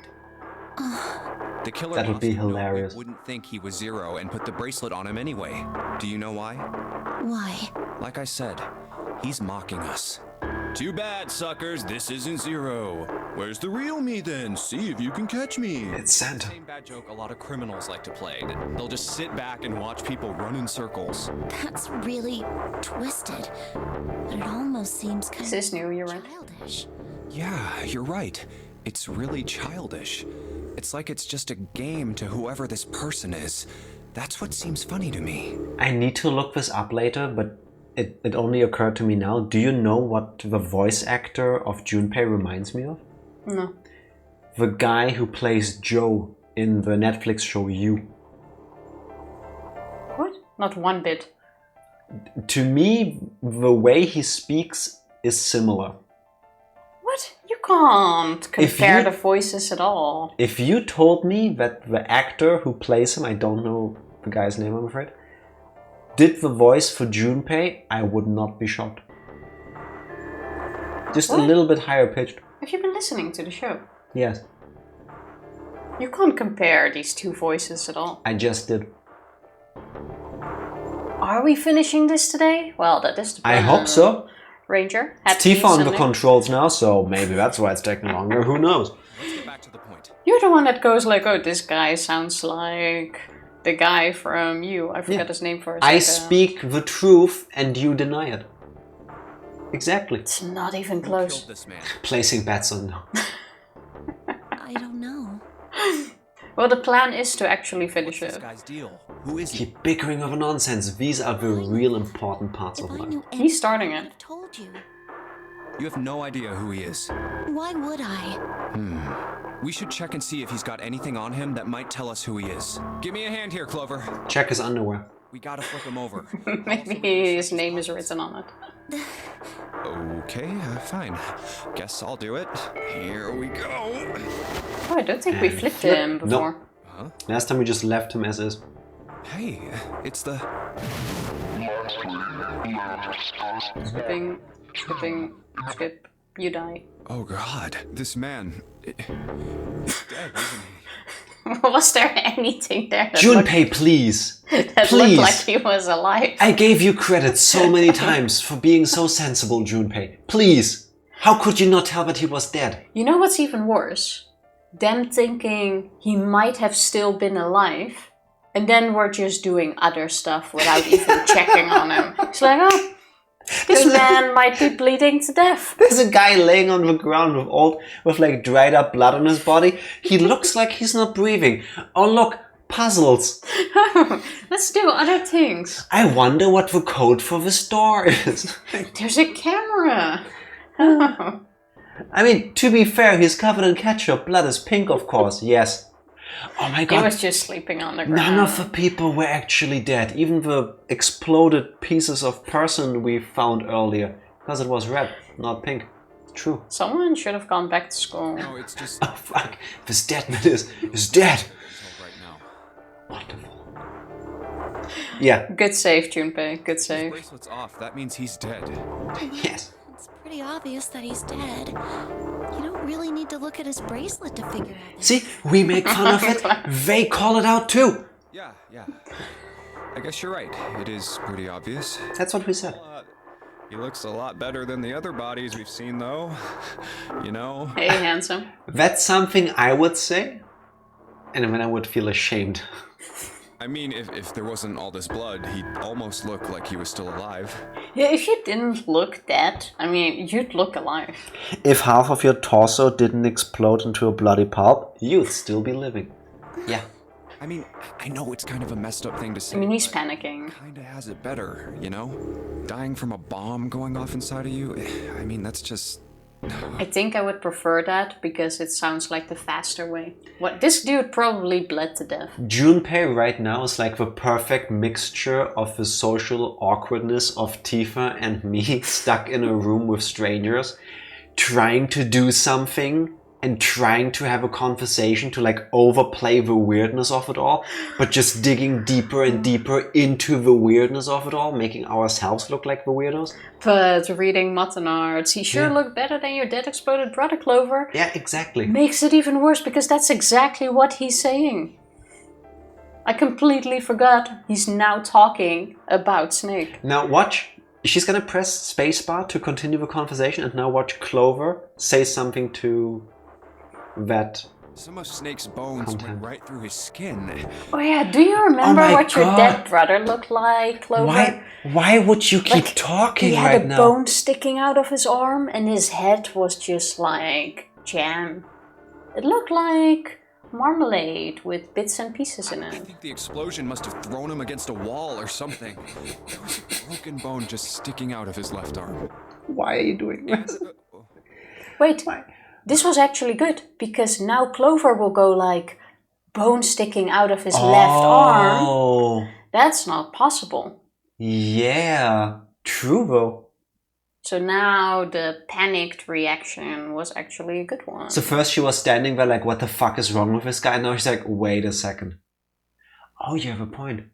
The killer That would wants be to know we hilarious. wouldn't think he was 0 and put the bracelet on him anyway. Do you know why? Why? Like I said, he's mocking us. Too bad, suckers. This isn't 0. Where's the real me then? See if you can catch me. It's Santa. Same bad joke a lot of criminals like to play. They'll just sit back and watch people run in circles. That's really twisted. But it almost seems kind This is new, you're right. childish. Yeah, you're right. It's really childish. It's like it's just a game to whoever this person is. That's what seems funny to me. I need to look this up later, but it only occurred to me now. Do you know what the voice actor of Junpei reminds me of? No. The guy who plays Joe in the Netflix show You. What? Not one bit. To me, the way he speaks is similar. What? You can't compare you- the voices at all. If you told me that the actor who plays him, I don't know the guy's name, I'm afraid, did the voice for Junpei, I would not be shocked. Just a What? little bit higher pitched. Have you been listening to the show? Yes, You can't compare these two voices at all. I just did. Are we finishing this today? Well, that is the I plan. hope so. Ranger, It's happy Tifa on the Sunday. controls now, so maybe that's why it's taking longer. Who knows? Let's get back to the point. You're the one that goes like, oh, this guy sounds like the guy from You. I forgot Yeah. his name for a I second. speak the truth and you deny it. Exactly. It's not even Who close. killed this man? Placing bets on. I don't know. Well, the plan is to actually finish This it. guy's deal. Who is he? Keep bickering over nonsense. These are the real important parts If of I life. knew He's starting anything, I it. would have told you. You have no idea who he is. Why would I? We should check and see if he's got anything on him that might tell us who he is. Give me a hand here, Clover. Check his underwear. We gotta flip him over. Maybe his name is written on it. Okay, fine. Guess I'll do it. Here we go. Oh, I don't think we flipped him before. Last time we just left him as is. Hey, it's the... Skipping, skip, you die. Oh god, this man... He's dead, isn't he? Was there anything there that, Junpei, please! looked Please! like he was alive? I gave you credit so many times for being so sensible, Junpei. Please! How could you not tell that he was dead? You know what's even worse? Them thinking he might have still been alive, and then we're just doing other stuff without even checking on him. It's like, oh, this man might be bleeding to death. There's a guy laying on the ground with like dried up blood on his body. He looks like he's not breathing. Oh look, puzzles. Let's do other things. I wonder what the code for this door is. There's a camera. I mean, to be fair, he's covered in ketchup. Blood is pink, of course. Yes. Oh my He god. was just sleeping on the ground. None of the people were actually dead. Even the exploded pieces of person we found earlier. Because it was red, not pink. True. Someone should have gone back to school. No, it's just... Oh fuck. This dead man is dead. right now. Wonderful. Yeah. Good save, Junpei. Good His save. bracelet's off. That means he's dead. Yes. It's pretty obvious that he's dead. You don't really need to look at his bracelet to figure out this. See, we make fun of it. They call it out too. Yeah. I guess you're right. It is pretty obvious. That's what we said. He looks a lot better than the other bodies we've seen, though. You know? Hey, handsome. That's something I would say. And then I would feel ashamed. I mean, if there wasn't all this blood, he'd almost look like he was still alive. Yeah, if you didn't look dead, I mean, you'd look alive. If half of your torso didn't explode into a bloody pulp, you'd still be living. Yeah. I mean, I know it's kind of a messed up thing to say. I mean, he's but panicking. kinda has it better, you know? Dying from a bomb going off inside of you, I mean, that's just... I think I would prefer that because it sounds like the faster way. What, this dude probably bled to death. Junpei right now is like the perfect mixture of the social awkwardness of Tifa and me stuck in a room with strangers, trying to do something and trying to have a conversation to like overplay the weirdness of it all, but just digging deeper and deeper into the weirdness of it all, making ourselves look like the weirdos. But reading Matanards, he sure looked better than your dead exploded brother, Clover. Yeah, exactly. Makes it even worse because that's exactly what he's saying. I completely forgot he's now talking about Snake. Now watch. She's gonna press spacebar to continue the conversation, and now watch Clover say something to that. Some of Snake's bones went right through his skin. Oh yeah, do you remember my what your God. dead brother looked like, Clover? Why would you keep Like, talking he had right a now? bone sticking out of his arm and his head was just like jam. It looked like marmalade with bits and pieces in I it. think the explosion must have thrown him against a wall or something. There was a broken bone just sticking out of his left arm. Why are you doing this? Wait, this was actually good because now Clover will go like bone sticking out of his left arm. Oh, That's not possible. yeah. True though. So now the panicked reaction was actually a good one. So first she was standing there like, what the fuck is wrong with this guy? And now she's like, wait a second. Oh, you have a point.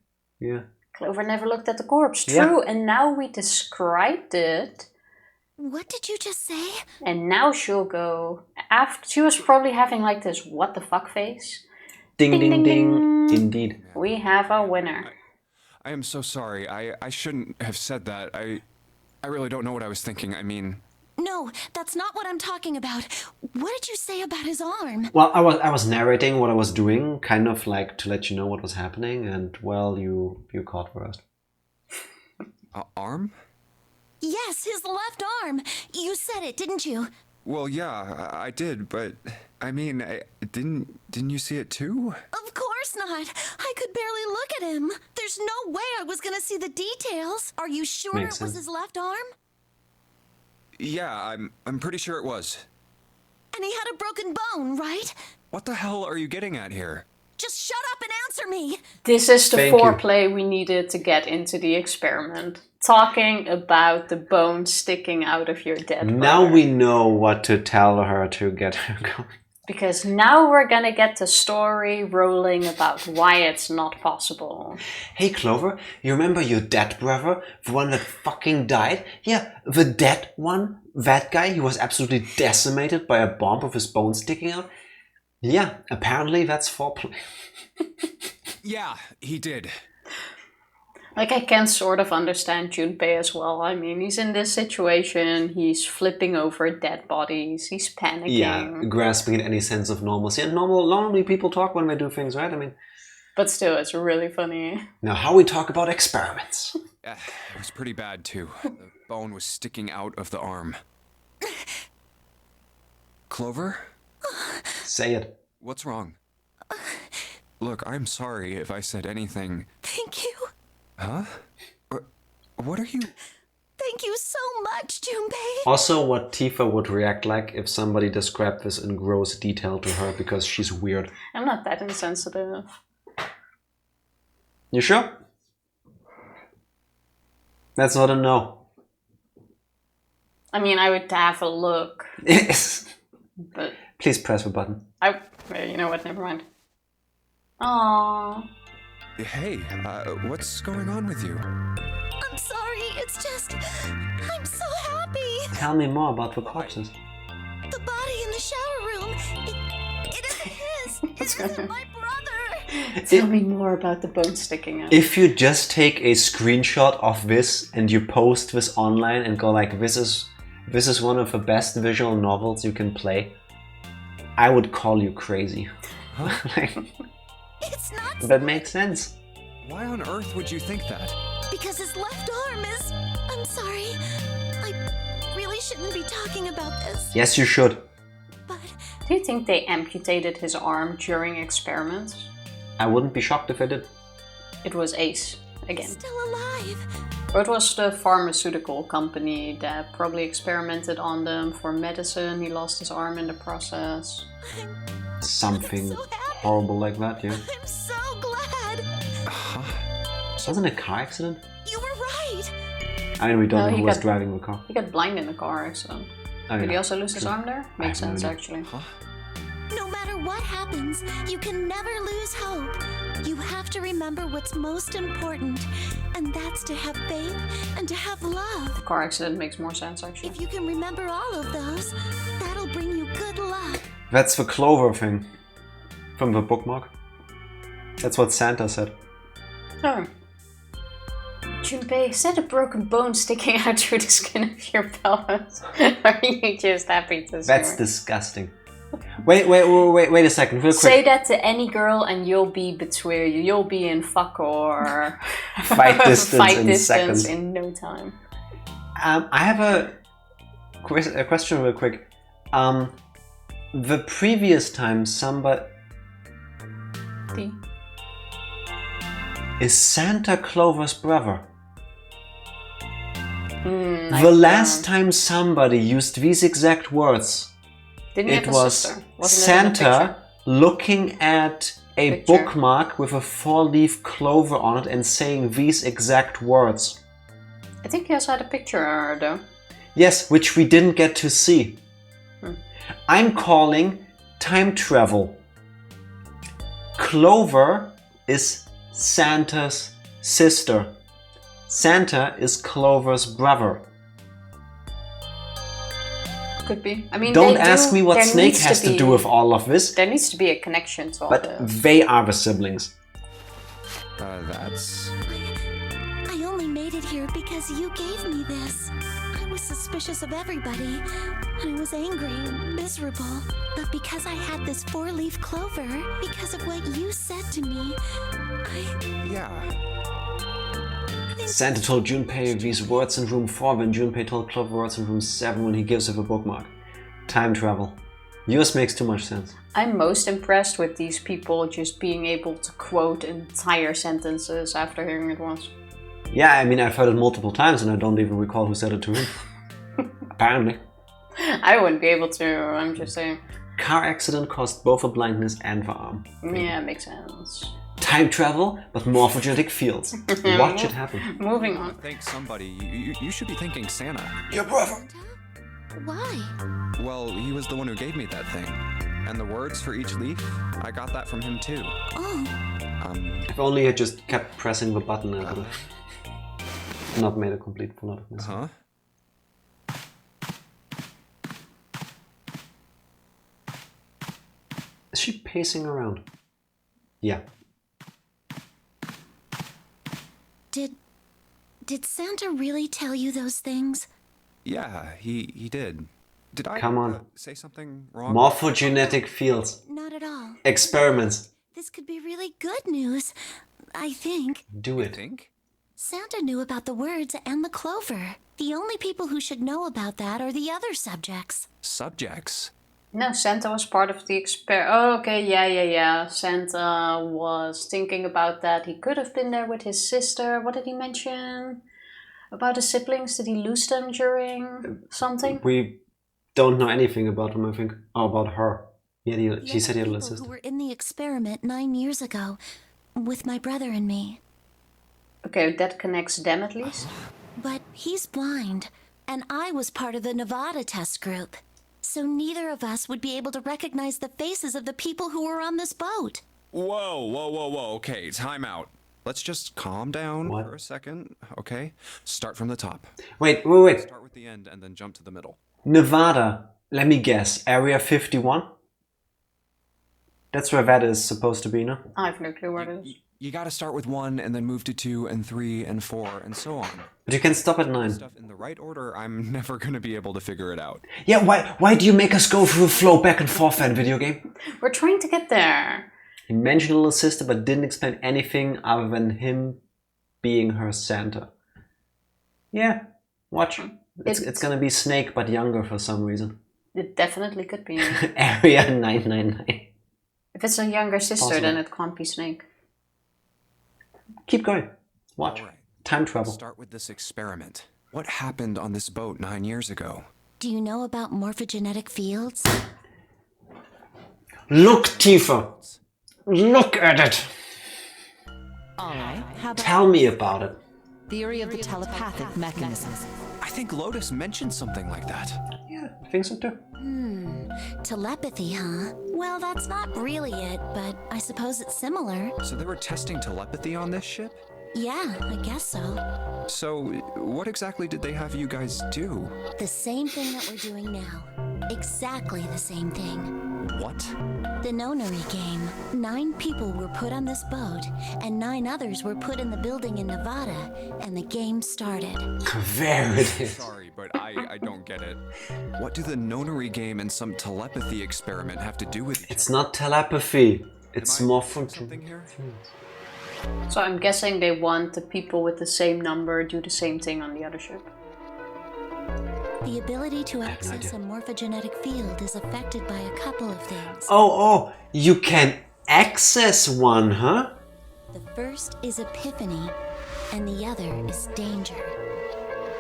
Yeah. Clover never looked at the corpse. Yeah. True, and now we described it. What did you just say? And now she'll go after. She was probably having like this what the fuck face. Ding, Ding, ding, ding, ding. Indeed. We have a winner. I am so sorry. I shouldn't have said that. I really don't know what I was thinking. I mean... No, that's not what I'm talking about. What did you say about his arm? Well, I was narrating what I was doing, kind of like to let you know what was happening, and well, you caught first. Arm? Yes, his left arm. You said it, didn't you? Well, yeah, I did, but... I mean, didn't you see it too? Of course not. I could barely look at him. There's no way I was gonna see the details. Are you sure Makes it was sense. his left arm? Yeah, I'm pretty sure it was. And he had a broken bone, right? What the hell are you getting at here? Just shut up and answer me. This is the Thank you. foreplay we needed to get into the experiment. Talking about the bone sticking out of your dead Now brother. we know what to tell her to get her going. Because now we're gonna get the story rolling about why it's not possible. Hey Clover, you remember your dead brother? The one that fucking died? Yeah, the dead one? That guy? He was absolutely decimated by a bomb with his bones sticking out? Yeah, apparently that's foreplay. Yeah, he did. Like, I can sort of understand Junpei as well. I mean, he's in this situation, he's flipping over dead bodies, he's panicking. Yeah, grasping at any sense of normalcy. And normally people talk when they do things, right? I mean, But still, it's really funny. now how we talk about experiments. It was pretty bad too. The bone was sticking out of the arm. Clover? Say it. What's wrong? Look, I'm sorry if I said anything. Thank you. Huh? What are you... Thank you so much, Junpei. Also, what Tifa would react like if somebody described this in gross detail to her because she's weird. I'm not that insensitive. You sure? That's not a no. I mean, I would have a look, but Please press the button. you know what, never mind. Aww. Hey, what's going on with you? I'm sorry, it's just... I'm so happy. Tell me more about the corpses. The body in the shower room, it isn't his. It isn't my brother. Tell me more about the bone sticking out. If you just take a screenshot of this and you post this online and go like, this is one of the best visual novels you can play, I would call you crazy. Like, It's not that makes sense. Why on earth would you think that? because his left arm is... I'm sorry. I really shouldn't be talking about this, Yes, you should. but Do you think they amputated his arm during experiments? I wouldn't be shocked if I did. It was Ace, again. still alive. Or it was the pharmaceutical company that probably experimented on them for medicine. He lost his arm in the process. Something so happy. horrible like that, yeah. I'm so glad. Huh? Wasn't it a car accident? You were right. I mean, we don't No, know he who was got- driving the car. He got blind in the car accident. Oh, Did he yeah. also lose his arm there? Makes I have no sense, idea. actually. Huh? No matter what happens, you can never lose hope. You have to remember what's most important, and that's to have faith and to have love. Car accident makes more sense, actually. If you can remember all of those, that'll bring you good luck. That's the Clover thing. From the bookmark. That's what Santa said. Oh. Junpei, is that a broken bone sticking out through the skin of your pelvis? Or are you just happy to see That's it? disgusting. Wait a second, real quick. Say that to any girl and you'll be between you. You'll be in fuck or Fight distance fight in distance seconds. in no time. I have a question real quick. The previous time somebody... Is Santa Clover's brother? The last time somebody used these exact words, Didn't he it have a was sister? Wasn't it in the Santa looking at a Picture. bookmark with a 4-leaf clover on it and saying these exact words. I think he also had a picture though. Yes, which we didn't get to see. I'm calling time travel. Clover is Santa's sister. Santa is Clover's brother. Could be. I mean, Don't they ask do- me what there Snake needs has to be- do with all of this, There needs to be a connection to all but this. they are the siblings. That's... I only made it here because you gave me this. I was suspicious of everybody. I was angry and miserable. But because I had this 4-leaf clover, because of what you said to me, Yeah. Santa told Junpei these words in room 4 when Junpei told Clover words in room 7 when he gives her the bookmark. Time travel. Yours makes too much sense. I'm most impressed with these people just being able to quote entire sentences after hearing it once. Yeah, I mean, I've heard it multiple times and I don't even recall who said it to him. Apparently. I wouldn't be able to, I'm just saying. Car accident caused both a blindness and the arm. Yeah, makes sense. Time travel, but morphogenetic fields. Watch it happen. Moving on. Think somebody. You should be thinking Santa. Your brother. Why? Well, he was the one who gave me that thing. And the words for each leaf, I got that from him too. Oh, If only I just kept pressing the button, I would have not made a complete fool out of myself. Huh? Is she pacing around? Yeah. Did Santa really tell you those things? Yeah, he did. Did I Come on. say something wrong? Morphogenetic fields. Not at all. Experiments. This could be really good news, I think. Do You it. think? Santa knew about the words and the clover. The only people who should know about that are the other subjects. Subjects? No, Santa was part of the Oh, okay, yeah. Santa was thinking about that. He could have been there with his sister. What did he mention? About his siblings? Did he lose them during something? We don't know anything about him, I think. Oh, about her. Yeah, The she said he had a other little people sister. who were in the experiment 9 years ago, with my brother and me. Okay, that connects them at least. But he's blind, and I was part of the Nevada test group. So neither of us would be able to recognize the faces of the people who were on this boat. Whoa. Okay, time out. Let's just calm down What? for a second, okay? Start from the top. Wait. Start with the end and then jump to the middle. Nevada. Let me guess. Area 51? That's where that is supposed to be, no? I have no clue where it is. You gotta start with 1 and then move to 2 and 3 and 4 and so on. But you can stop at 9. Stuff in the right order, I'm never gonna be able to figure it out. Yeah, why do you make us go through a flow back and forth in video game? We're trying to get there. He mentioned a little sister but didn't explain anything other than him being her Santa. Yeah, watch. It's gonna be Snake but younger for some reason. It definitely could be. Area 999. If it's a younger sister, Possible. then it can't be Snake. Keep going. Watch. All right. Time Let's travel. start with this experiment. What happened on this boat 9 years ago? Do you know about morphogenetic fields? Look, Tifa. Look at it. All right, how about Tell me about it. theory of the telepathic mechanism? I think Lotus mentioned something like that. Yeah, I think so too. Telepathy, huh? Well, that's not really it, but I suppose it's similar. So they were testing telepathy on this ship? Yeah, I guess so. So what exactly did they have you guys do? The same thing that we're doing now. Exactly the same thing. What? The nonary game. 9 people were put on this boat, and 9 others were put in the building in Nevada, and the game started. There it is. Sorry, but I don't get it. What do the nonary game and some telepathy experiment have to do with each It's not telepathy. It's Am I more missing fun. something here? So I'm guessing they want the people with the same number do the same thing on the other ship. The ability to no access idea. a morphogenetic field is affected by a couple of things. Oh, you can access one, huh? The first is epiphany, and the other is danger.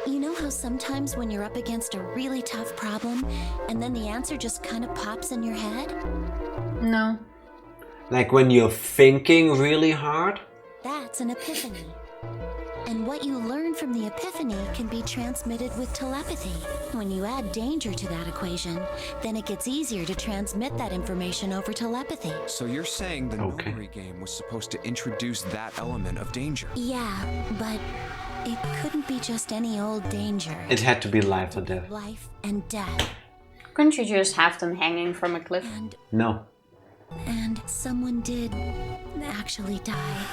You know how sometimes when you're up against a really tough problem, and then the answer just kind of pops in your head? No. Like when you're thinking really hard? That's an epiphany. And what you learn from the epiphany can be transmitted with telepathy. When you add danger to that equation, then it gets easier to transmit that information over telepathy. So you're saying the Okay. nonary game was supposed to introduce that element of danger? Yeah, but it couldn't be just any old danger. It had to be life or death. Life and death. Couldn't you just have them hanging from a cliff? No. And someone did actually die.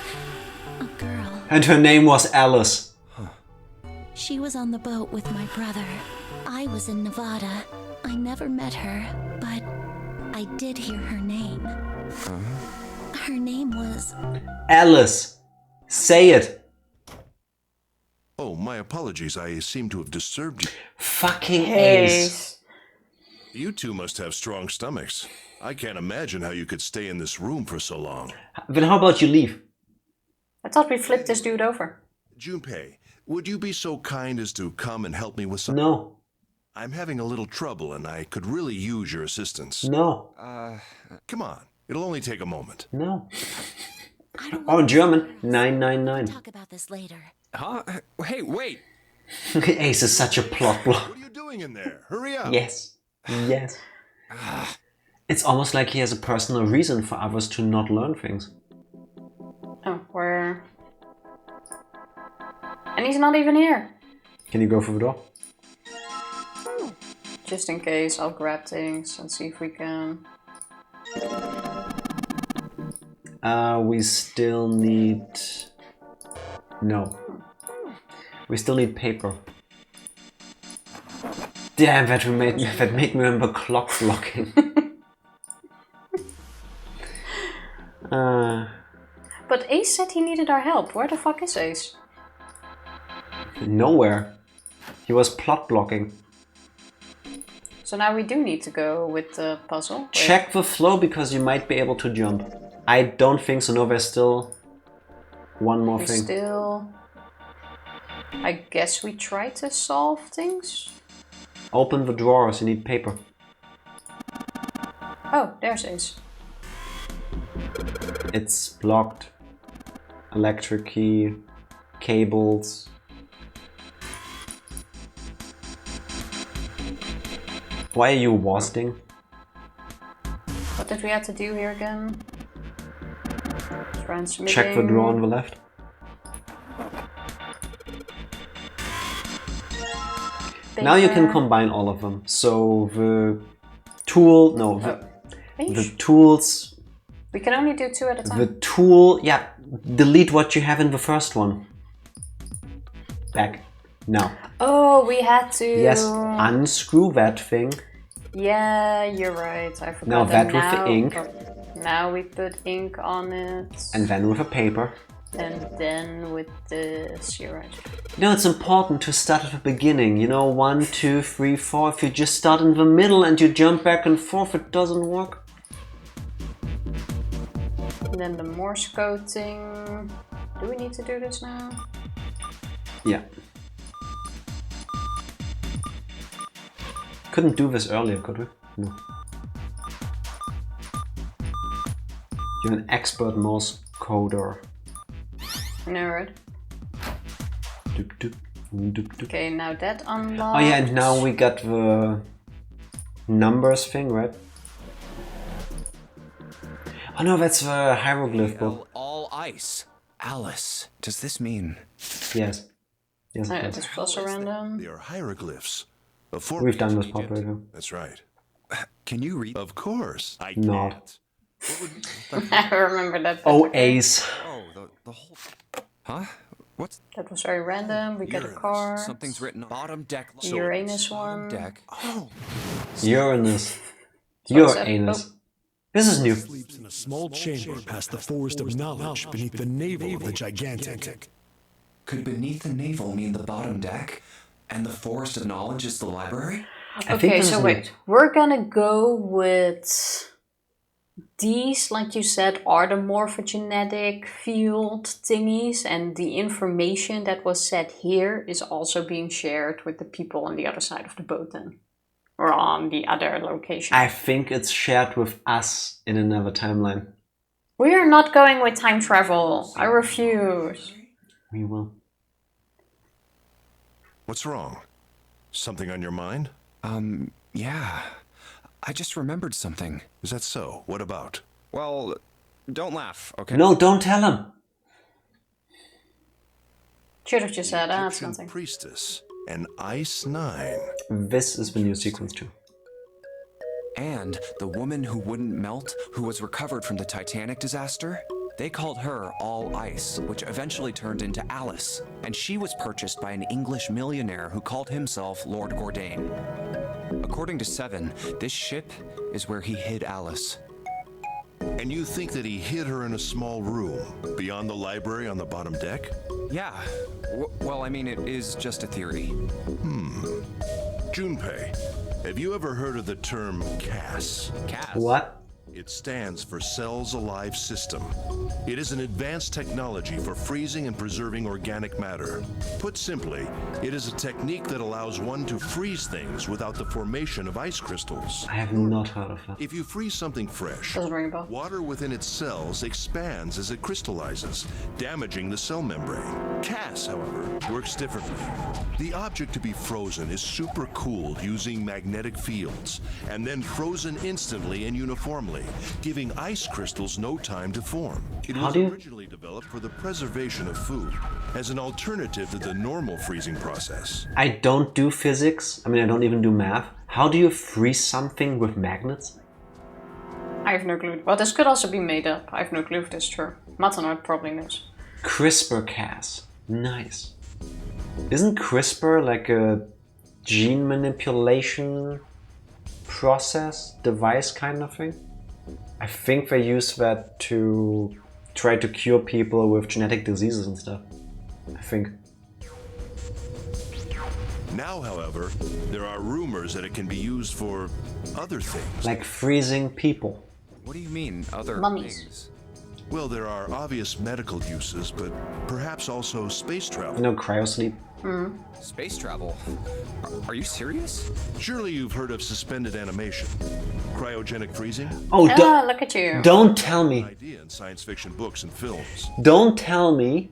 A girl. And her name was Alice. She was on the boat with my brother. I was in Nevada. I never met her, but I did hear her name. Her name was... Alice. Say it. Oh, my apologies. I seem to have disturbed you. Fucking Ace. Ace. You two must have strong stomachs. I can't imagine how you could stay in this room for so long. Then how about you leave? I thought we flipped this dude over. Junpei, would you be so kind as to come and help me with something? No. I'm having a little trouble and I could really use your assistance. No. Come on, it'll only take a moment. No. I don't Oh, want German, 999. to talk about this later. Huh? Hey, wait! Ace is such a plot block. What are you doing in there? Hurry up. Yes. Yes. It's almost like he has a personal reason for others to not learn things. Oh, where? And he's not even here. Can you go through the door? Just in case, I'll grab things and see if we can. We still need... No. We still need paper. Damn, that made me remember clock blocking. But Ace said he needed our help. Where the fuck is Ace? Nowhere. He was plot blocking. So now we do need to go with the puzzle. Wait. Check the flow because you might be able to jump. I don't think so. No, there's still one more thing. Still... I guess we try to solve things? Open the drawers, you need paper. Oh, there's Ace. It's blocked. Electric key, cables. Why are you wasting? What did we have to do here again? Transmitting. Check the drawer on the left. Now you can combine all of them. So the tool, no, the tools. We can only do 2 at a time. The tool, yeah, delete what you have in the first one. Back. Now. Oh, we had to... Yes, unscrew that thing. Yeah, you're right. I forgot. Now that with the ink. Now we put ink on it. And then with a paper. And then with this, you're right. You know, it's important to start at the beginning. You know, 1, 2, 3, 4. If you just start in the middle and you jump back and forth, it doesn't work. And then the Morse code thing. Do we need to do this now? Yeah. Couldn't do this earlier, could we? No. You're an expert Morse coder. No, right? Doop, doop, doop, doop. Okay, now that unlocks. Oh yeah, and now we got the numbers thing, right? Oh no, that's the hieroglyph book. All ice. Alice, does this mean? Yes. Yes, Oh, it it does. is also random. They are hieroglyphs. We've done this part already. That's right. Can you read? Of course, I Not. can't. I remember that. Oh, Ace. Oh, the whole... Huh? What's... That was very random. We got a card. Something's written on bottom deck. The Uranus one. Deck. Oh, Uranus. What's Your up? anus. This is new. Sleeps in a small chamber past the forest of knowledge beneath the navel of the gigantic. Could beneath the navel mean the bottom deck? And the forest of knowledge is the library? I think Okay, this so is wait. We're gonna go with these, like you said, are the morphogenetic field thingies, and the information that was said here is also being shared with the people on the other side of the boat then. Or on the other location. I think it's shared with us in another timeline. We are not going with time travel. I refuse. We will. what's wrong? Something on your mind? Yeah. I just remembered something. Is that so? What about? Well, don't laugh, okay? No, don't tell him. Should have just said, it's Egyptian nothing. priestess, an Ice 9. This is the new sequence too. And the woman who wouldn't melt, who was recovered from the Titanic disaster, they called her All Ice, which eventually turned into Alice. And she was purchased by an English millionaire who called himself Lord Gordain. According to Seven, this ship is where he hid Alice. And you think that he hid her in a small room, beyond the library on the bottom deck? Yeah. Well, I mean, it is just a theory. Junpei, Have you ever heard of the term CAS? Cass. What? It stands for Cells Alive System. It is an advanced technology for freezing and preserving organic matter. Put simply, it is a technique that allows one to freeze things without the formation of ice crystals. I have not heard of that. If you freeze something fresh, Doesn't ring a bell. water within its cells expands as it crystallizes, damaging the cell membrane. CAS, however, works differently. The object to be frozen is supercooled using magnetic fields, and then frozen instantly and uniformly, giving ice crystals no time to form. It was originally developed for the preservation of food, as an alternative to the normal freezing process. I don't do physics. I mean, I don't even do math. How do you freeze something with magnets? I have no clue. Well, this could also be made up. I have no clue if this is true. Matanard probably knows. CRISPR-Cas. Nice. Isn't CRISPR like a gene manipulation process, device kind of thing? I think they use that to try to cure people with genetic diseases and stuff. I think. Now, however, there are rumors that it can be used for other things. Like freezing people. What do you mean, other Mummies. things? Well, there are obvious medical uses, but perhaps also space travel. You know, cryosleep. Space travel? Are you serious? Surely you've heard of suspended animation, cryogenic freezing? Oh, Ah, look at you. don't tell me. Idea in science fiction books and films. Don't tell me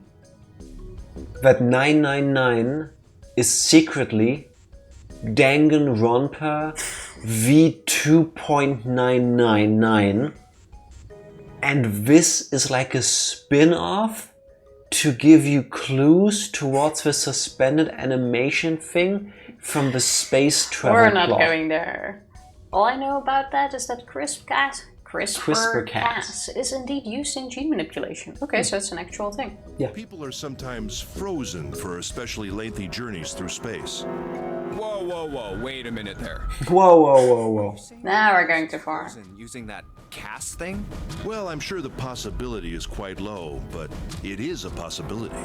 that 999 is secretly Danganronpa V2.999, and this is like a spin-off to give you clues towards the suspended animation thing from the space travel We're not plot. going there. All I know about that is that CRISPR-Cas is indeed used in gene manipulation. Okay, so it's an actual thing. People are sometimes frozen for especially lengthy journeys through space. Whoa, whoa, whoa, wait a minute there. Whoa, whoa, whoa, whoa. Now we're going too far. Using that CAS thing? Well, I'm sure the possibility is quite low, but it is a possibility.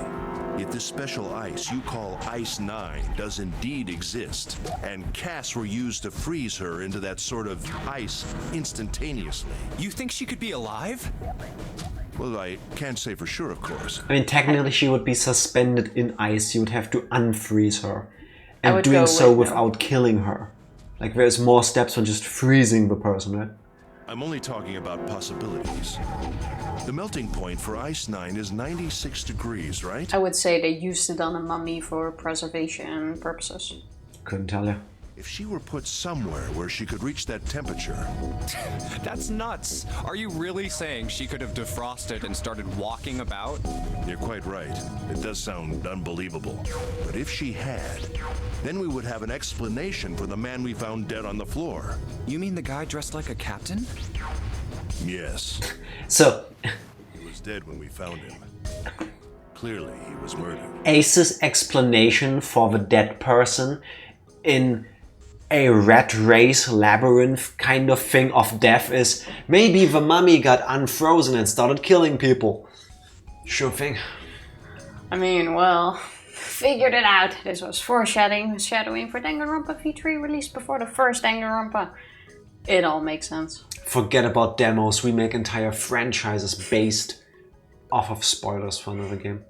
If this special ice you call Ice 9 does indeed exist, and CAS were used to freeze her into that sort of ice instantaneously. You think she could be alive? Well, I can't say for sure, of course. I mean, technically she would be suspended in ice. You would have to unfreeze her. I And would doing go so with no. without killing her. Like, there's more steps than just freezing the person, right? I'm only talking about possibilities. The melting point for Ice 9 is 96 degrees, right? I would say they used it on a mummy for preservation purposes. Couldn't tell you. If she were put somewhere where she could reach that temperature, That's nuts. Are you really saying she could have defrosted and started walking about? you're quite right. It does sound unbelievable. But if she had, then we would have an explanation for the man we found dead on the floor. You mean the guy dressed like a captain? Yes, So, he was dead when we found him. Clearly, he was murdered. Ace's explanation for the dead person in a rat race labyrinth kind of thing of death is maybe the mummy got unfrozen and started killing people. Sure thing. I mean, well, figured it out. This was foreshadowing for Danganronpa V3 released before the first Danganronpa. It all makes sense. Forget about demos, we make entire franchises based off of spoilers for another game.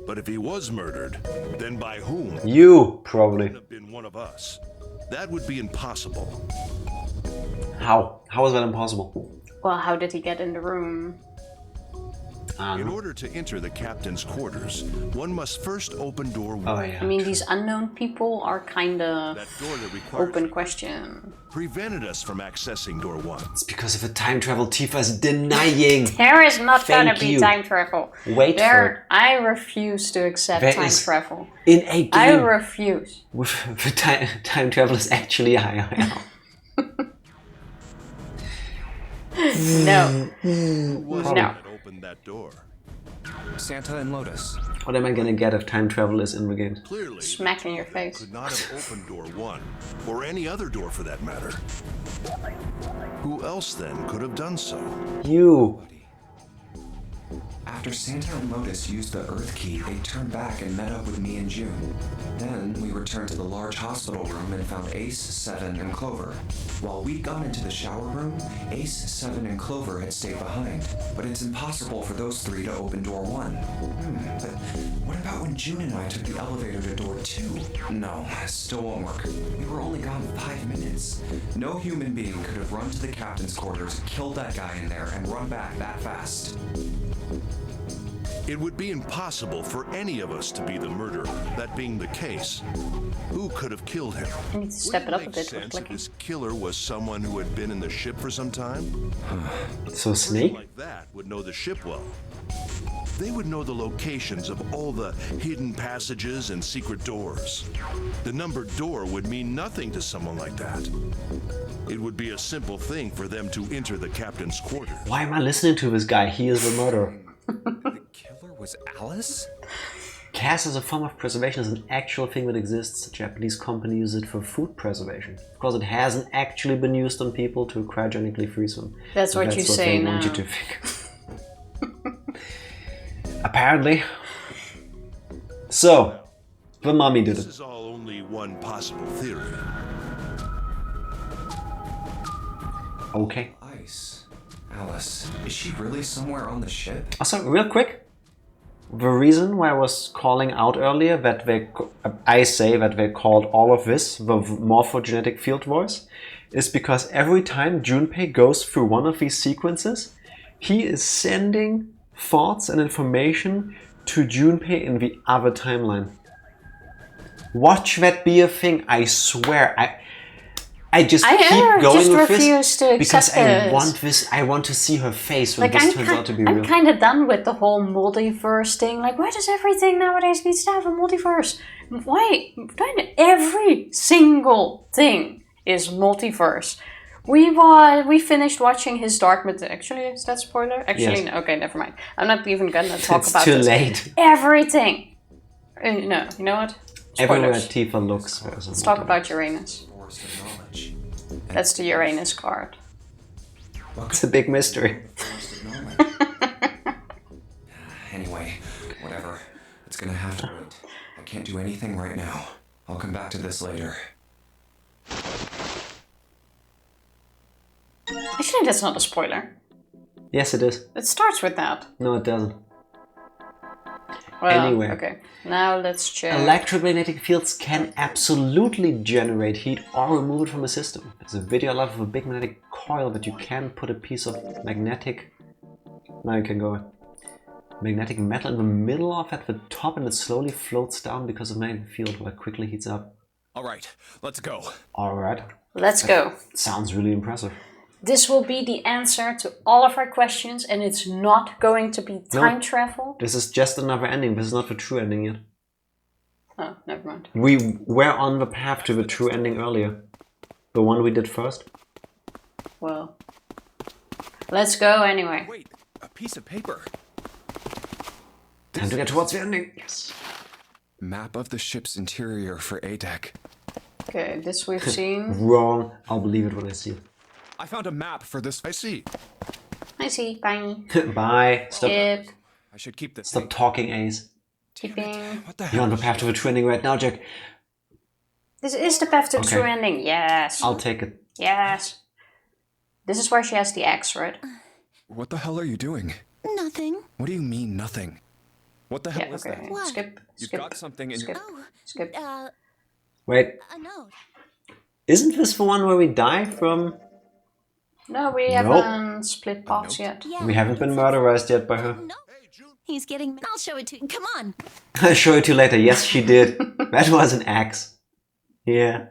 But if he was murdered, then by whom? You, probably. Could have been one of us. That would be impossible. How? How is that impossible? Well, how did he get in the room? In order to enter the captain's quarters, one must first open door 1. Oh yeah. I mean, these unknown people are kind of That door that required open question. prevented us from accessing door 1. It's because of the time travel Tifa's denying. There is not Thank gonna be you. time travel. Wait for there, it. I refuse to accept There time is- travel. In a I game refuse. with the time travel is actually IRL. No. Who was it No. that opened that door? Santa and Lotus. What am I gonna get if time travel is in the game? Clearly, Smack in your face. could not have opened door 1, or any other door for that matter. Who else then could have done so? You. After Santa and Lotus used the Earth Key, they turned back and met up with me and June. Then we returned to the large hospital room and found Ace, Seven, and Clover. While we'd gone into the shower room, Ace, Seven, and Clover had stayed behind. But it's impossible for those three to open door 1. But what about when June and I took the elevator to door 2? No, still won't work. We were only gone 5 minutes. No human being could have run to the captain's quarters, killed that guy in there, and run back that fast. It would be impossible for any of us to be the murderer, that being the case. Who could have killed him? I need to step it up a Wouldn't bit it with make sense if clicking. his killer was someone who had been in the ship for some time? So Snake? Like that would know the ship well. They would know the locations of all the hidden passages and secret doors. The numbered door would mean nothing to someone like that. It would be a simple thing for them to enter the captain's quarters. Why am I listening to this guy? He is the murderer. The killer was Alice? Gas as a form of preservation is an actual thing that exists. A Japanese company uses it for food preservation. Of course, it hasn't actually been used on people to cryogenically freeze them. That's what you say they now. want you to think. Apparently. So, the mummy did This it. is all only one possible theory. Okay. Ice. Alice, is she really somewhere on the ship? Also, real quick, the reason why I was calling out earlier that I say that they called all of this the morphogenetic field voice is because every time Junpei goes through one of these sequences, he is sending thoughts and information to Junpei in the other timeline. Watch that be a thing, I swear. I just keep going with this because I want to see her face when this turns out to be real. I'm kind of done with the whole multiverse thing. Like, why does everything nowadays need to have a multiverse? Why? Every single thing is multiverse. We finished watching his Dark Matter. Actually, is that spoiler? Actually, yes. No, okay, never mind. I'm not even gonna talk it's about too this. late. Everything. No, you know what? Everywhere Spoilers. Tifa looks. Let's talk about Uranus. That's the Uranus card. It's a big mystery. Anyway, whatever. It's gonna have to wait. I can't do anything right now. I'll come back to this later. Actually, that's not a spoiler. Yes, it is. It starts with that. No, it doesn't. Well, Anyway. okay. Now let's check. Electromagnetic fields can absolutely generate heat or remove it from a system. There's a video I love of a big magnetic coil that you can put a piece of magnetic... Now you can go. Magnetic metal in the middle of at the top, and it slowly floats down because of magnetic field while it quickly heats up. Alright, let's go. Alright. Let's go. Sounds really impressive. This will be the answer to all of our questions, and it's not going to be time travel. This is just another ending. This is not the true ending yet. Oh, never mind. We were on the path to the true ending earlier. The one we did first. Well, let's go anyway. Wait, a piece of paper. Time to get towards the ending. Yes. Map of the ship's interior for A-Deck. Okay, this we've seen. Wrong. I'll believe it when I see it. I found a map for this. I see. I see. Bye. Bye. Stop. Skip. I should keep this. Stop talking, Ace. Keeping. What the You're hell? on the path to the true ending right now, Jack. This is the path to the Okay. true ending. Yes. I'll take it. Yes. This is where she has the axe, right? What the hell are you doing? Nothing. What do you mean, nothing? What the hell Yeah, is okay. that? What? Skip. You've Skip. got something in Skip. your... Oh, Skip. Wait, a note. isn't this the one where we die from... No, we Nope. haven't split paths yet. Yeah. We haven't been murderized yet by her. No. He's getting. I'll show it to you. Come on. I'll show it to you later. Yes, she did. That was an axe. Yeah.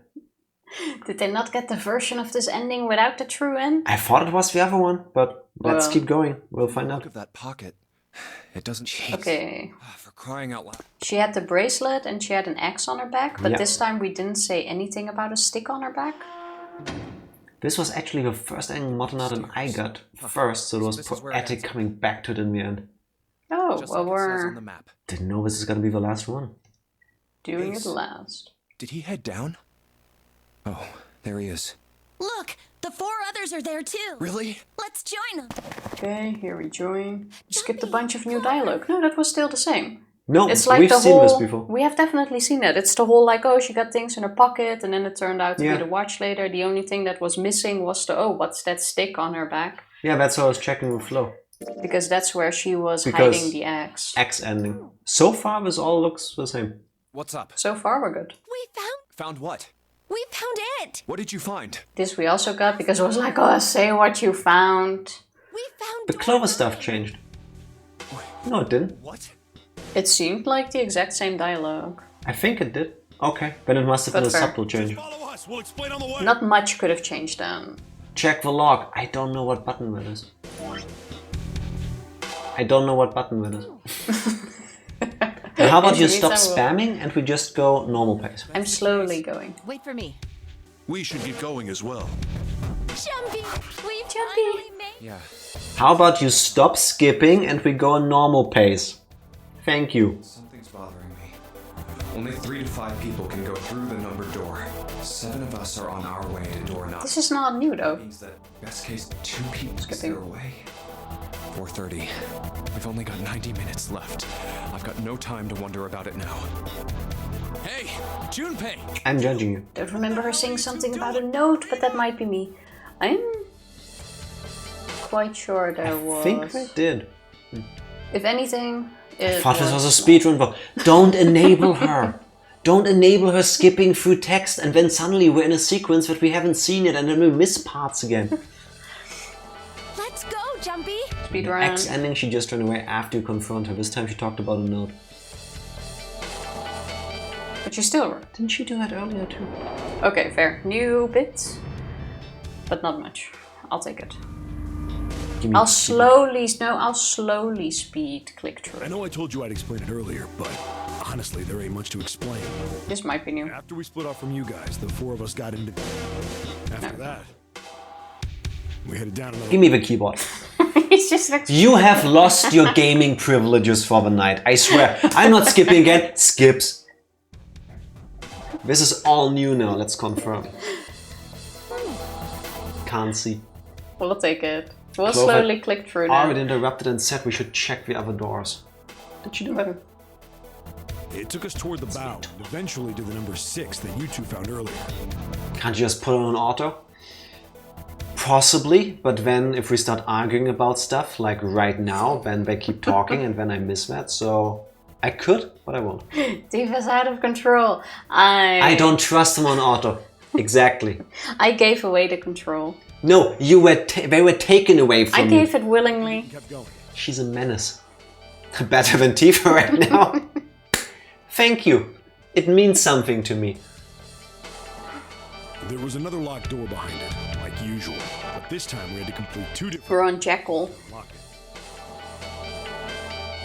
Did they not get the version of this ending without the true end? I thought it was the other one, but let's Well. keep going. We'll find Look out. at that pocket. It doesn't... Okay. For crying out loud. She had the bracelet and she had an axe on her back, but Yeah. this time we didn't say anything about a stick on her back. This was actually the first ending Motonat and I got first, so it was This is where it poetic ends. coming back to it in the end. Oh, Just well, like it says on we're the map. Didn't know this is gonna be the last one. doing Ace. it last. Did he head down? Oh, there he is. Look, the 4 others are there too. Really? Let's join them. Okay, here we join. Skipped a bunch of new dialogue. No, that was still the same. No, It's like we've the seen whole, this before. We have definitely seen that. It's the whole like, oh, she got things in her pocket, and then it turned out to Yeah. be the watch later. The only thing that was missing was the, oh, what's that stick on her back? Yeah, that's what I was checking with Flo. Because that's where she was Because hiding the axe. X ending. So far, this all looks the same. What's up? So far, we're good. We Found what? found it. What did you find? This we also got because it was like, oh, say what you found. We found The Clover stuff changed. No, it didn't. What? It seemed like the exact same dialogue. I think it did. Okay, then it must have been a But fair. subtle change. Follow us. We'll explain on the way. Not much could have changed then. Check the log. I don't know what button that is. I don't know what button that is. And how about you stop spamming and we just go normal pace? I'm slowly going. Wait for me. We should get going as well. Jumpy. We finally made Yeah. How about you stop skipping and we go normal pace? Thank you. Something's bothering me. Only 3 to 5 people can go through the numbered door. 7 of us are on our way to door 9. This is not new though. Means that best case 2 people Skipping. their way. 4:30. We've only got 90 minutes left. I've got no time to wonder about it now. Hey, Junpei! I'm judging you. Don't remember her saying something about a note, but that might be me. I'm quite sure there was. I think we did. If anything, it Thought this was a speedrun, but don't enable her. Don't enable her skipping through text and then suddenly we're in a sequence that we haven't seen yet and then we miss parts again. Let's go, Jumpy. speedrun. X ending, she just ran away after you confront her. This time she talked about a note. But you still were. Didn't she do that earlier too? Okay, fair. New bits, but not much. I'll take it. Give me I'll slowly speed click I through. know I told you I'd explain it earlier, but honestly, there ain't much to explain. This might be new. After we split off from you guys, the 4 of us got into... After that, we headed down another... Give me the keyboard. It's just like You have lost your gaming privileges for the night. I swear. I'm not skipping again. Skips. This is all new now. Let's confirm. Can't see. We'll take it. We'll Clover slowly click through now. Already interrupted and said we should check the other doors. Did she do that? It took us toward the bow, and eventually to the number 6 that you two found earlier. Can't you just put it on auto? Possibly, but then if we start arguing about stuff, like right now, then they keep talking and then I miss that, so I could, but I won't. Diva's out of control. I don't trust him on auto. Exactly. I gave away the control. No, you were they were taken away from I you. gave it willingly. Kept going. She's a menace. Better than Tifa right now. Thank you. It means something to me. There was another locked door behind it, like usual. But this time we had to complete 2 different... We're on Jackal. Lock it.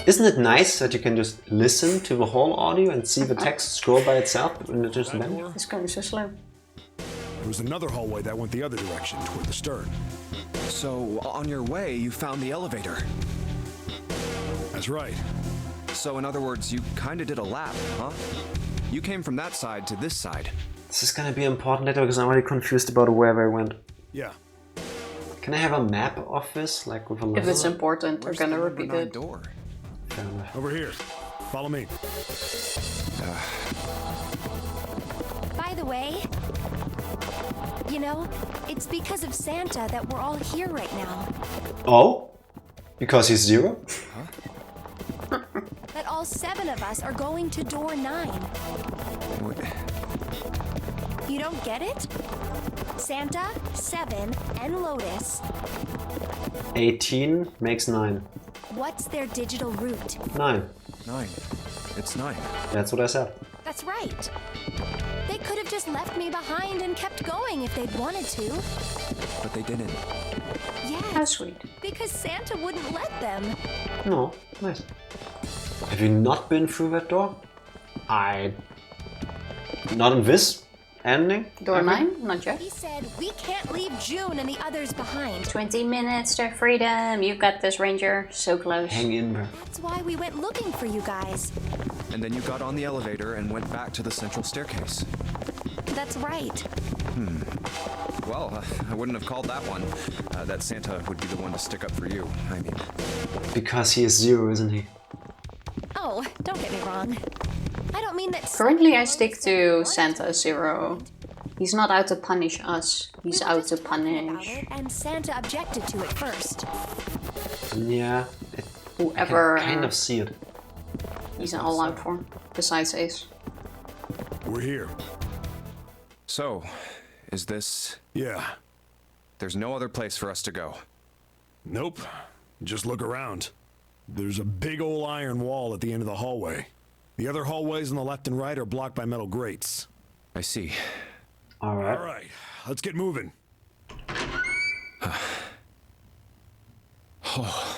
Isn't it nice that you can just listen to the whole audio and see the text scroll by itself in just a That minute? door, It's going so slow. there was another hallway that went the other direction, toward the stern. So, on your way, you found the elevator. That's right. So, in other words, you kinda did a lap, huh? You came from that side to this side. This is gonna be important later because I'm already confused about where they went. Yeah. Can I have a map of this, like with a If it's level? important, we're Where's gonna the number repeat 9 it. door? Fair enough. Over here. Follow me. By the way, you know, it's because of Santa that we're all here right now. Oh? Because he's 0? That all 7 of us are going to door 9. What? You don't get it? Santa, 7, and Lotus. 18 makes 9. What's their digital route? 9. 9. It's 9. That's what I said. That's right. They could have just left me behind and kept going if they'd wanted to. But they didn't. How Yes, sweet. because Santa wouldn't let them. No, nice. Have you not been through that door? Not in this ending? Door 9? Not yet. He said, we can't leave June and the others behind. 20 minutes to freedom. You got this, Ranger. So close. Hang in there. That's why we went looking for you guys. And then you got on the elevator and went back to the central staircase. That's right. Well, Well, I wouldn't have called that one. That Santa would be the one to stick up for you, I mean. Because he is Zero, isn't he? Oh, don't get me wrong. I don't mean that. Currently I stick to Santa Zero. He's not out to punish us. He's out to punish And Santa objected to it first. Yeah. whoever I can kind of see it. he's all out for, besides Ace. We're here. So, is this... Yeah. There's no other place for us to go. Nope. Just look around. There's a big old iron wall at the end of the hallway. The other hallways on the left and right are blocked by metal grates. I see. All right. All right, let's get moving.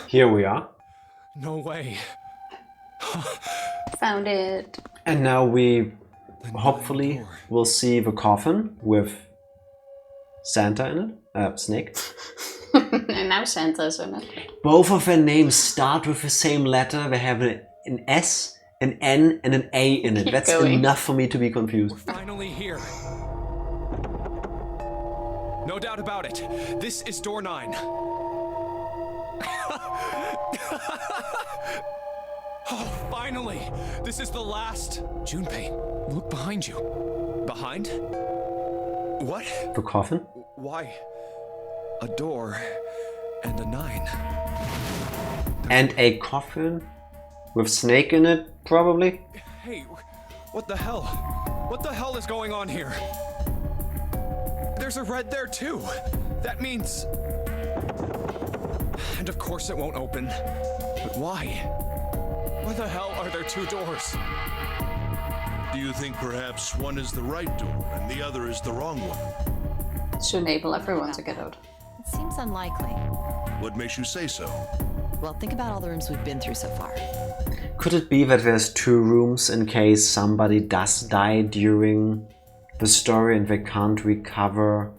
Here we are. No way. Found it. And now we hopefully will see the coffin with Santa in it. Snake. And now Santa's in it. Both of their names start with the same letter. They have an S, an N, and an A in it. Keep That's going. enough for me to be confused. Finally here. No doubt about it. This is door 9. Oh, finally! This is the last. Junpei, look behind you. Behind? What? The coffin? Why? A door and a 9. And a coffin with Snake in it, probably? Hey, what the hell? What the hell is going on here? There's a red there too. That means... And of course it won't open. But why? Why the hell are there 2 doors? Do you think perhaps one is the right door and the other is the wrong one? To enable everyone to get out. It seems unlikely. What makes you say so? Well, think about all the rooms we've been through so far. Could it be that there's 2 rooms in case somebody does die during the story and they can't recover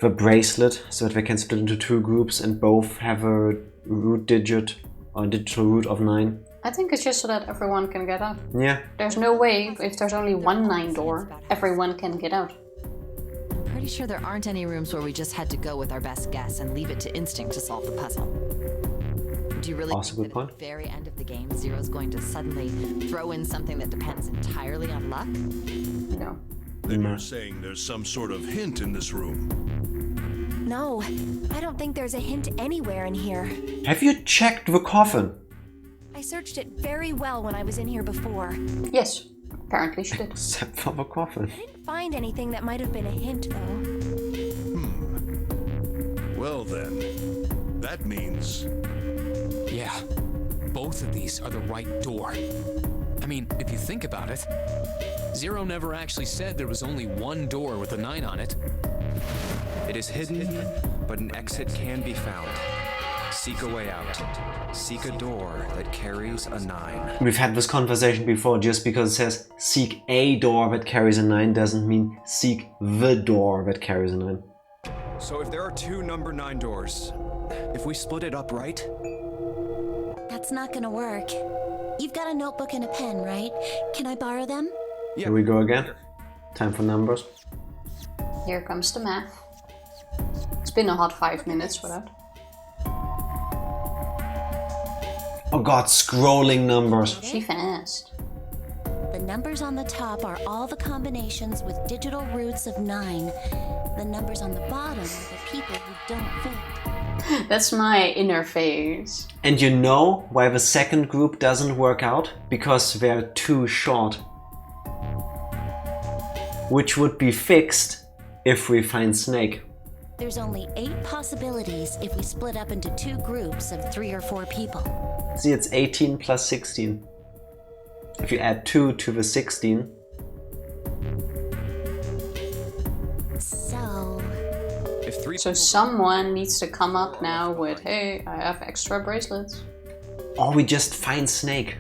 the bracelet, so that they can split into 2 groups and both have a root digit or digital root of 9? I think it's just so that everyone can get out. Yeah. There's no way, if there's only one 9 door, everyone can get out. I'm pretty sure there aren't any rooms where we just had to go with our best guess and leave it to instinct to solve the puzzle. Do you really Also think good that point. at the very end of the game, Zero's going to suddenly throw in something that depends entirely on luck? No. Then you're saying there's some sort of hint in this room. No, I don't think there's a hint anywhere in here. Have you checked the coffin? I searched it very well when I was in here before. Yes, apparently she did. Except for the coffin. I didn't find anything that might have been a hint, though. Well then, that means... Yeah, both of these are the right door. I mean, if you think about it, Zero never actually said there was only one door with a 9 on it. It is hidden, but an exit can be found. Seek a way out. Seek a door that carries a 9. We've had this conversation before. Just because it says seek a door that carries a 9 doesn't mean seek the door that carries a 9. So if there are 2 number 9 doors, if we split it up right, That's not gonna work. You've got a notebook and a pen, right? Can I borrow them? yeah. Here we go again. Time for numbers. Here comes the math. It's been a hot 5 minutes for that. Oh god, scrolling numbers. She fast. The numbers on the top are all the combinations with digital roots of 9. The numbers on the bottom are the people who don't fit. That's my inner phase. And you know why the second group doesn't work out? Because they're too short. Which would be fixed if we find Snake. There's only 8 possibilities if we split up into 2 groups of 3 or 4 people. See, it's 18 plus 16. If you add 2 to the 16, So, If 3 So someone needs to come up now with, hey, I have extra bracelets. or we just find Snake.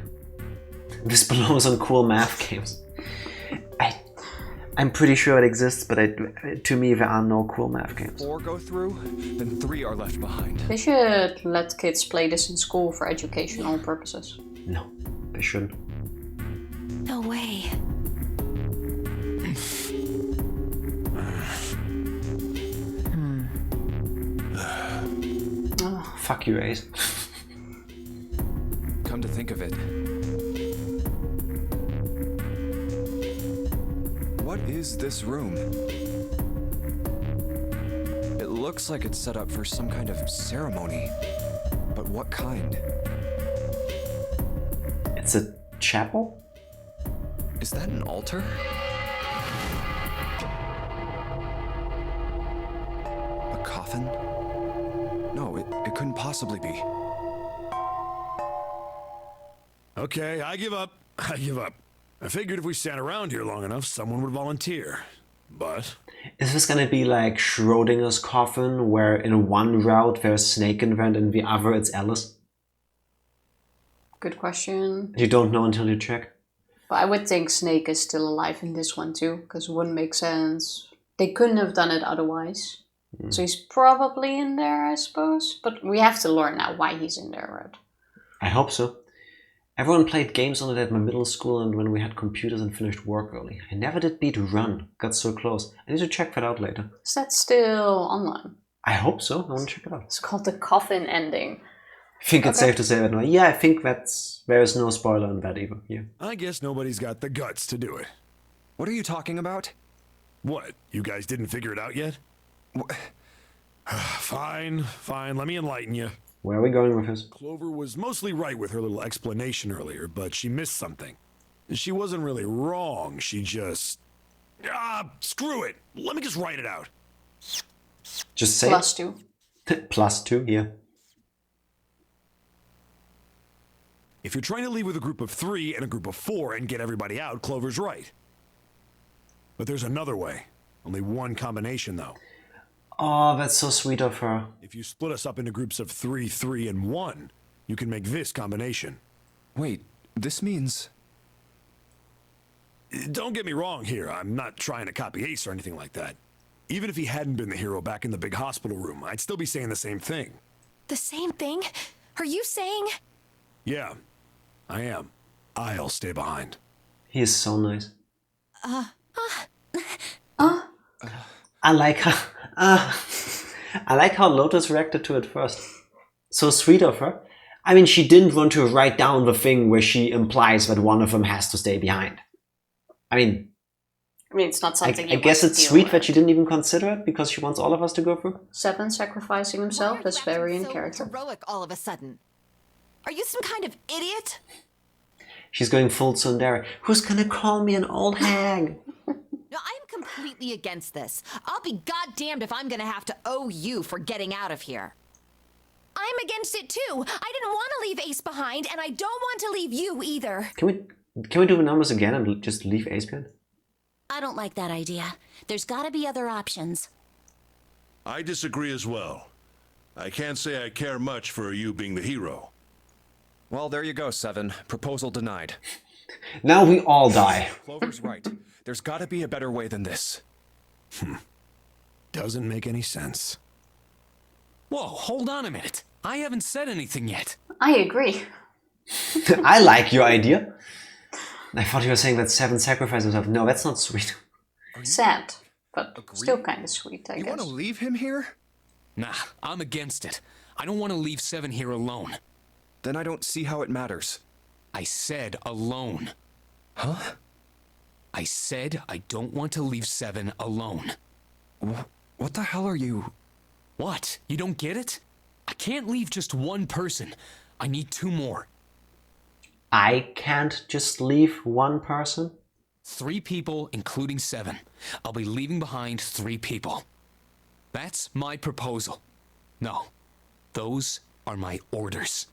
This belongs on cool math games. I'm pretty sure it exists, but to me there are no cool math games. 4 go through, then 3 are left behind. They should let kids play this in school for educational purposes. No, they shouldn't. no way. Fuck you, Ace. Come to think of it. What is this room? It looks like it's set up for some kind of ceremony. But what kind? It's a chapel? Is that an altar? A coffin? No, it couldn't possibly be. Okay, I give up. I give up. I figured if we sat around here long enough, someone would volunteer. But... Is this gonna be like Schrodinger's coffin, where in one route there's Snake in there and in the other it's Alice? Good question. You don't know until you check. But I would think Snake is still alive in this one too, because it wouldn't make sense. They couldn't have done it otherwise. So he's probably in there, I suppose. But we have to learn now why he's in there, right? I hope so. Everyone played games on it at my middle school and when we had computers and finished work early. I never did beat Run. Got so close. I need to check that out later. Is that still online? I hope so. I want to check it out. It's called the Coffin Ending. I think it's safe to say that now. Yeah, I think there is no spoiler in that either. Yeah. I guess nobody's got the guts to do it. What are you talking about? What? You guys didn't figure it out yet? Fine, let me enlighten you. Where are we going with this? Clover was mostly right with her little explanation earlier, but she missed something. She wasn't really wrong, she just... screw it! Let me just write it out. Just say +2. +2, yeah. If you're trying to leave with a group of 3 and a group of 4 and get everybody out, Clover's right. But there's another way. Only one combination, though. Oh, that's so sweet of her. If you split us up into groups of 3, 3, and 1, you can make this combination. Wait, this means... Don't get me wrong here. I'm not trying to copy Ace or anything like that. Even if he hadn't been the hero back in the big hospital room, I'd still be saying the same thing. The same thing? Are you saying? Yeah, I am. I'll stay behind. He is so nice. I like how... I like how Lotus reacted to it first. So sweet of her. I mean, she didn't want to write down the thing where she implies that one of them has to stay behind. I mean, it's not something I guess it's sweet that she didn't even consider it because she wants all of us to go through. Seven sacrificing himself is very in character. Heroic all of a sudden. Are you some kind of idiot? She's going full tsundere. Who's gonna call me an old hag? No, I'm completely against this. I'll be goddamned if I'm gonna have to owe you for getting out of here. I'm against it too. I didn't want to leave Ace behind, and I don't want to leave you either. Can we do the numbers again and just leave Ace behind? I don't like that idea. There's got to be other options. I disagree as well. I can't say I care much for you being the hero. Well, there you go, Seven. Proposal denied. Now we all die. Clover's right. There's gotta be a better way than this. Doesn't make any sense. Whoa, hold on a minute. I haven't said anything yet. I agree. I like your idea. I thought you were saying that Seven sacrificed himself. No, that's not sweet. Sad, but still kind of sweet, I You guess. want to leave him here? Nah, I'm against it. I don't want to leave Seven here alone. Then I don't see how it matters. I said alone. Huh? I said I don't want to leave Seven alone. What the hell are you... What? You don't get it? I can't leave just one person. I need 2 more. I can't just leave one person? 3 people, including Seven. I'll be leaving behind 3 people. That's my proposal. No, those are my orders.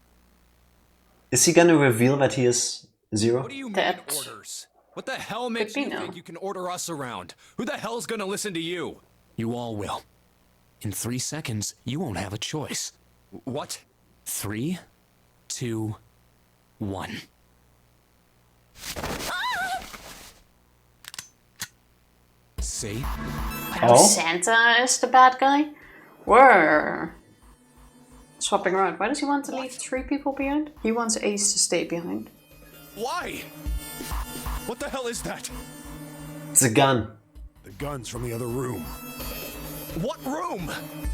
Is he gonna reveal that he is 0? What do you mean, That orders? What the hell makes be you no. think you can order us around? Who the hell's gonna listen to you? You all will. In 3 seconds, you won't have a choice. What? 3, 2, 1. See? Oh? Santa is the bad guy? We're swapping around. Why does he want to leave 3 people behind? He wants Ace to stay behind. Why? What the hell is that? It's a gun. The gun's from the other room. What room? room?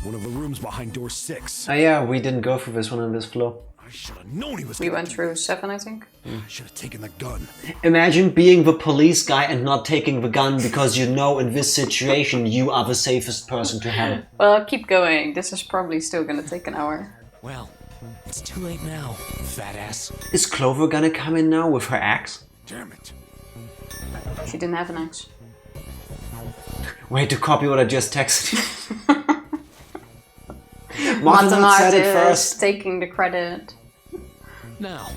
One of the rooms behind door 6. Oh yeah, we didn't go through this one in this floor. I should have known he was We gonna went do through 7, I think. it. I should have taken the gun. Imagine being the police guy and not taking the gun because you know in this situation you are the safest person to have it. Well, keep going. This is probably still gonna take an hour. Well, it's too late now, fat ass. Is Clover gonna come in now with her axe? Damn it. She didn't have an axe. Wait to copy what I just texted you. Martin said it is first. taking the credit. Now,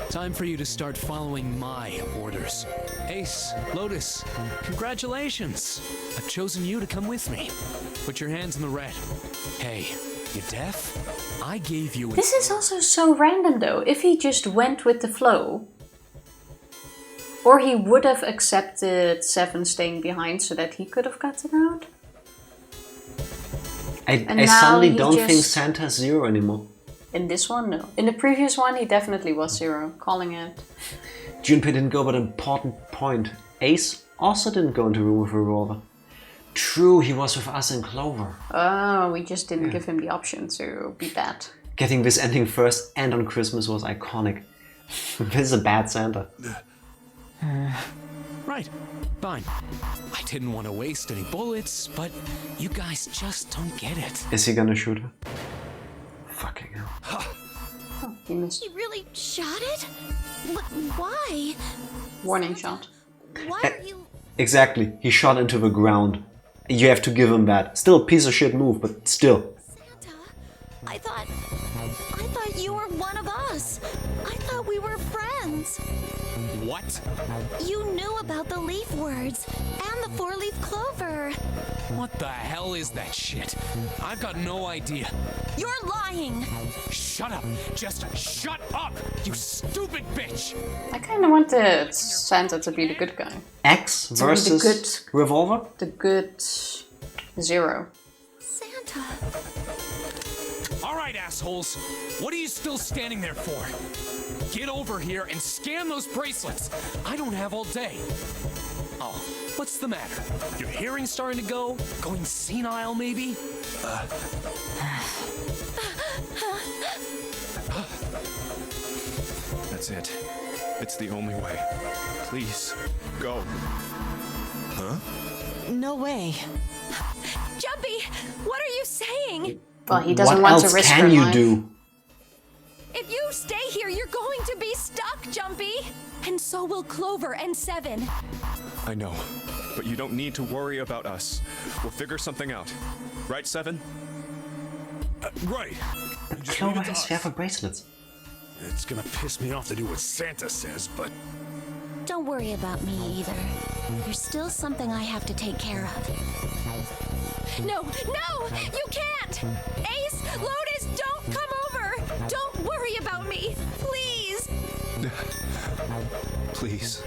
time for you to start following my orders. Ace, Lotus, congratulations. I've chosen you to come with me. Put your hands in the red. Hey, you deaf? I gave you a... This is also so random though. If he just went with the flow, or he would have accepted 7 staying behind so that he could have gotten out. I now suddenly he don't think just- Santa's 0 anymore. In this one, no. In the previous one, he definitely was 0, calling it. Junpei didn't go, but an important point. Ace also didn't go into the room with a revolver. True, he was with us and Clover. Oh, we just didn't give him the option to be bad. Getting this ending first and on Christmas was iconic. This is a bad Santa. Right, fine. I didn't want to waste any bullets, but you guys just don't get it. Is he gonna shoot her? Fucking hell. Oh, he missed. He really shot it? Why? Warning shot. Why are you... Exactly, he shot into the ground. You have to give him that. Still a piece of shit move, but still. Santa? I thought you were one of us. I thought we were friends. What? You knew about the leaf words and the 4-leaf clover. What the hell is that shit? I've got no idea. You're lying. Shut up. Just shut up, you stupid bitch. I kind of wanted Santa to be the good guy. Axe be the versus good- revolver? The good 0. Santa. All right, assholes. What are you still standing there for? Get over here and scan those bracelets. I don't have all day. Oh, what's the matter? Your hearing starting to go? Going senile, maybe? That's it. It's the only way. Please, go. No way. Jumpy, what are you saying? Well, he doesn't What want else to risk can her you life. do? If you stay here, you're going to be stuck, Jumpy. And so will Clover and 7. I know, but you don't need to worry about us. We'll figure something out. Right, 7? Right. Just Clover leave it to has us. feather bracelets. It's gonna piss me off to do what Santa says, but Don't worry about me either. There's still something I have to take care of. No, you can't! Ace, Lotus, don't come over! Don't worry about me, please! Please.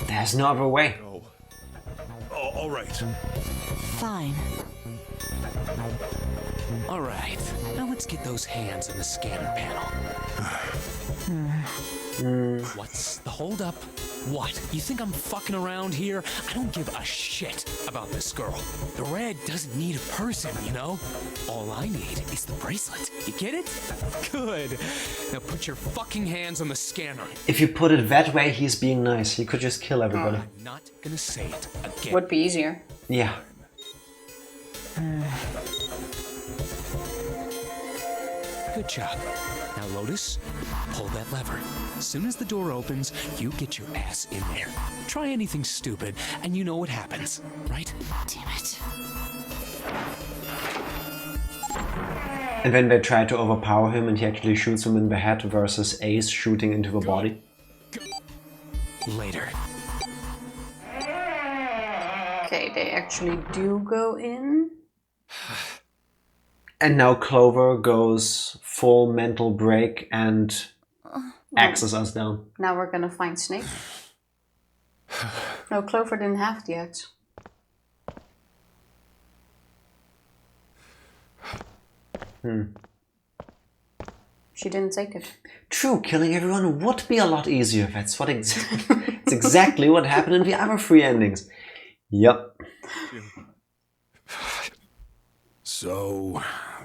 There's no other way. oh, all right. Fine. All right, now let's get those hands in the scanner panel. What's the holdup? What? You think I'm fucking around here? I don't give a shit about this girl. The red doesn't need a person, you know? All I need is the bracelet. You get it? Good. Now put your fucking hands on the scanner. If you put it that way, he's being nice. He could just kill everybody. I'm not gonna say it again. Would be easier. Yeah. Good job. Now, Lotus, pull that lever. As soon as the door opens, you get your ass in there. Try anything stupid, and you know what happens, right? Damn it. And then they try to overpower him and he actually shoots him in the head versus Ace shooting into the body. Later. Okay, they actually do go in. And now Clover goes full mental break and axes us down. Now we're gonna find Snake. No, Clover didn't have the axe. She didn't take it. True, killing everyone would be a lot easier. That's what it's exactly what happened in the other 3 endings. Yep. So,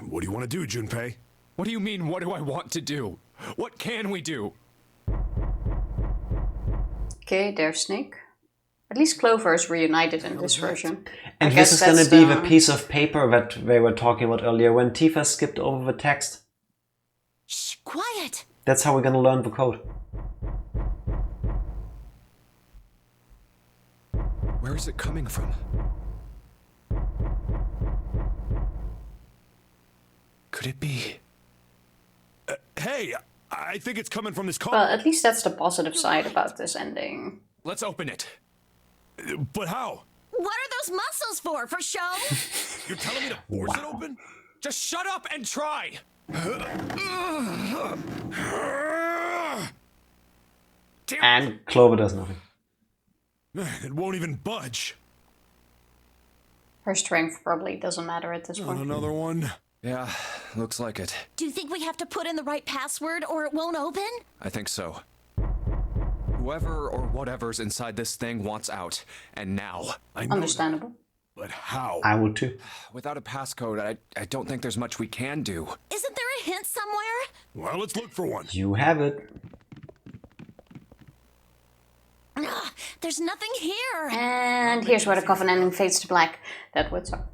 what do you want to do, Junpei? What do you mean, what do I want to do? What can we do? Okay, there's Snake. At least Clover is reunited in this version. And this is gonna be the piece of paper that they were talking about earlier when Tifa skipped over the text. Shh, quiet. That's how we're gonna learn the code. Where is it coming from? Could it be? Hey, I think it's coming from this car. Well, at least that's the positive side about this ending. Let's open it. But how? What are those muscles for? For show? You're telling me to force it open? Just shut up and try! And Clover does nothing. It won't even budge. Her strength probably doesn't matter at this point. Another one. Yeah, looks like it. Do you think we have to put in the right password or it won't open? I think so. Whoever or whatever's inside this thing wants out, and now. I know Understandable. that, but how? I would too. Without a passcode, I don't think there's much we can do. Isn't there a hint somewhere? Well, let's look for one. You have it. Ugh, there's nothing here. And here's where the coffin ending fades to black. That would suck.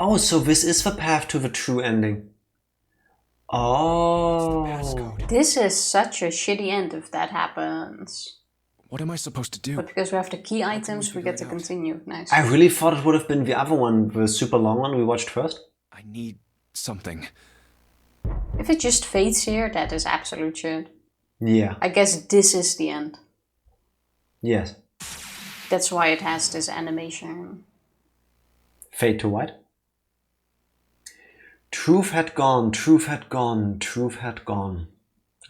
Oh, so this is the path to the true ending. Oh. This is such a shitty end if that happens. What am I supposed to do? But because we have the key items, we get to continue. Nice. I really thought it would have been the other one, the super long one we watched first. I need something. If it just fades here, that is absolute shit. Yeah. I guess this is the end. Yes. That's why it has this animation. Fade to white. Truth had gone, truth had gone, truth had gone.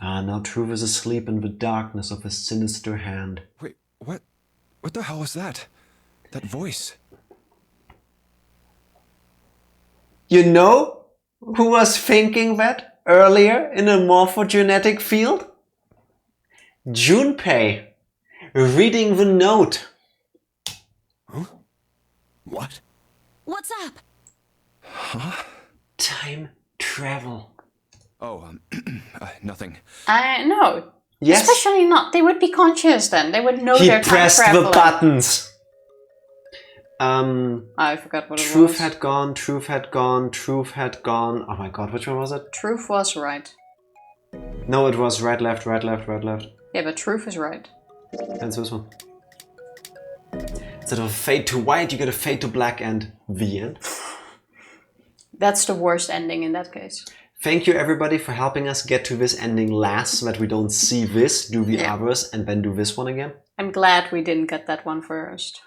Ah, now truth is asleep in the darkness of a sinister hand. Wait, what? What the hell was that? That voice? You know who was thinking that earlier in a morphogenetic field? Junpei, reading the note. Huh? What? What's up? Huh? Time travel. Oh, nothing. I know. Yes. Especially not. They would be conscious then. They would know He their time pressed the traveling. buttons. I forgot what it was. Truth had gone, truth had gone, truth had gone. Oh my god, which one was it? Truth was right. No, it was right, left, right, left, right, left. Yeah, but truth is right. And so this one. Instead of fade to white, you get a fade to black and the end. That's the worst ending in that case. Thank you everybody for helping us get to this ending last so that we don't see this, do the others, and then do this one again. I'm glad we didn't get that one first.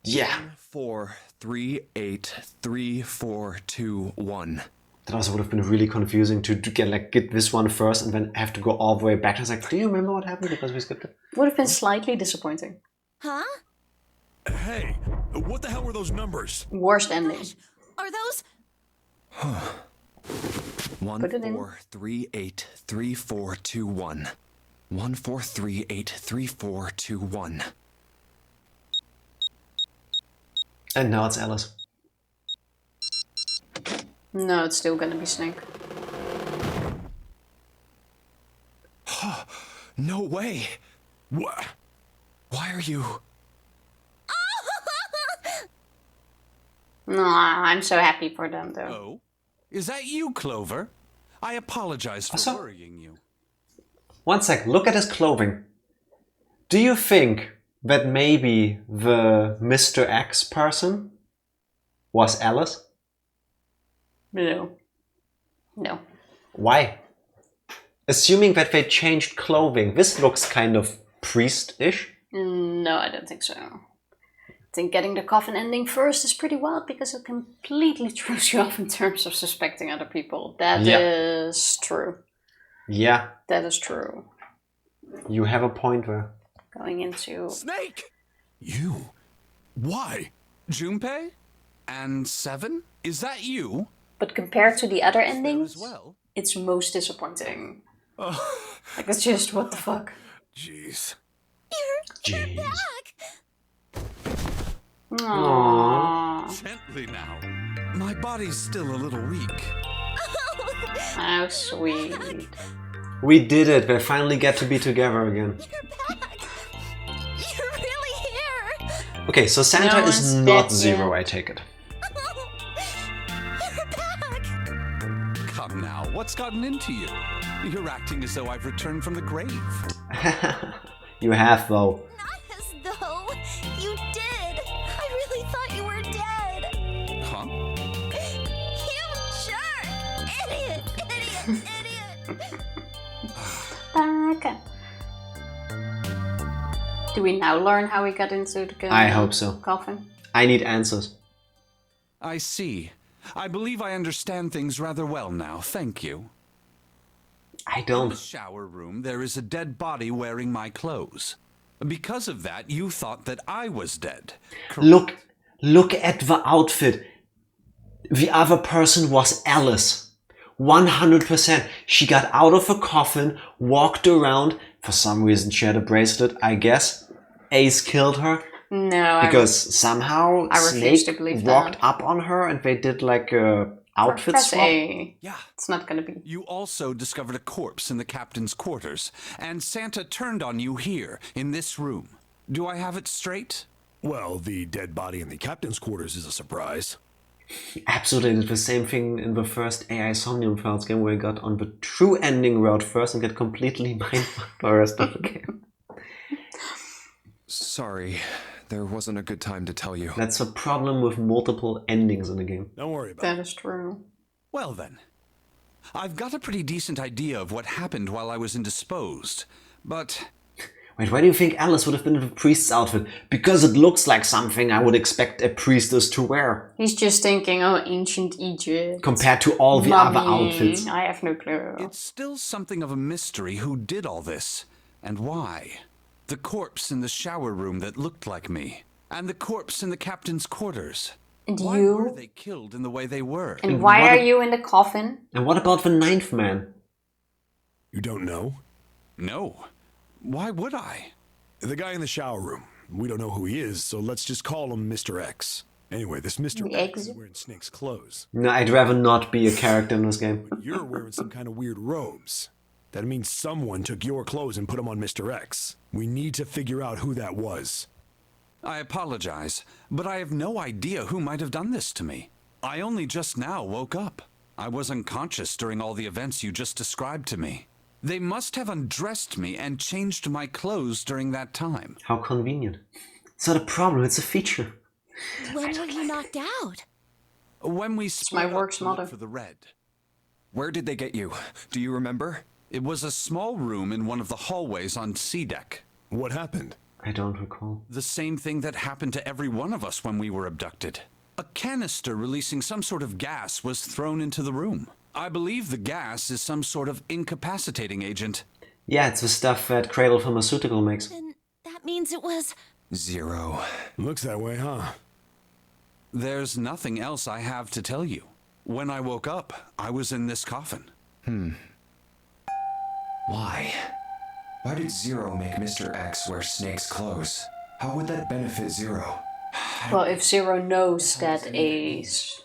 Yeah. 4, 3, 8, 3, 4, 2, 1. That also would have been really confusing to get this one first and then have to go all the way back. I was like, do you remember what happened because we skipped it? Would have been slightly disappointing. Huh? Hey, what the hell were those numbers? Worst ending. Are those? 1, Put it in. 4, 3, 8, 3, 4, 2, 1. 1, 4, 3, 8, 3, 4, 2, 1. And now it's Alice. No, it's still gonna be Snake. No way! What? Why are you... No, I'm so happy for them though. Oh? Is that you, Clover? I apologize for worrying you. One sec, look at his clothing. Do you think that maybe the Mr. X person was Alice? No. No. Why? Assuming that they changed clothing, this looks kind of priest-ish. No, I don't think so. I think getting the coffin ending first is pretty wild because it completely throws you off in terms of suspecting other people. That is true. Yeah. That is true. You have a point there. Going into... Snake! You? Why? Junpei? And 7? Is that you? But compared to the other There endings, as well. it's most disappointing. Like, it's just, what the fuck? Jeez. You're back! Aww. Gently now. My body's still a little weak. How sweet. We did it. We finally get to be together again. You're back! You're really here! Okay, so Santa No is one's not dead Zero, yet. I take it. You're back! Come now, what's gotten into you? You're acting as though I've returned from the grave. You have, though. Not as though you did. I really thought you were dead. Huh? You jerk! Idiot! Okay. Do we now learn how we got into the I hope so. coffin? I need answers. I see. I believe I understand things rather well now, thank you. I In the don't. shower room, there is a dead body wearing my clothes. Because of that, you thought that I was dead. Look at the outfit. The other person was Alice. 100%. She got out of a coffin, walked around. For some reason, she had a bracelet, I guess. Ace killed her. No, Because somehow I refuse Snake to believe walked that. up on her and they did like a outfit press swap. A. Yeah. It's not gonna be. You also discovered a corpse in the captain's quarters, and Santa turned on you here, in this room. Do I have it straight? Well, the dead body in the captain's quarters is a surprise. Absolutely did the same thing in the first AI Somnium Files game where I got on the true ending route first and get completely mindfucked for the rest of the game. Sorry, there wasn't a good time to tell you. That's a problem with multiple endings in the game. Don't worry about That is true. Well then, I've got a pretty decent idea of what happened while I was indisposed, but Wait, why do you think Alice would have been in the priest's outfit? Because it looks like something I would expect a priestess to wear. He's just thinking, oh, ancient Egypt. Compared to all the other Mummy. outfits. I have no clue. it's still something of a mystery who did all this, and why. The corpse in the shower room that looked like me, and the corpse in the captain's quarters. And Why you? were they killed in the way they were? And why what are a- you in the coffin? And what about the ninth man? You don't know? No. Why would I? The guy in the shower room. We don't know who he is, so let's just call him Mr. X. Anyway, this Mr. The X X? is wearing Snake's clothes. No, I'd rather not be a character in this game. You're wearing some kind of weird robes. That means someone took your clothes and put them on Mr. X. We need to figure out who that was. I apologize, but I have no idea who might have done this to me. I only just now woke up. I was unconscious during all the events you just described to me. They must have undressed me and changed my clothes during that time. How convenient. It's not a problem, it's a feature. When were you knocked out? When we my split up work's to look motto. for the red, Where did they get you? Do you remember? it was a small room in one of the hallways on C deck. What happened? I don't recall. The same thing that happened to every one of us when we were abducted. A canister releasing some sort of gas was thrown into the room. I believe the gas is some sort of incapacitating agent. Yeah, it's the stuff that Cradle Pharmaceutical makes. Then that means it was... Zero. Looks that way, huh? There's nothing else I have to tell you. When I woke up, I was in this coffin. Why? Why did Zero make Mr. X wear Snake's clothes? How would that benefit Zero? Well, if Zero knows that Ace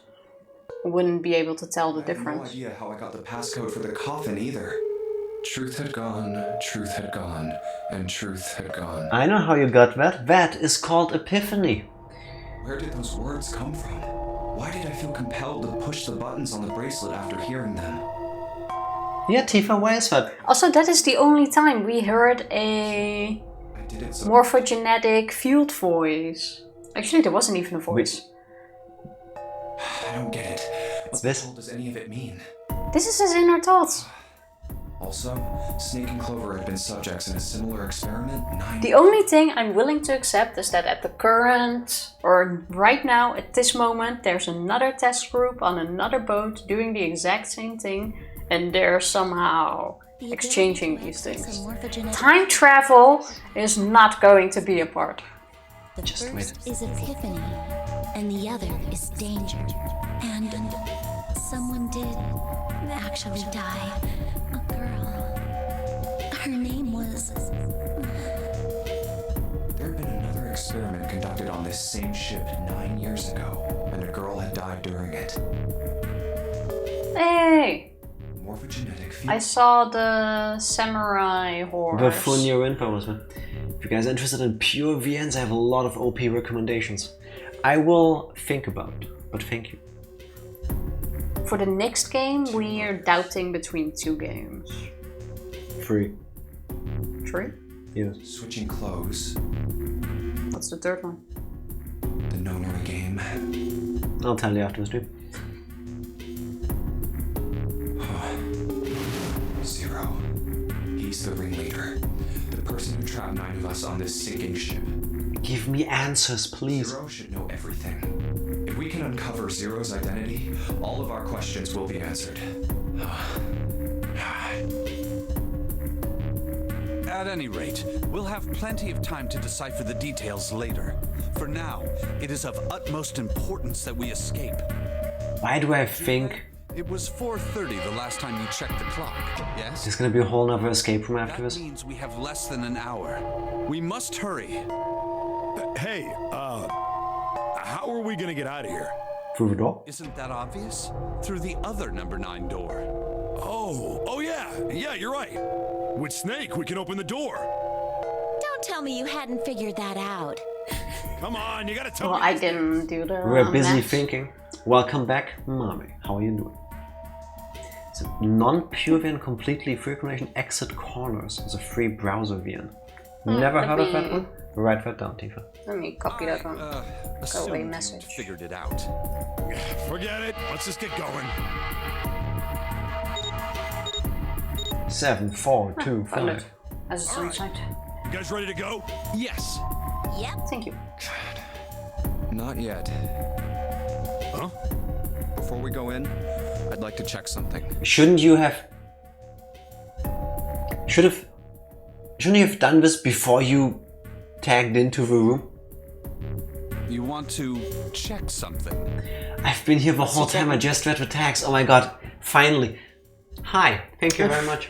wouldn't be able to tell the I have no difference. idea how I got the passcode for the coffin either. Truth had gone, and truth had gone. I know how you got that. That is called epiphany. Where did those words come from? Why did I feel compelled to push the buttons on the bracelet after hearing them? Yeah, Tifa, why is that? Also, that is the only time we heard a I did it so morphogenetic field voice. Actually, there wasn't even a voice. I don't get it. What this? the hell does any of it mean? This is his inner thoughts. Also, Snake and Clover had been subjects in a similar experiment 9 The only thing I'm willing to accept is that at the current, or right now, at this moment, there's another test group on another boat doing the exact same thing, and they're somehow The exchanging ability these to access things. a morphogenetic- Time travel is not going to be a part. The Just first wait. is epiphany, and the other is danger. And someone did actually die. A girl. Her name was... There had been another experiment conducted on this same ship 9 years ago, and a girl had died during it. Hey! Morphogenetic I saw the samurai horse. The Funyo Rinpo, man. If you guys are interested in pure VNs, I have a lot of OP recommendations. I will think about it, but thank you. For the next game, we're doubting between 2 games. 3. 3? Yes. Switching clothes. What's the third one? The Nonary game. I'll tell you after the stream. Zero. He's the ringleader. The person who trapped 9 of us on this sinking ship. Give me answers, please. Zero should know everything. If we can uncover Zero's identity, all of our questions will be answered. At any rate, we'll have plenty of time to decipher the details later. For now, it is of utmost importance that we escape. Why do I think It was 4:30 the last time you checked the clock, yes? there's gonna be a whole nother escape room after That this? means we have less than an hour. We must hurry. Hey, how are we gonna get out of here? Through the door? Isn't that obvious? Through the other number 9 door. Oh yeah, you're right. With Snake, we can open the door. Don't tell me you hadn't figured that out. Come on, you gotta tell Well, me. I didn't do the We're busy maths. thinking. Welcome back, Mommy. How are you doing? So, non-pure VN completely free recommendation. Exit Corners is a free browser VN. Never let heard of that me- one? Write that down, Tifa. Let me copy that one. Assumed away you message. figured it out. Forget it. Let's just get going. 7, 4, 2, Found 5. it. As a suicide. You guys ready to go? Yes. Yep. Thank you. Not yet. Huh? Before we go in, I'd like to check something. Shouldn't you have done this before you tagged into the room? You want to check something? I've been here the whole time. I just read the tags. Oh my god! Finally. Hi. Thank you very much.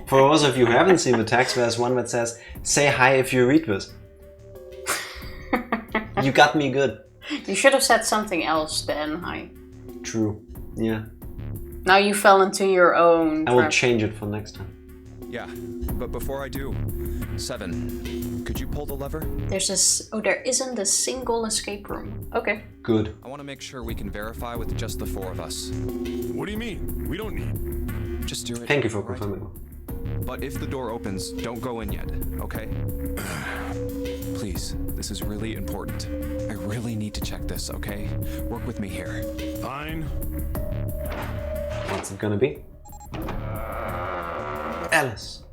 For those of you who haven't seen the tags, there's one that says, "Say hi if you read this." You got me good. You should have said something else then. True. Yeah. Now you fell into your own I will trap. change it for next time. Yeah, but before I do, 7, could you pull the lever? There's this. Oh, there isn't a single escape room. Okay. Good. I want to make sure we can verify with just the 4 of us. What do you mean? We don't need. Just do it. Thank you for right? confirming. But if the door opens, don't go in yet, okay? Please, this is really important. I really need to check this, okay? Work with me here. Fine. What's it gonna be? Alice.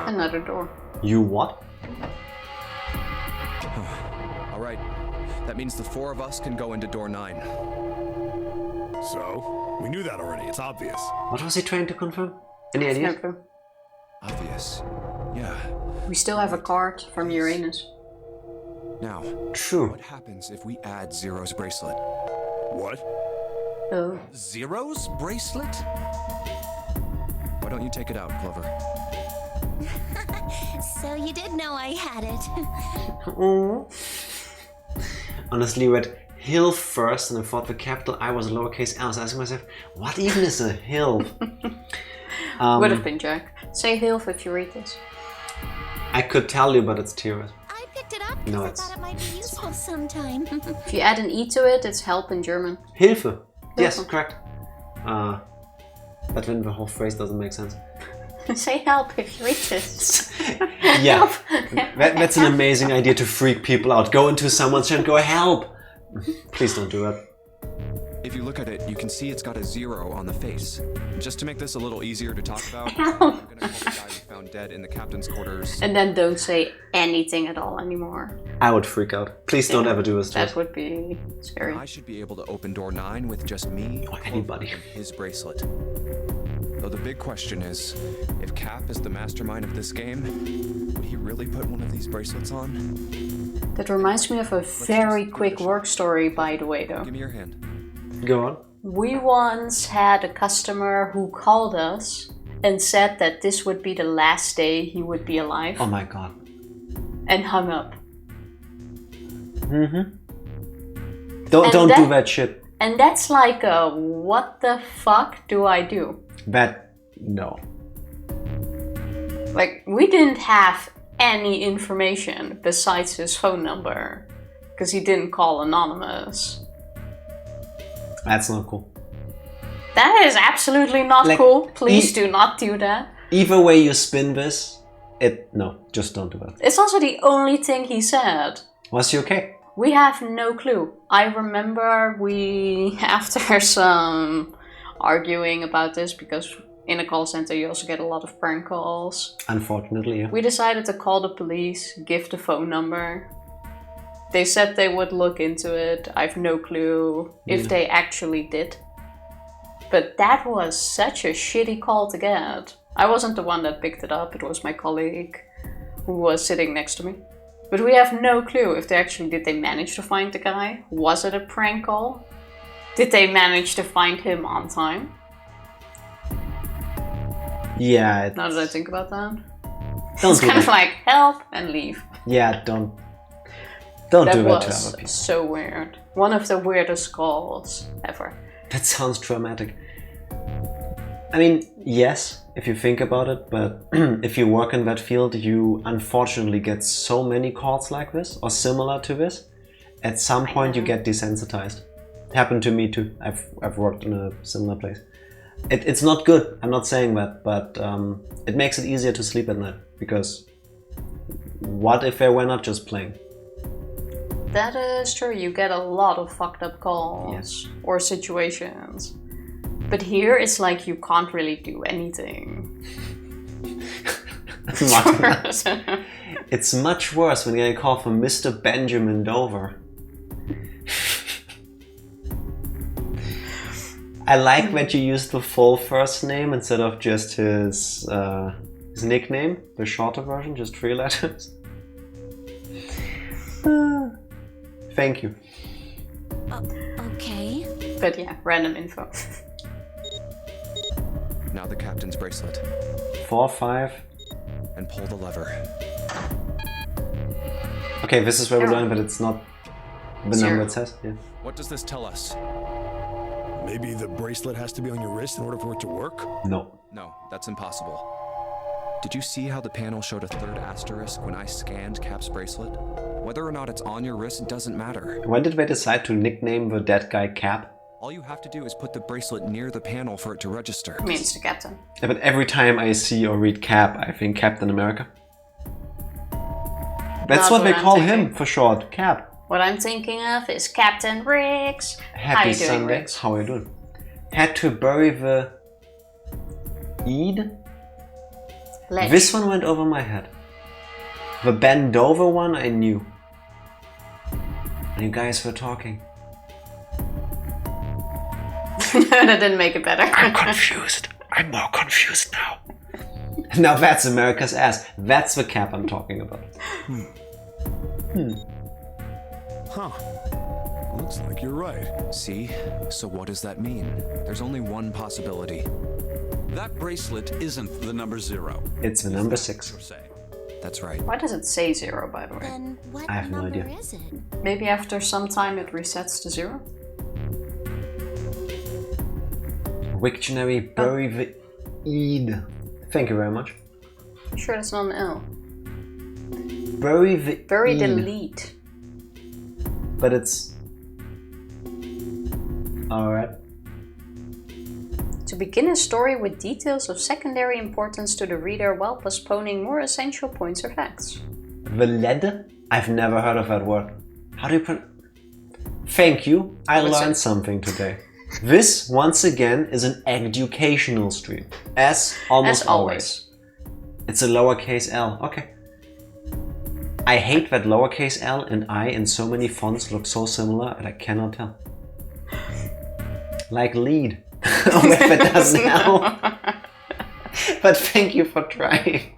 Another door. You what? All right, that means the 4 of us can go into door 9. So, we knew that already. It's obvious. What was he trying to confirm? Any ideas? Never. Obvious. Yeah. We still have a card from Uranus. Now, True. what happens if we add Zero's bracelet? What? Oh. Zero's bracelet? Why don't you take it out, Clover? So you did know I had it. Oh. Honestly, read Hill first and I thought the capital I was a lowercase L. So I asked myself, what even is a hill? Would have been Jack. Say Hilf if you read this. I could tell you, but it's Tyrus. I picked it up No, because I it's- thought it might be useful sometime. If you add an E to it, it's help in German. Hilfe. Yes, Hilfe. correct. But then the whole phrase doesn't make sense. Say help if you read this. Yeah, that's an amazing idea to freak people out. Go into someone's chat and go, help! Please don't do that. If you look at it, you can see it's got a 0 on the face. Just to make this a little easier to talk about, Help. I'm gonna call the guy we found dead in the captain's quarters. And then don't say anything at all anymore. I would freak out. Please don't ever do this to That us. would be scary. I should be able to open door 9 with just me Or anybody. and his bracelet. Though the big question is, if Cap is the mastermind of this game, would he really put one of these bracelets on? That reminds me of a very quick work story, by the way, though. Give me your hand. Go on. We once had a customer who called us and said that this would be the last day he would be alive. Oh my god. And hung up. Don't do that shit. And that's like a, what the fuck do I do? No. Like, we didn't have any information besides his phone number. Because he didn't call anonymous. That's not cool. That is absolutely not Like, cool. Please do not do that. Either way you spin this, no, just don't do that. It's also the only thing he said. Was he okay? We have no clue. I remember after some arguing about this, because in a call center you also get a lot of prank calls. Unfortunately, yeah. We decided to call the police, give the phone number. They said they would look into it. I have no clue if they actually did. But that was such a shitty call to get. I wasn't the one that picked it up. It was my colleague who was sitting next to me. But we have no clue if did they manage to find the guy? Was it a prank call? Did they manage to find him on time? Yeah. Now that I think about that. It's kind of like, help and leave. Yeah, don't do that to other That people. was so weird. One of the weirdest calls ever. That sounds traumatic. I mean, yes, if you think about it, but if you work in that field, you unfortunately get so many calls like this or similar to this. At some point, you get desensitized. Happened to me too. I've worked in a similar place. It's not good. I'm not saying that, but it makes it easier to sleep at night because what if they were not just playing? That is true. You get a lot of fucked up calls or situations. But here it's like you can't really do anything. It's much worse when you get a call from Mr. Benjamin Dover. I like that you used the full first name instead of just his nickname, the shorter version, just 3 letters. Thank you. Okay. But yeah, random info. Now the captain's bracelet. 4, 5. And pull the lever. Okay, this is where we learn, but it's not the number it says. Yeah. What does this tell us? Maybe the bracelet has to be on your wrist in order for it to work? No. No, that's impossible. Did you see how the panel showed a 3rd asterisk when I scanned Cap's bracelet? Whether or not it's on your wrist doesn't matter. When did they decide to nickname the dead guy Cap? All you have to do is put the bracelet near the panel for it to register. Means the captain. Yeah, but every time I see or read Cap, I think Captain America. That's Not what they I'm call thinking. him for short, Cap. What I'm thinking of is Captain Riggs. How Happy you doing, Sunday. Riggs? How are you doing? Had to bury the Eid? Ledge. This one went over my head. The bend over one I knew. And you guys were talking. That didn't make it better. I'm confused. I'm more confused now. Now that's America's ass. That's the Cap I'm talking about. Huh. Looks like you're right. See? So what does that mean? There's only one possibility. That bracelet isn't the number 0. It's the number 6. Per se. That's right. Why does it say 0, by the way? Then what I have no number idea. is it? Maybe after some time it resets to 0? Wiktionary, bury the Eid. Thank you very much. You sure that's not an L? Bury the Bury the Eid. lead. But it's... Alright. To begin a story with details of secondary importance to the reader while postponing more essential points or facts. The lead? I've never heard of that word. How do you Thank you. I learned something today. This, once again, is an educational stream. As almost always. It's a lowercase l. Okay. I hate that lowercase l and I in so many fonts look so similar and I cannot tell. Like lead. Oh, if it doesn't help. But thank you for trying.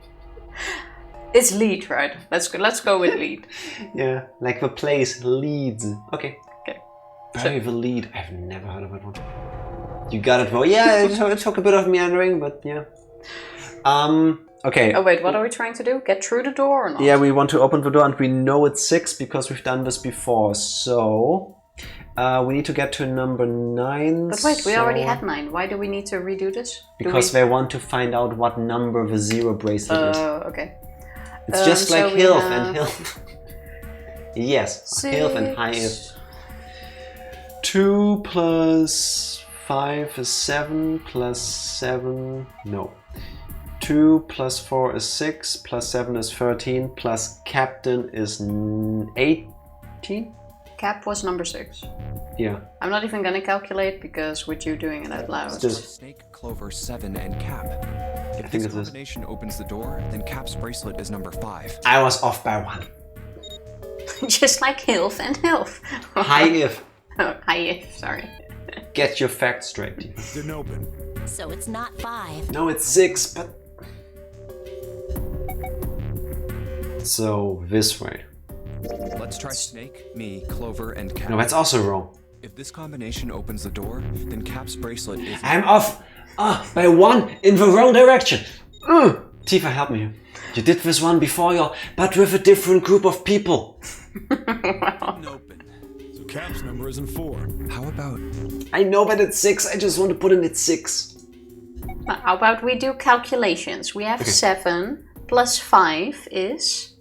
It's lead, right? Let's go with lead. Yeah, like the place Leeds. Okay. Bury the lead. I've never heard of that one. You got it wrong. Yeah, it took a bit of meandering, but yeah. Okay. Oh wait, what are we trying to do? Get through the door or not? Yeah, we want to open the door, and we know it's 6 because we've done this before. So we need to get to number 9. But wait, we already had 9. Why do we need to redo this? Because they want to find out what number the 0 bracelet is. Oh, okay. It's just like so Hilf and Hilf. Yes, 6. Hilf and High Hilf. 2 plus 5 is 7, plus 7... No. 2 plus 4 is 6, plus 7 is 13, plus Captain is 18? Cap was number 6. Yeah. I'm not even gonna calculate because with you doing it out loud. Snake, Clover, 7, and Cap. If I think this this is. combination opens the door, then Cap's bracelet is number 5. I was off by 1. Just like Hilf and Hilf. High If. Oh, High If, sorry. Get your facts straight. Didn't open. So it's not 5. No, it's 6, but... So, this way. Let's try Snake, me, Clover, and Cap. No, that's also wrong. If this combination opens the door, then Cap's bracelet is... I'm off! By 1 in the wrong direction! Tifa, help me. You did this one before, but with a different group of people. Open. So Cap's number isn't 4. How about... I know that it's 6, I just want to put in it's 6. How about we do calculations? We have 7 plus 5 is...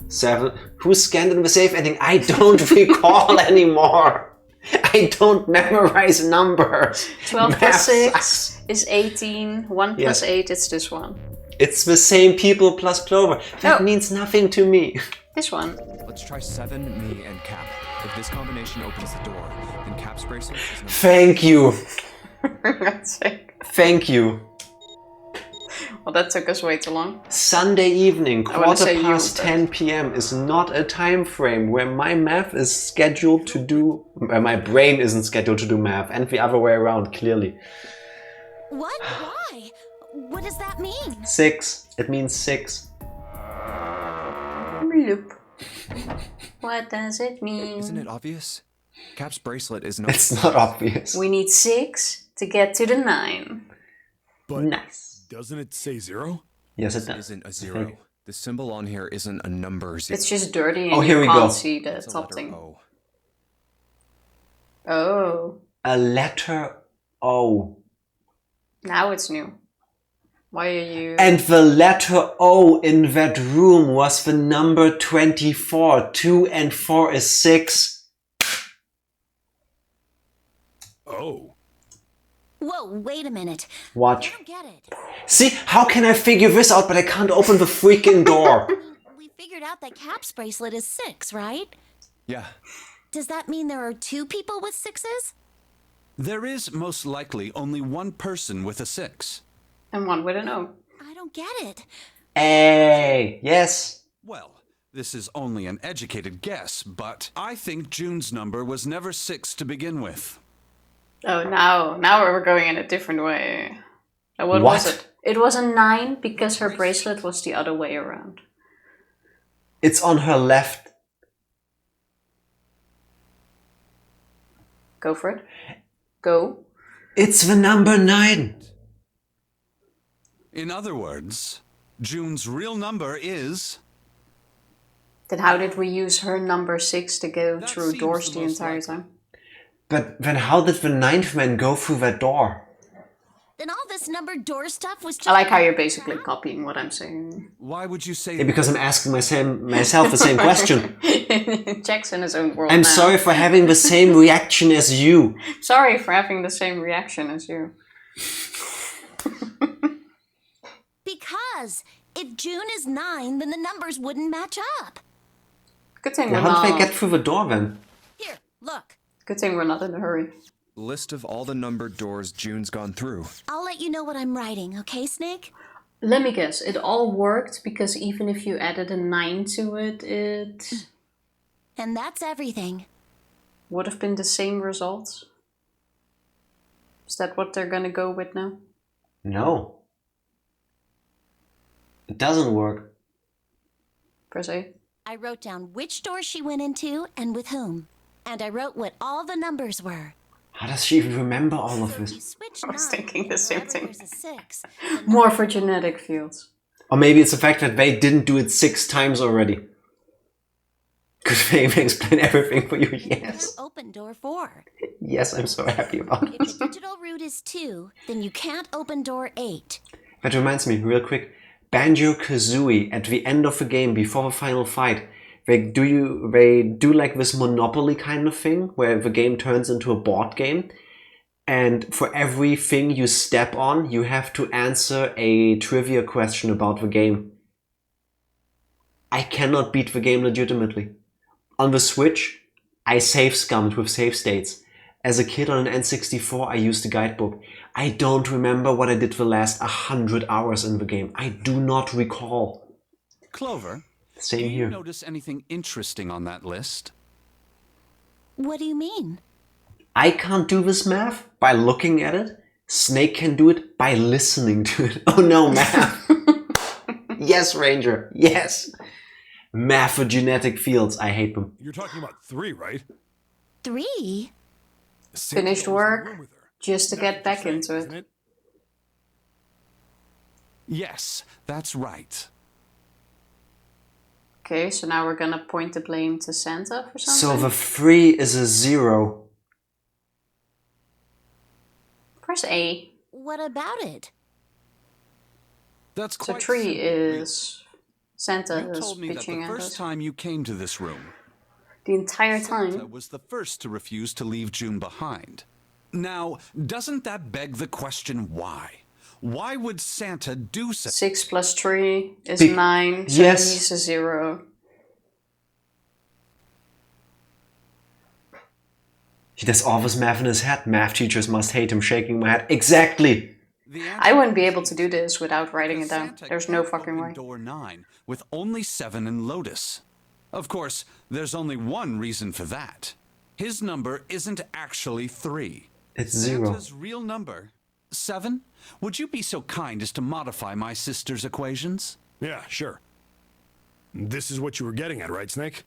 7. Who scanned in the safe ending? I don't recall anymore. I don't memorize numbers. 12 Math plus 6 sucks. is 18. 1 plus Yes. 8 is this one. It's the same people plus Clover. That means nothing to me. This one. Let's try 7, me, and Cap. If this combination opens the door, then Cap's bracelet is number... Thank you. For God's sake. Thank you. Well, that took us way too long. Sunday evening, I wanna say quarter you, past but- 10 p.m. is not a time frame where my math is scheduled to do... my brain isn't scheduled to do math, and the other way around, clearly. What? Why? What does that mean? 6. It means 6. Bloop. What does it mean? Isn't it obvious? Cap's bracelet is no... It's not obvious. We need 6 to get to the 9. But Nice. doesn't it say 0? Yes, it This does. isn't a 0. The symbol on here isn't a number 0. It's just dirty and Oh, here you we can't go. see the It's a top letter thing. O. Oh. A letter O. Now it's new. Why are you... And the letter O in that room was the number 24. 2 and 4 is 6. Oh. Whoa, wait a minute. Watch. I don't get it. See, how can I figure this out, but I can't open the freaking door? We figured out that Cap's bracelet is 6, right? Yeah. Does that mean there are 2 people with 6s? There is most likely only one person with a 6. And one with an O. I don't get it. Hey, yes. Well, this is only an educated guess, but I think June's number was never 6 to begin with. Oh, now we're going in a different way. What was it? It was a 9 because her bracelet was the other way around. It's on her left. Go for it. Go. It's the number 9. In other words, June's real number is... Then how did we use her number 6 to go That through seems doors the the most entire likely. time? But then how did the 9th man go through that door? Then all this numbered door stuff was just... I like how you're basically copying what I'm saying. Why would you say Yeah, because I'm asking myself the same question. Jack's in his own world I'm now. sorry for having the same reaction as you. Sorry for having the same reaction as you. Because if June is 9, then the numbers wouldn't match up. Good thing Yeah, we're how did they not. get through the door then? Here, look. Good thing we're not in a hurry. List of all the numbered doors June's gone through. I'll let you know what I'm writing, okay, Snake? Let me guess. It all worked because even if you added a 9 to it, it And that's everything. would have been the same results. Is that what they're gonna go with now? No. It doesn't work. Per se. I wrote down which door she went into and with whom. And I wrote what all the numbers were. How does she even remember all of So you this? switch I was 9 thinking the same wherever thing. there's a 6. More for genetic fields. Or maybe it's the fact that they didn't do it 6 times already. Could they even explain everything for you? You can't Yes. open door 4. Yes, I'm so happy about If it. the digital root is 2, then you can't open door 8. That reminds me, real quick. Banjo-Kazooie, at the end of the game, before the final fight, they do like this Monopoly kind of thing, where the game turns into a board game. And for everything you step on, you have to answer a trivia question about the game. I cannot beat the game legitimately. On the Switch, I save scummed with save states. As a kid on an N64, I used a guidebook. I don't remember what I did the last 100 hours in the game. I do not recall. Clover, Same do you here. notice anything interesting on that list? What do you mean? I can't do this math by looking at it. Snake can do it by listening to it. Oh no, math. Yes, Ranger. Yes. Math for genetic fields. I hate them. You're talking about 3, right? 3? Finished work just to get back into it. Yes, that's right. Okay, so now we're gonna point the blame to Santa for So something. the 3 is a 0. Press A. What about it? That's So quite 3 simple, is Santa You is told me that bitching the at first us. time you came to this room, The entire Santa time. was the first to refuse to leave June behind. Now, doesn't that beg the question why? Why would Santa do such? 6 plus 3 is Be- 9, so yes. he's a 0. He does all this math in his head. Math teachers must hate him. Shaking my head. Exactly. I wouldn't be able to do this without writing it down. Santa There's no can't fucking open way. Door 9 with only 7 in Lotus. Of course, there's only one reason for that. His number isn't actually 3. It's 0. Santa's real number, 7? Would you be so kind as to modify my sister's equations? Yeah, sure. This is what you were getting at, right, Snake?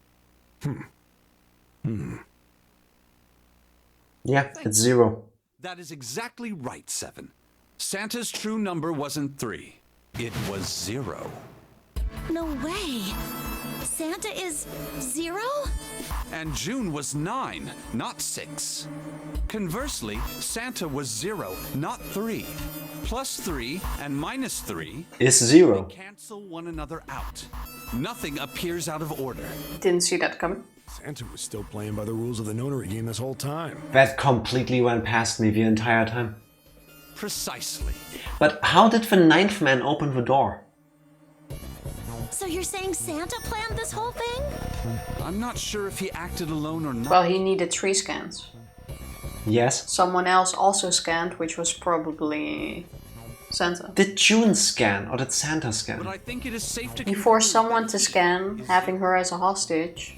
Yeah, it's 0. That is exactly right, 7. Santa's true number wasn't 3. It was 0. No way. Santa is 0? And June was 9, not 6. Conversely, Santa was 0, not 3. Plus 3 and minus 3 Is 0. cancel one another out. Nothing appears out of order. Didn't see that coming. Santa was still playing by the rules of the notary game this whole time. That completely went past me the entire time. Precisely. But how did the 9th man open the door? So you're saying Santa planned this whole thing? I'm not sure if he acted alone or not. Well, he needed 3 scans. Yes. Someone else also scanned, which was probably Santa. Did June scan or did Santa scan? But I think it is safe to He forced conclude someone that to he scan, is having her as a hostage.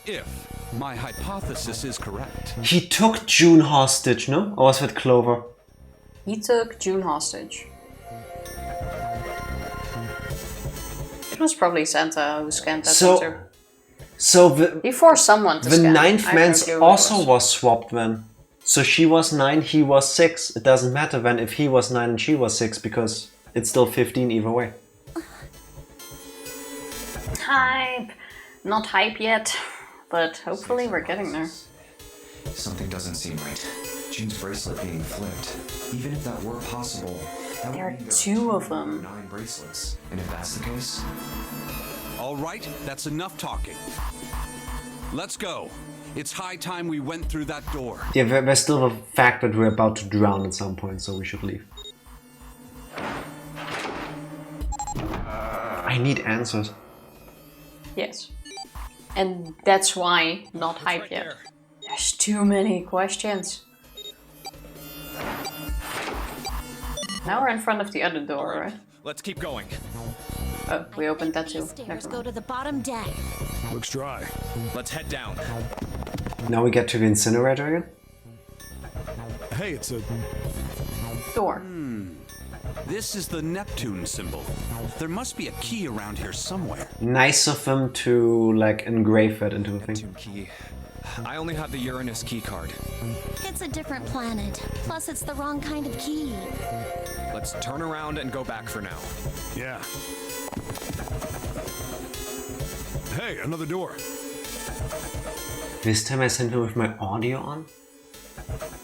If my hypothesis is correct. He took June hostage, no? Or was that Clover? He took June hostage. It was probably Santa who scanned that So- one too. So the He forced someone to the scan. 9th I have no man's clue who it also was. was swapped then. So she was 9, he was 6. It doesn't matter then if he was 9 and she was 6 because it's still 15 either way. Hype! Not hype yet, but hopefully we're getting there. Something doesn't seem right. June's bracelet being flipped. Even if that were possible, that There are would mean 2 of them. 9 bracelets. And if that's the case, All right, that's enough talking. Let's go. It's high time we went through that door. Yeah, there's still the fact that we're about to drown at some point, so we should leave. I need answers. Yes. And that's why not hype yet. There's too many questions. Now we're in front of the other door, right? Let's keep going. Oh, we opened that too. These stairs Never go mind. to the bottom deck. Looks dry. Let's head down. Now we get to the incinerator again? Hey, it's a... Door. This is the Neptune symbol. There must be a key around here somewhere. Nice of them to like engrave that into the thing. Neptune key. I only have the Uranus key card. It's a different planet. Plus, it's the wrong kind of key. Let's turn around and go back for now. Yeah. Hey, another door. This time I sent him with my audio on?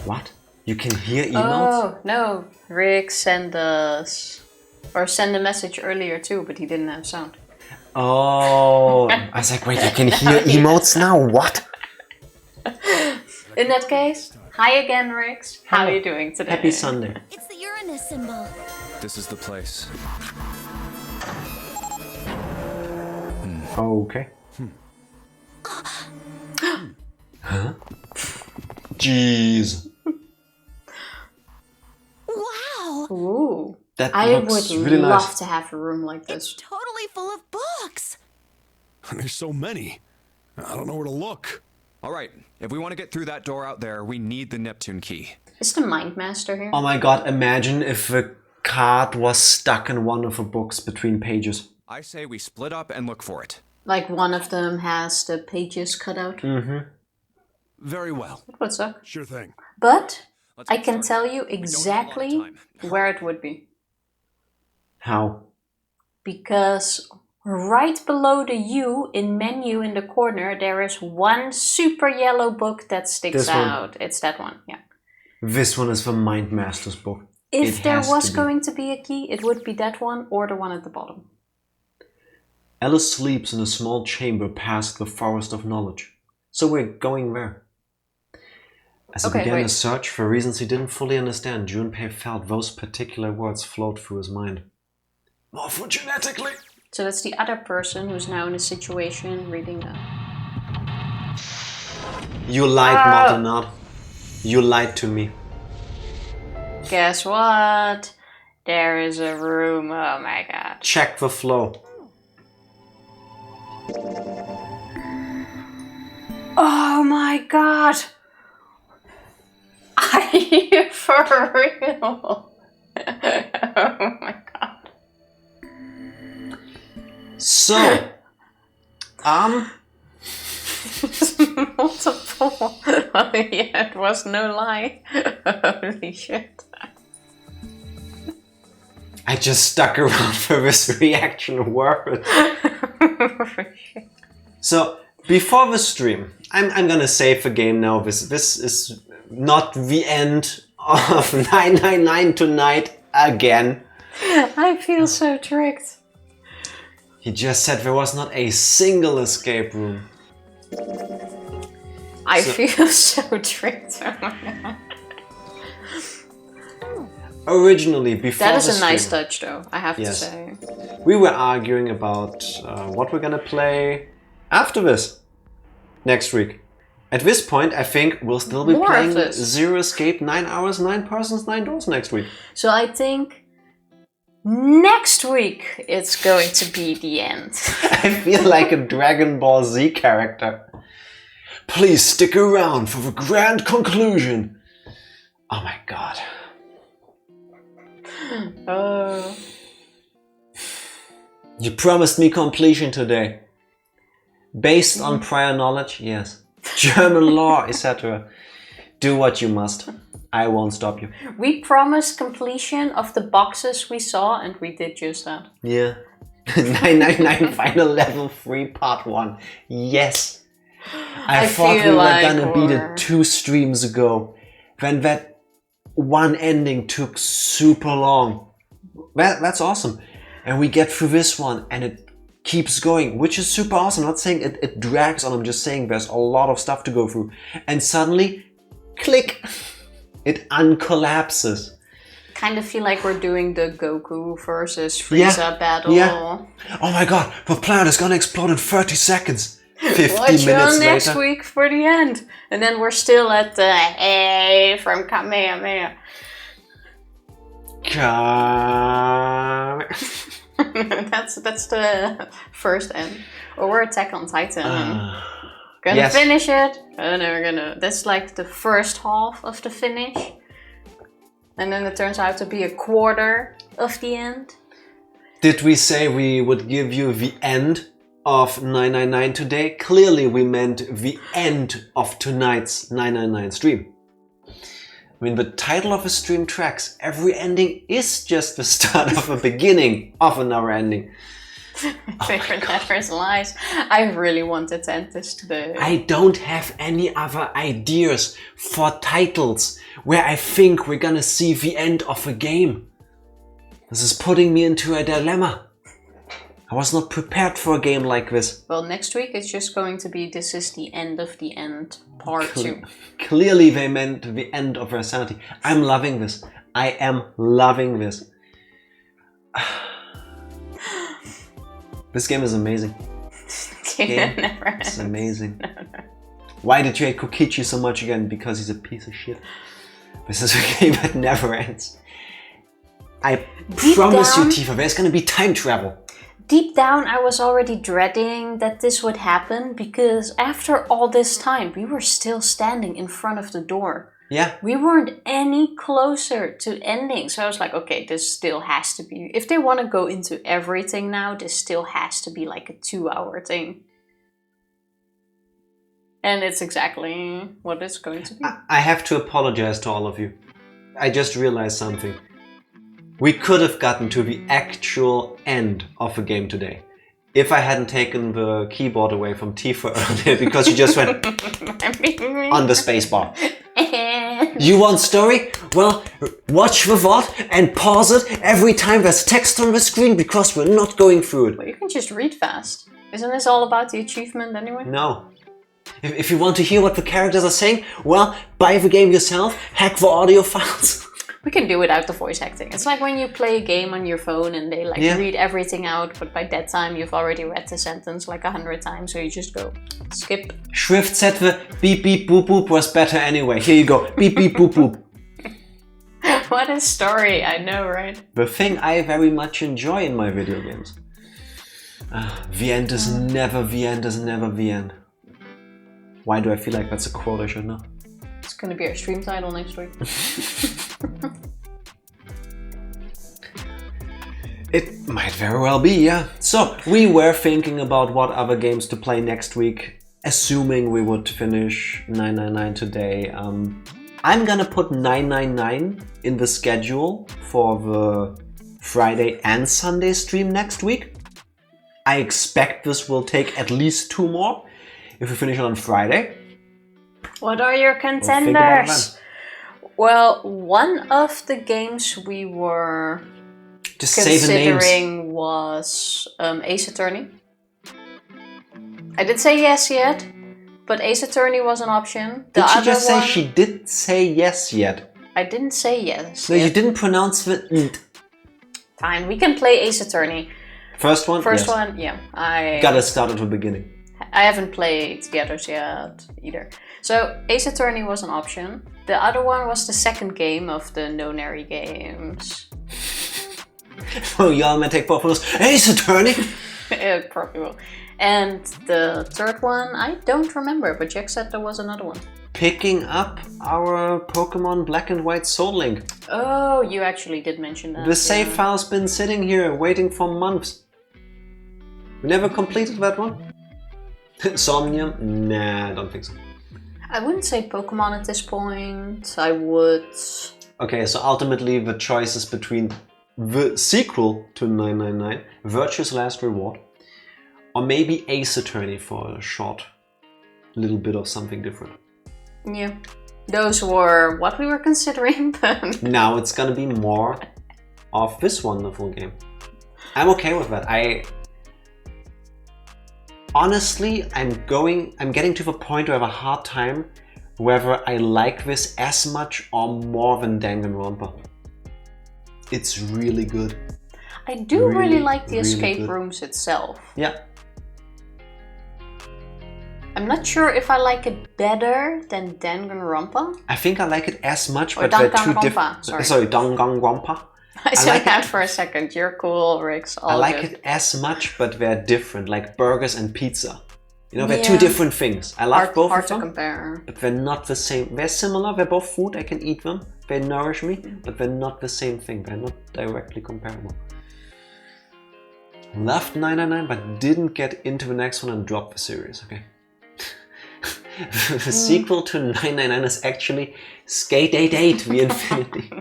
What? You can hear emotes? Oh, no. Rick sent us... Or send a message earlier too, but he didn't have sound. Oh, I was like, wait, you can hear emotes now? What? In that case, hi again, Rix. How are you doing today? Happy Sunday. It's the Uranus symbol. This is the place. Okay. Huh? Jeez. Wow! Ooh. That I looks would really love nice. to have a room like this. It's totally full of books. There's so many. I don't know where to look. All right, if we want to get through that door out there, we need the Neptune key. Is the Mind Master here? Oh my god, imagine if a card was stuck in one of the books between pages. I say we split up and look for it. Like one of them has the pages cut out. Mm-hmm. Very well. What's up? Sure thing. But Let's I get can started. tell you We don't have a lot of exactly time. where it would be. How? Because right below the U in menu in the corner, there is one super yellow book that sticks This one. out. It's that one, yeah. This one is the Mind Master's book. If It there has was to be. going to be a key, it would be that one or the one at the bottom. Alice sleeps in a small chamber past the Forest of Knowledge. So we're going there. As he Okay, began wait. his search for reasons he didn't fully understand, Junpei felt those particular words float through his mind. Morphogenetically! So that's the other person who's now in a situation reading that. You lied, Ah. Martinat. You lied to me. Guess what? There is a room. Oh my god. Check the flow. Oh my god! Are you for real? Oh my god. So, Multiple. Oh yeah, it was no lie. Holy shit. I just stuck around for this reaction word. So, before the stream, I'm gonna save the game now. This is not the end of 999 tonight again. I feel so tricked. He just said there was not a single escape room. I So- feel so tricked. Oh my god. Originally, before That is the a nice stream, touch though, I have to Yes. say. we were arguing about what we're gonna play after this next week. At this point, I think we'll still be More of playing this. Zero Escape, 9 Hours, 9 Persons, 9 Doors next week. So I think next week it's going to be the end. I feel like a Dragon Ball Z character. Please stick around for the grand conclusion. Oh my god. Oh. You promised me completion today. Based on prior knowledge, yes. German law, etc. Do what you must. I won't stop you. We promised completion of the boxes we saw and we did just that. Yeah. 999 Final Level 3 Part 1. Yes. I thought we feel were like gonna beat we're- it 2 streams ago. When that one ending took super long. That's awesome. And we get through this one and it keeps going, which is super awesome. I'm not saying it drags on, I'm just saying there's a lot of stuff to go through. And suddenly, click, it uncollapses. Kind of feel like we're doing the Goku versus Frieza battle. Yeah. Oh my god, the planet is gonna explode in 30 seconds. 50 Watch minutes on next later. week for the end. And then we're still at the hey from Kamehameha. that's the first end. Or we're Attack on Titan. Gonna yes. finish it. And then we're gonna. That's like the first half of the finish. And then it turns out to be a quarter of the end. Did we say we would give you the end of 999 today, clearly we meant the end of tonight's 999 stream. I mean, the title of a stream tracks. Every ending is just the start of a beginning of another ending. Favorite Never's lies. I really wanted to end this today. I don't have any other ideas for titles where I think we're gonna see the end of a game. This is putting me into a dilemma. I was not prepared for a game like this. Well, next week it's just going to be This is the End of the End, part 2. Clearly they meant the end of their sanity. I'm loving this. I am loving this. This game is amazing. It's amazing. No. Why did you hate Kokichi so much again? Because he's a piece of shit. This is a game that never ends. I promise you, Tifa, there's gonna be time travel. Deep down, I was already dreading that this would happen because after all this time, we were still standing in front of the door. Yeah. We weren't any closer to ending. So I was like, okay, this still has to be... If they want to go into everything now, this still has to be like a 2-hour thing. And it's exactly what it's going to be. I have to apologize to all of you. I just realized something. We could have gotten to the actual end of the game today if I hadn't taken the keyboard away from Tifa earlier because she just went on the spacebar. You want story? Well, watch the VOD and pause it every time there's text on the screen because we're not going through it. Well, you can just read fast. Isn't this all about the achievement anyway? No. If you want to hear what the characters are saying, well, buy the game yourself, hack the audio files. We can do without the voice acting. It's like when you play a game on your phone and they read everything out, but by that time you've already read the sentence like 100 times, so you just go skip. Schrift said the beep beep boop boop was better anyway. Here you go. Beep beep boop boop. What a story, I know, right? The thing I very much enjoy in my video games. The end is never the end is never the end. Why do I feel like that's a quote I should know? It's gonna be our stream title next week. It might very well be, yeah. So, we were thinking about what other games to play next week, assuming we would finish 999 today. I'm gonna put 999 in the schedule for the Friday and Sunday stream next week. I expect this will take at least 2 more if we finish it on Friday. What are your contenders? Well, one of the games we were just considering was Ace Attorney. I didn't say yes yet, but Ace Attorney was an option. Did she just say she did say yes yet? I didn't say yes. No, you didn't pronounce the nt. Fine, we can play Ace Attorney. First one? First yes. one, yeah. I gotta start at the beginning. I haven't played the others yet either. So Ace Attorney was an option. The other one was the second game of the No Nary games. Oh, y'all may take both of those. Ace Attorney! It probably will. And the third one, I don't remember, but Jack said there was another one. Picking up our Pokemon Black and White Soul Link. Oh, you actually did mention that. The save file's been sitting here waiting for months. We never completed that one. Somnium? Nah, I don't think so. I wouldn't say Pokemon at this point. I would... Okay, so ultimately the choice is between the sequel to 999, Virtue's Last Reward, or maybe Ace Attorney for a short little bit of something different. Yeah, those were what we were considering, but... Now it's gonna be more of this wonderful game. I'm okay with that. Honestly, I'm getting to the point where I have a hard time whether I like this as much or more than Danganronpa. It's really good. I do really like the escape rooms itself. Yeah. I'm not sure if I like it better than Danganronpa. I think I like it as much, but they're two different. Sorry, Danganronpa. I said that for a second. You're cool, Rix. I like it as much, but they're different, like burgers and pizza. You know, they're two different things. I love both of them. Hard to compare. But they're not the same. They're similar. They're both food. I can eat them. They nourish me, but they're not the same thing. They're not directly comparable. Loved 999, but didn't get into the next one and dropped the series, okay? The sequel to 999 is actually Skate 88 The Infinity.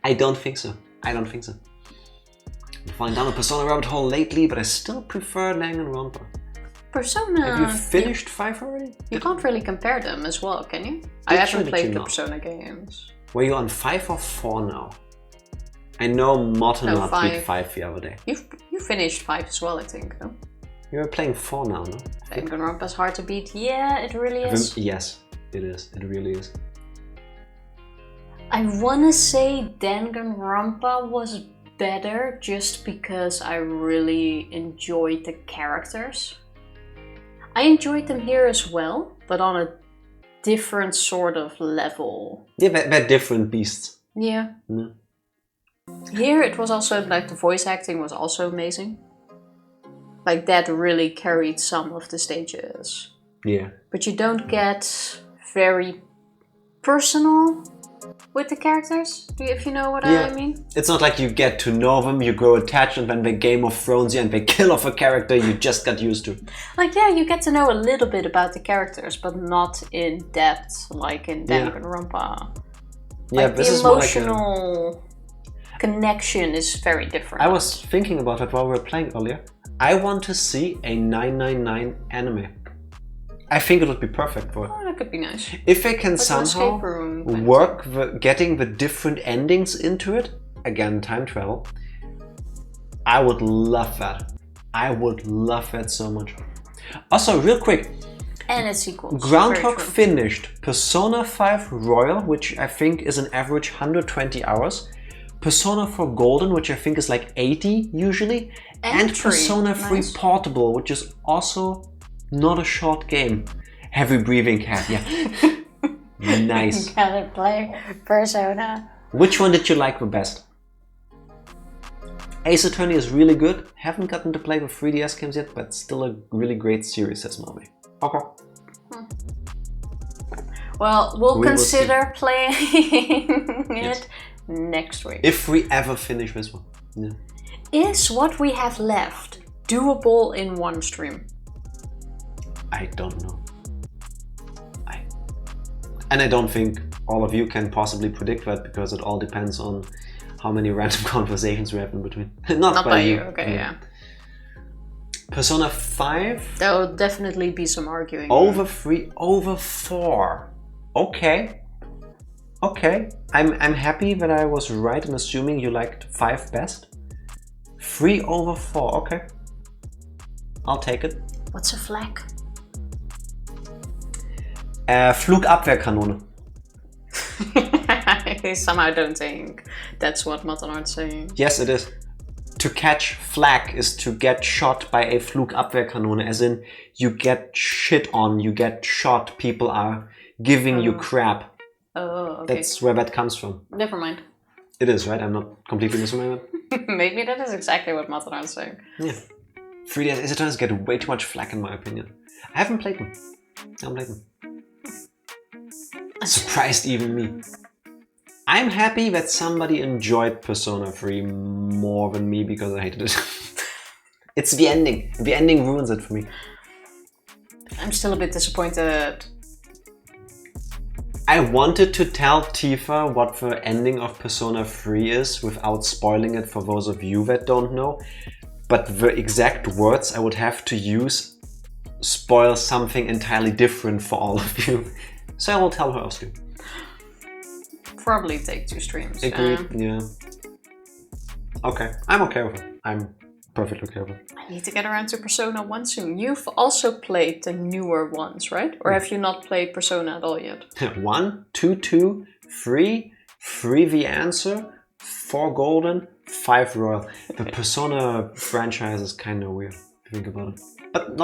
I don't think so. I don't think so. I'm falling down a Persona rabbit hole lately, but I still prefer Danganronpa. Persona... Have you finished 5 already? You can't really compare them as well, can you? I haven't played the Persona games. Were you on 5 or 4 now? I know Motonot beat 5 the other day. You finished 5 as well, I think, no? You're playing 4 now, no? Danganronpa's hard to beat. Yeah, it really is. Yes, it is. It really is. I wanna say Danganronpa was better just because I really enjoyed the characters. I enjoyed them here as well, but on a different sort of level. Yeah, they're different beasts. Yeah. Mm. Here it was also, like, the voice acting was also amazing. Like, that really carried some of the stages. Yeah. But you don't get very personal with the characters, if you know what I mean. It's not like you get to know them, you grow attached, and then they Game of Thrones you and they kill off a character you just got used to. Like, yeah, you get to know a little bit about the characters, but not in depth, like in Danganronpa. Yeah, like, this the is more like emotional connection is very different. I was thinking about it while we were playing earlier. I want to see a 999 anime. I think it would be perfect for it. Oh, that could be nice. If they can Like somehow work getting the different endings into it, again, time travel, I would love that. I would love that so much. Also, real quick, and its sequels. Groundhog finished Persona 5 Royal, which I think is an average 120 hours. Persona 4 Golden, which I think is like 80 usually. And Persona 3 Portable, which is also not a short game. Heavy breathing cat, yeah. Nice. Gotta play Persona. Which one did you like the best? Ace Attorney is really good. Haven't gotten to play the 3DS games yet, but still a really great series, says Mommy. Okay. Well, we'll consider playing it next week. If we ever finish this one. Yeah. Is what we have left doable in one stream? I don't know. And I don't think all of you can possibly predict that because it all depends on how many random conversations we have in between. Not by you. Okay, yeah. Persona 5? There will definitely be some arguing. Over 3, over 4. Okay. Okay. I'm happy that I was right in assuming you liked 5 best. 3 over 4, okay. I'll take it. What's a flag? Flugabwehrkanone. I somehow don't think that's what Matanart's saying. Yes, it is. To catch flak is to get shot by a Flugabwehrkanone, as in you get shit on, you get shot, people are giving you crap. Oh, okay. That's where that comes from. Never mind. It is, right? I'm not completely missing that. Maybe that is exactly what Matanart's saying. Yeah. 3DS Ace Attorneys get way too much flack in my opinion. I haven't played them. I haven't played them. Surprised even me. I'm happy that somebody enjoyed Persona 3 more than me because I hated it. It's the ending. The ending ruins it for me. I'm still a bit disappointed. I wanted to tell Tifa what the ending of Persona 3 is without spoiling it for those of you that don't know. But the exact words I would have to use spoil something entirely different for all of you. So I will tell her off stream. Probably take 2 streams. Agreed, yeah. Okay, I'm okay with it. I'm perfectly okay with it. I need to get around to Persona 1 soon. You've also played the newer ones, right? Or have you not played Persona at all yet? 1, 2, 2, 3, 3 the answer, 4 golden, 5 royal. The Persona franchise is kind of weird, if you think about it. But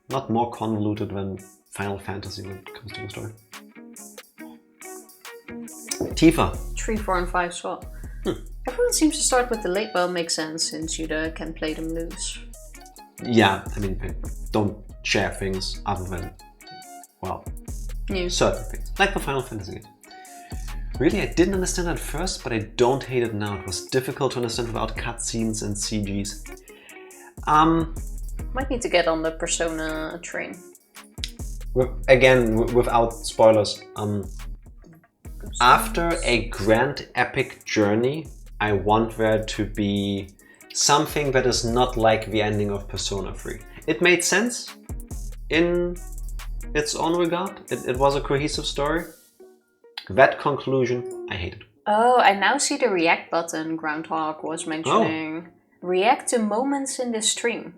not more convoluted than Final Fantasy when it comes to the story. Tifa. 3, 4, and 5 as well. Everyone seems to start with the late. Well, makes sense since you can play them loose. Yeah, I mean, they don't share things other than, well, certain things. Like the Final Fantasy game. Really, I didn't understand at first, but I don't hate it now. It was difficult to understand without cutscenes and CGs. Might need to get on the Persona train. Without spoilers. After a grand epic journey, I want there to be something that is not like the ending of Persona 3. It made sense in its own regard. It was a cohesive story. That conclusion, I hated. Oh, I now see the react button Groundhog was mentioning. React to moments in the stream.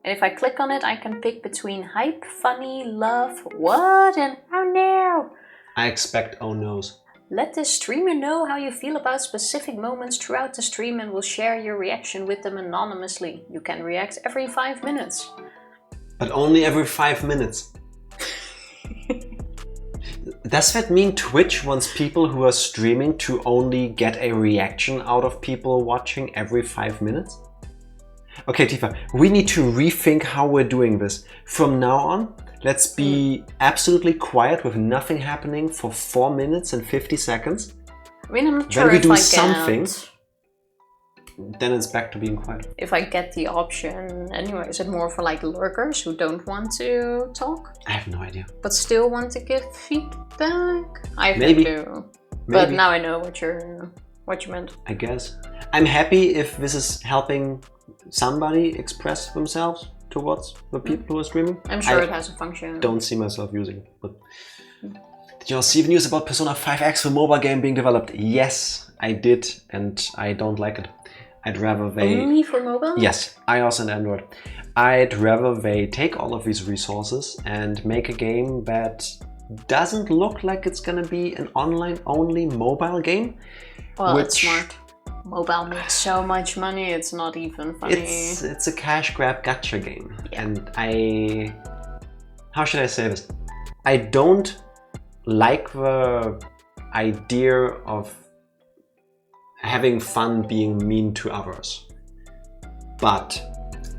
And if I click on it, I can pick between hype, funny, love, what, and oh no. I expect oh no's. Let the streamer know how you feel about specific moments throughout the stream and will share your reaction with them anonymously. You can react every 5 minutes. But only every 5 minutes. Does that mean Twitch wants people who are streaming to only get a reaction out of people watching every 5 minutes? Okay, Tifa, we need to rethink how we're doing this. From now on, let's be absolutely quiet with nothing happening for 4 minutes and 50 seconds. I mean, I'm not sure Then we if do I something. get... Then it's back to being quiet. If I get the option, anyway, is it more for like lurkers who don't want to talk? I have no idea. But still want to give feedback? I have Maybe. no clue. Maybe. But now I know what you meant. I guess. I'm happy if this is helping somebody express themselves towards the people who are streaming. I'm sure it has a function. Don't see myself using it. But did you all see the news about Persona 5X, the mobile game being developed? Yes, I did, and I don't like it. I'd rather they... Only for mobile? Yes, iOS and Android. I'd rather they take all of these resources and make a game that doesn't look like it's gonna be an online-only mobile game. Well, it's smart. Mobile makes so much money, it's not even funny. It's a cash grab gacha game. Yeah. And how should I say this? I don't like the idea of having fun being mean to others. But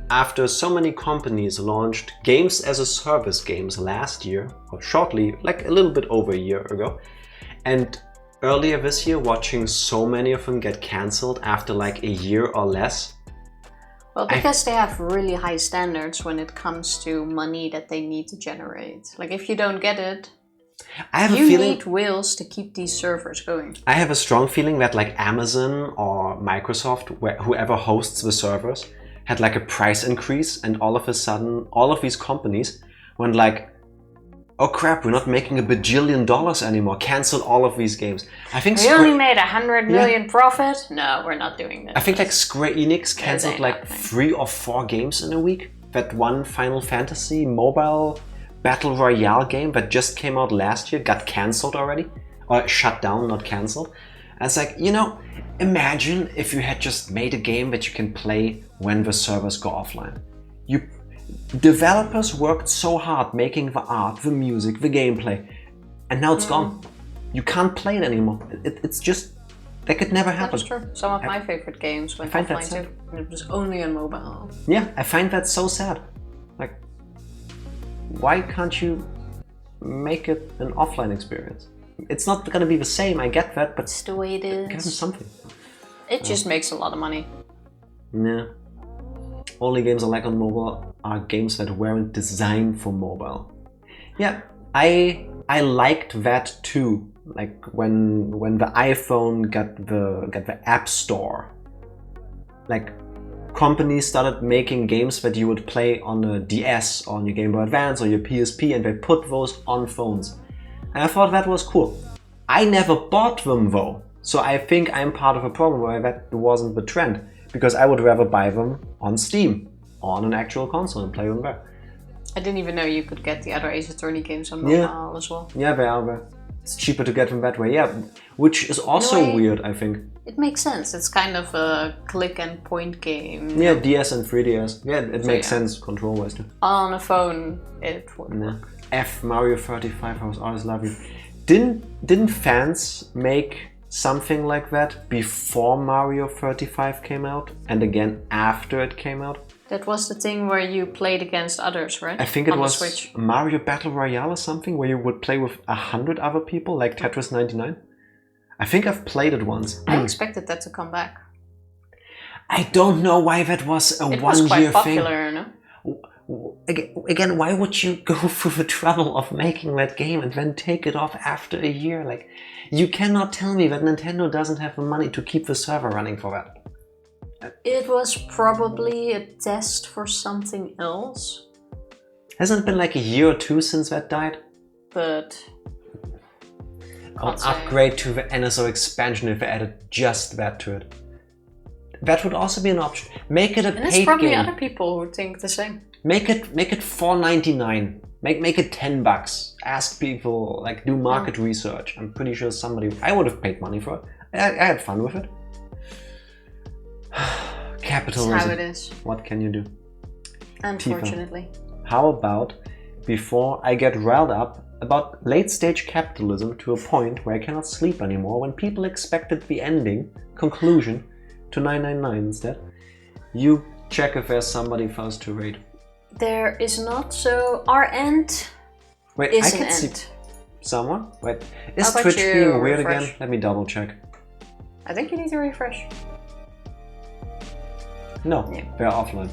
after so many companies launched games as a service games last year, or shortly, like a little bit over a year ago, and earlier this year watching so many of them get cancelled after like a year or less. Well, because they have really high standards when it comes to money that they need to generate. Like if you don't get it, you need whales to keep these servers going. I have a strong feeling that like Amazon or Microsoft, whoever hosts the servers, had like a price increase, and all of a sudden all of these companies went like, oh crap, we're not making $1 bajillion anymore, cancel all of these games. I think we only made 100 million profit? No, we're not doing that. I think like Square Enix cancelled like 3 or 4 games in a week. That one Final Fantasy mobile Battle Royale game that just came out last year got cancelled already. Or shut down, not cancelled. And it's like, you know, imagine if you had just made a game that you can play when the servers go offline. Developers worked so hard making the art, the music, the gameplay, and now it's gone. You can't play it anymore. It's just, that could never happen. That's true. Some of my favorite games went offline too, and it was only on mobile. Yeah, I find that so sad. Like, why can't you make it an offline experience? It's not gonna be the same, I get that, but it's the way it is. Give them something. It just makes a lot of money. Yeah. Only games I like on mobile are games that weren't designed for mobile. Yeah, I liked that too. Like when the iPhone got the App Store. Like companies started making games that you would play on a DS, on your Game Boy Advance or your PSP, and they put those on phones. And I thought that was cool. I never bought them though, so I think I'm part of a problem where that wasn't the trend. Because I would rather buy them on Steam, on an actual console, and play them there. I didn't even know you could get the other Ace Attorney games on mobile as well. Yeah, they are there. It's cheaper to get them that way, yeah. Which is also weird, I think. It makes sense. It's kind of a click and point game. Yeah, DS and 3DS. Yeah, it makes sense control-wise too. On a phone, it would work. Mario 35, I was always loving. Didn't fans make something like that before Mario 35 came out, and again after it came out? That was the thing where you played against others, right? I think it was Mario Battle Royale or something, where you would play with 100 other people, like Tetris 99. I think I've played it once. I expected that to come back. I don't know why that was a It was quite one-year thing. popular, no? Again, why would you go through the trouble of making that game and then take it off after a year? Like, you cannot tell me that Nintendo doesn't have the money to keep the server running for that. It was probably a test for something else. Hasn't it been like a year or two since that died? But... An upgrade to the NSO expansion if they added just that to it. That would also be an option. Make it a and paid there's probably game. other people who think the same. Make it $4.99. Make it $10. Ask people, like, do market research. I'm pretty sure I would have paid money for it. I had fun with it. Capitalism. That's how it is. What can you do? Unfortunately. Tifa, how about, before I get riled up about late-stage capitalism to a point where I cannot sleep anymore, when people expected the conclusion to 999 instead, you check if there's somebody for us to raid. There is not, so our end Wait, is I an can see end. someone? Wait, is How about Twitch you being weird refresh? again? Let me double check. I think you need to refresh. No, Yeah. they're offline.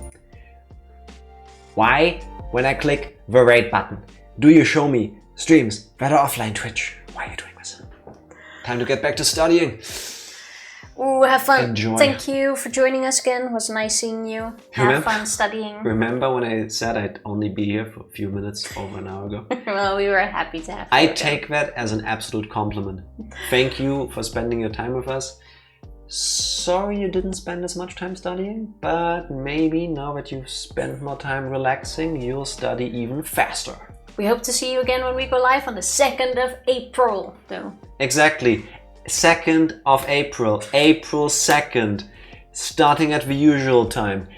Why, when I click the raid button, do you show me streams that are offline Twitch? Why are you doing this? Time to get back to studying. Ooh, have fun. Enjoy. Thank you for joining us again. It was nice seeing you. Have fun studying. Remember when I said I'd only be here for a few minutes over an hour ago? Well, we were happy to have you I again. take that as an absolute compliment. Thank you for spending your time with us. Sorry you didn't spend as much time studying, but maybe now that you've spent more time relaxing, you'll study even faster. We hope to see you again when we go live on the 2nd of April, though. Exactly. 2nd of April. April 2nd. Starting at the usual time.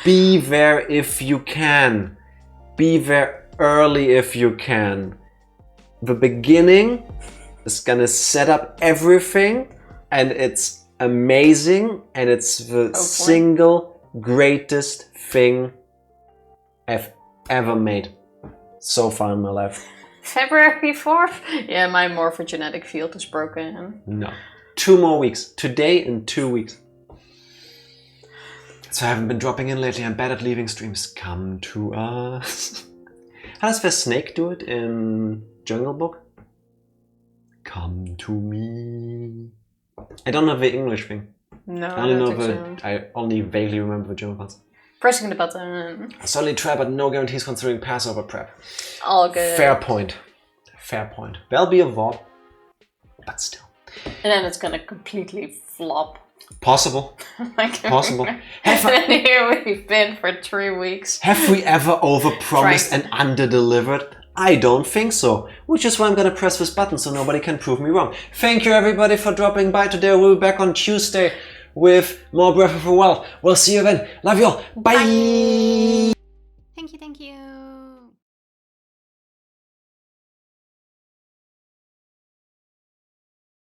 Be there if you can. Be there early if you can. The beginning is gonna set up everything, and it's amazing, and it's the single greatest thing I've ever made so far in my life. February 4th? Yeah, my morphogenetic field is broken. No. 2 more weeks. Today in 2 weeks. So I haven't been dropping in lately. I'm bad at leaving streams. Come to us. How does the snake do it in Jungle Book? Come to me. I don't know the English thing. No, I only I know don't think so. I only vaguely remember the German parts. Pressing the button. Solid trap, but no guarantees considering Passover prep. All good. Fair point. Fair point. There'll be a VOD, but still. And then it's gonna completely flop. Possible. Like, Possible. And here we've been for 3 weeks. Have we ever overpromised and underdelivered? I don't think so. Which is why I'm gonna press this button so nobody can prove me wrong. Thank you everybody for dropping by today. We'll be back on Tuesday with more Breath of the Wild. We'll see you then. Love you all. Bye. Thank you, thank you.